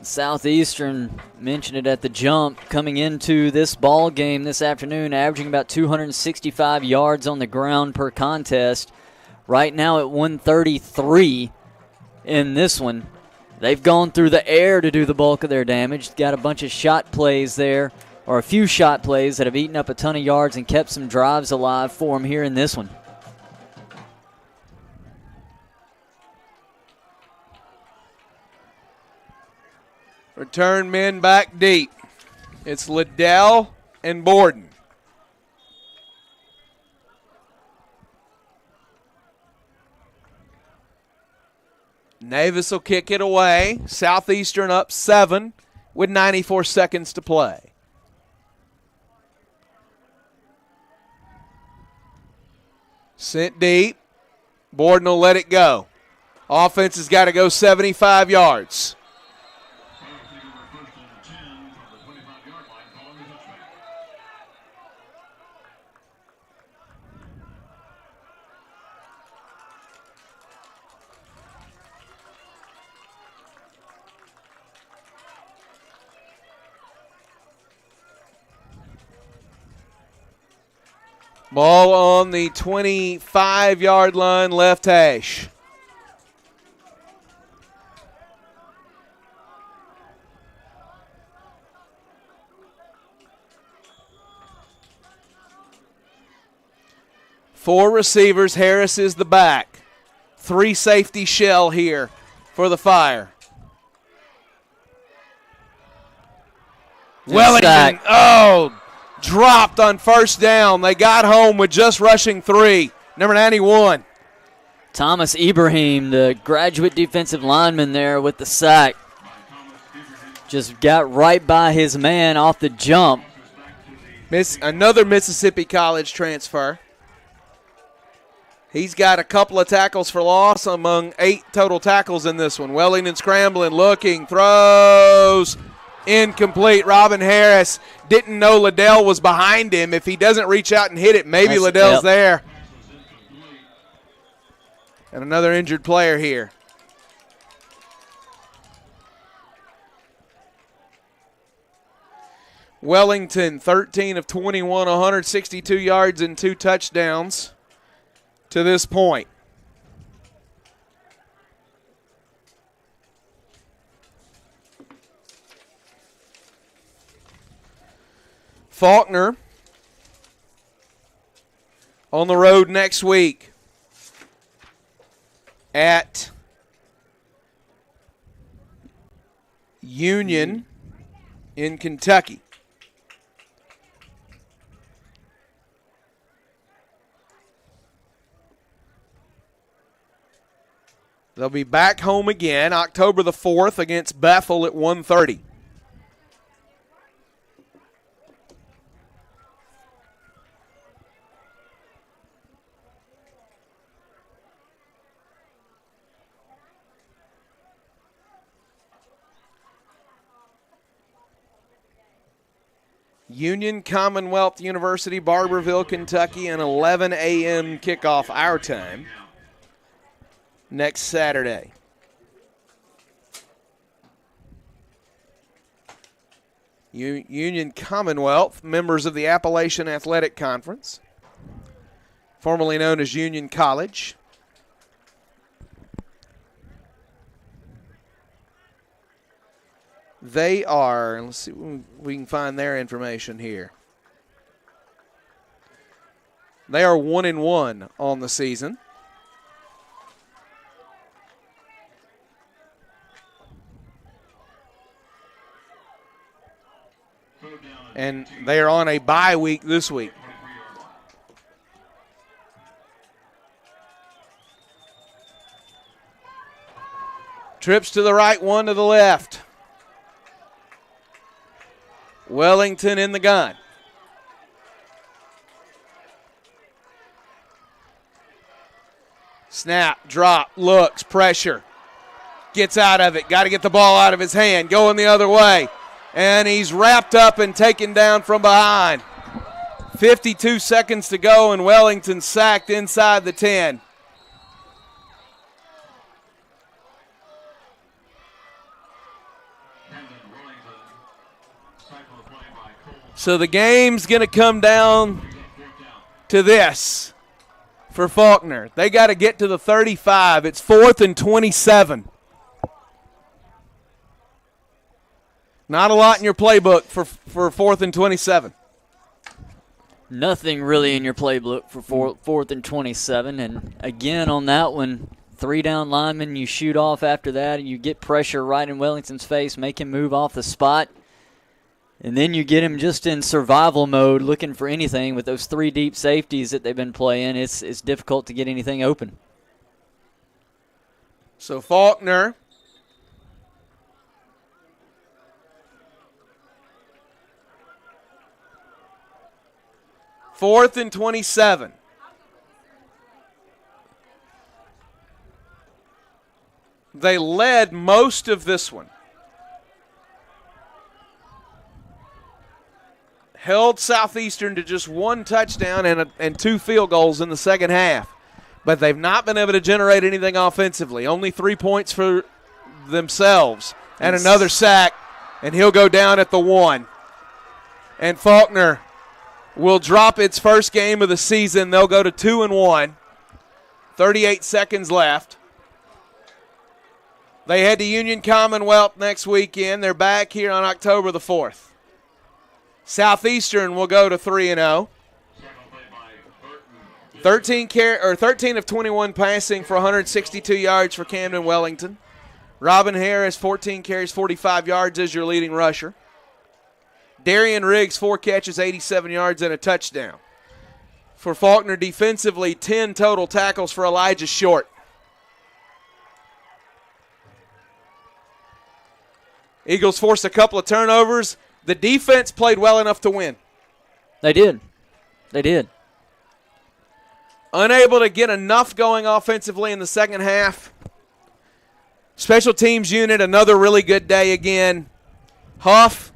Southeastern, mentioned it at the jump, coming into this ball game this afternoon, averaging about 265 yards on the ground per contest. Right now at 133 in this one. They've gone through the air to do the bulk of their damage. Got a bunch of shot plays there, or a few shot plays that have eaten up a ton of yards and kept some drives alive for them here in this one. Return men back deep. It's Liddell and Borden. Navis will kick it away. Southeastern up 7 with 94 seconds to play. Sent deep. Borden will let it go. Offense has got to go 75 yards. Ball on the 25-yard line, left hash. Four receivers. Harris is the back. 3 safety shell here for the Fire. Wellington, dropped on first down. They got home with just rushing 3. Number 91. Thomas Ibrahim, the graduate defensive lineman there with the sack. Just got right by his man off the jump. Another Mississippi College transfer. He's got a couple of tackles for loss among 8 total tackles in this one. Wellington scrambling, looking, throws. Incomplete. Robin Harris didn't know Liddell was behind him. If he doesn't reach out and hit it, maybe Liddell's there. And another injured player here. Wellington, 13 of 21, 162 yards and 2 touchdowns to this point. Faulkner on the road next week at Union in Kentucky. They'll be back home again October the 4th against Bethel at 1:30. Union Commonwealth University, Barberville, Kentucky, an 11 a.m. kickoff our time next Saturday. Union Commonwealth, members of the Appalachian Athletic Conference, formerly known as Union College. They are, let's see if we can find their information here. They are 1-1 on the season. And they are on a bye week this week. Trips to the right, one to the left. Wellington in the gun. Snap, drop, looks, pressure. Gets out of it. Got to get the ball out of his hand. Going the other way. And he's wrapped up and taken down from behind. 52 seconds to go, and Wellington sacked inside the 10. So the game's going to come down to this for Faulkner. They got to get to the 35. It's 4th and 27. Not a lot in your playbook for 4th and 27. Nothing really in your playbook for 4th and 27. And again on that one, 3 down linemen, you shoot off after that, and you get pressure right in Wellington's face, make him move off the spot. And then you get him just in survival mode, looking for anything with those 3 deep safeties that they've been playing. It's difficult to get anything open. So Faulkner Fourth and 27. They led most of this one. Held Southeastern to just 1 touchdown and 2 field goals in the second half. But they've not been able to generate anything offensively. Only 3 points for themselves and another sack, and he'll go down at the 1. And Faulkner will drop its first game of the season. They'll go to 2-1. 38 seconds left. They head to Union Commonwealth next weekend. They're back here on October the 4th. Southeastern will go to 3-0. 13 of 21 passing for 162 yards for Camden Wellington. Robin Harris, 14 carries, 45 yards as your leading rusher. Darian Riggs, 4 catches, 87 yards and a touchdown. For Faulkner defensively, 10 total tackles for Elijah Short. Eagles forced a couple of turnovers. The defense played well enough to win. They did. They did. Unable to get enough going offensively in the second half. Special teams unit, another really good day again. Huff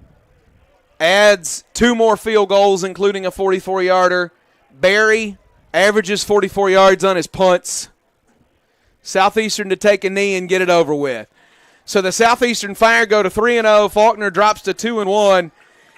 adds 2 more field goals, including a 44-yarder. Barry averages 44 yards on his punts. Southeastern to take a knee and get it over with. So the Southeastern Fire go to 3-0. Faulkner drops to 2-1.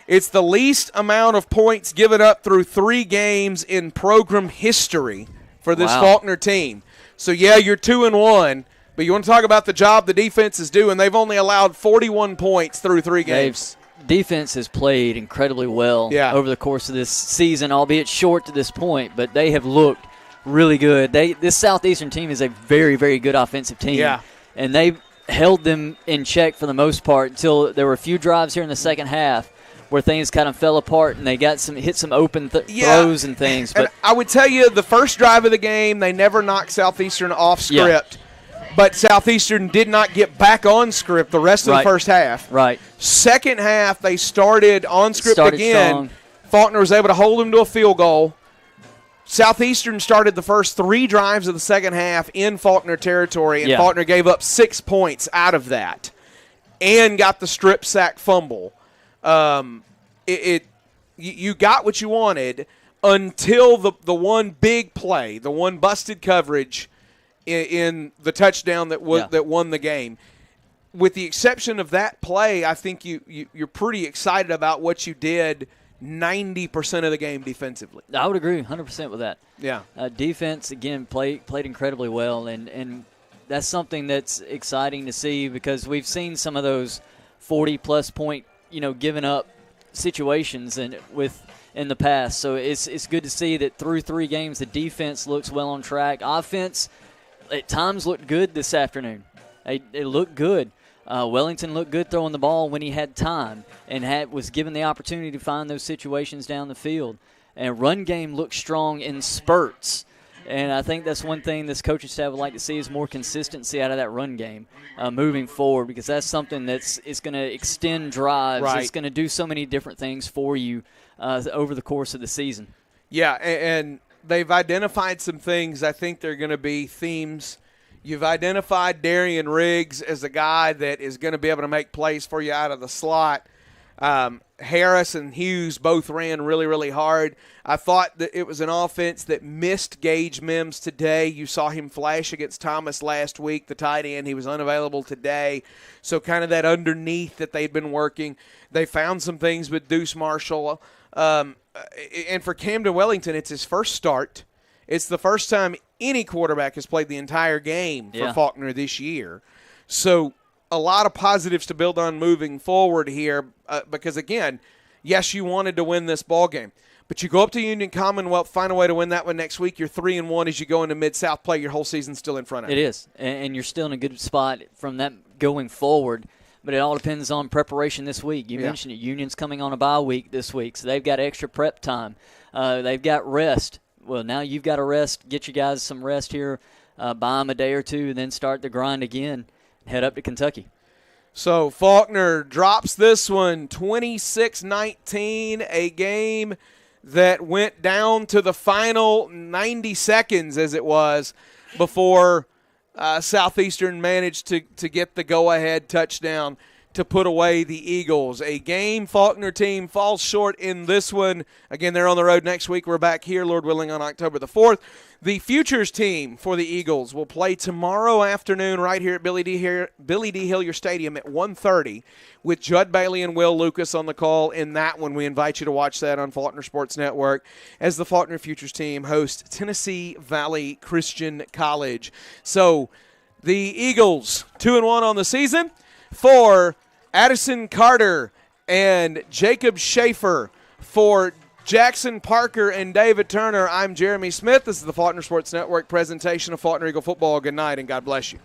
It's the least amount of points given up through 3 games in program history for this Faulkner team. So, yeah, you're 2-1, but you want to talk about the job the defense is doing. They've only allowed 41 points through 3 games. Defense has played incredibly well over the course of this season, albeit short to this point, but they have looked really good. This Southeastern team is a very, very good offensive team. Yeah. And they held them in check for the most part until there were a few drives here in the second half where things kind of fell apart and they got hit some open throws and things. But and I would tell you the first drive of the game, they never knocked Southeastern off script. But Southeastern did not get back on script the rest of the first half. Right. Second half, they started on script again. Strong. Faulkner was able to hold them to a field goal. Southeastern started the first 3 drives of the second half in Faulkner territory, and Faulkner gave up 6 points out of that and got the strip sack fumble. You got what you wanted until the one big play, the one busted coverage in the touchdown that won the game. With the exception of that play, I think you're pretty excited about what you did 90% of the game defensively. I would agree 100% with that. Yeah. Defense, again, played incredibly well, and that's something that's exciting to see because we've seen some of those 40-plus point, giving up situations in the past. So it's good to see that through 3 games the defense looks well on track. Offense at times looked good this afternoon. It looked good. Wellington looked good throwing the ball when he had time and was given the opportunity to find those situations down the field. And run game looked strong in spurts. And I think that's one thing this coaching staff would like to see is more consistency out of that run game moving forward, because that's something it's going to extend drives. Right. It's going to do so many different things for you over the course of the season. Yeah, and they've identified some things. I think they're going to be themes. You've identified Darian Riggs as a guy that is going to be able to make plays for you out of the slot. Harris and Hughes both ran really, really hard. I thought that it was an offense that missed Gage Mims today. You saw him flash against Thomas last week, the tight end. He was unavailable today. So kind of that underneath that they'd been working. They found some things with Deuce Marshall. And for Camden Wellington, it's his first start. It's the first time any quarterback has played the entire game for Faulkner this year. So a lot of positives to build on moving forward here because, again, yes, you wanted to win this ball game. But you go up to Union Commonwealth, find a way to win that one next week. You're 3-1 as you go into Mid-South play. Your whole season's still in front of you. It is, and you're still in a good spot from that going forward. But it all depends on preparation this week. You mentioned it. Union's coming on a bye week this week, so they've got extra prep time. They've got rest. Well, now you've got to rest. Get you guys some rest here. Buy them a day or two, and then start the grind again. Head up to Kentucky. So Faulkner drops this one 26-19, a game that went down to the final 90 seconds as it was before Southeastern managed to get the go-ahead touchdown to put away the Eagles. A game Faulkner team falls short in this one. Again, they're on the road next week. We're back here, Lord willing, on October the 4th. The Futures team for the Eagles will play tomorrow afternoon right here at Billy D. Hillier Stadium at 1:30 with Judd Bailey and Will Lucas on the call in that one. We invite you to watch that on Faulkner Sports Network as the Faulkner Futures team hosts Tennessee Valley Christian College. So the Eagles 2-1 on the season. For Addison Carter and Jacob Schaefer, for Jackson Parker and David Turner, I'm Jeremy Smith. This is the Faulkner Sports Network presentation of Faulkner Eagle Football. Good night, and God bless you.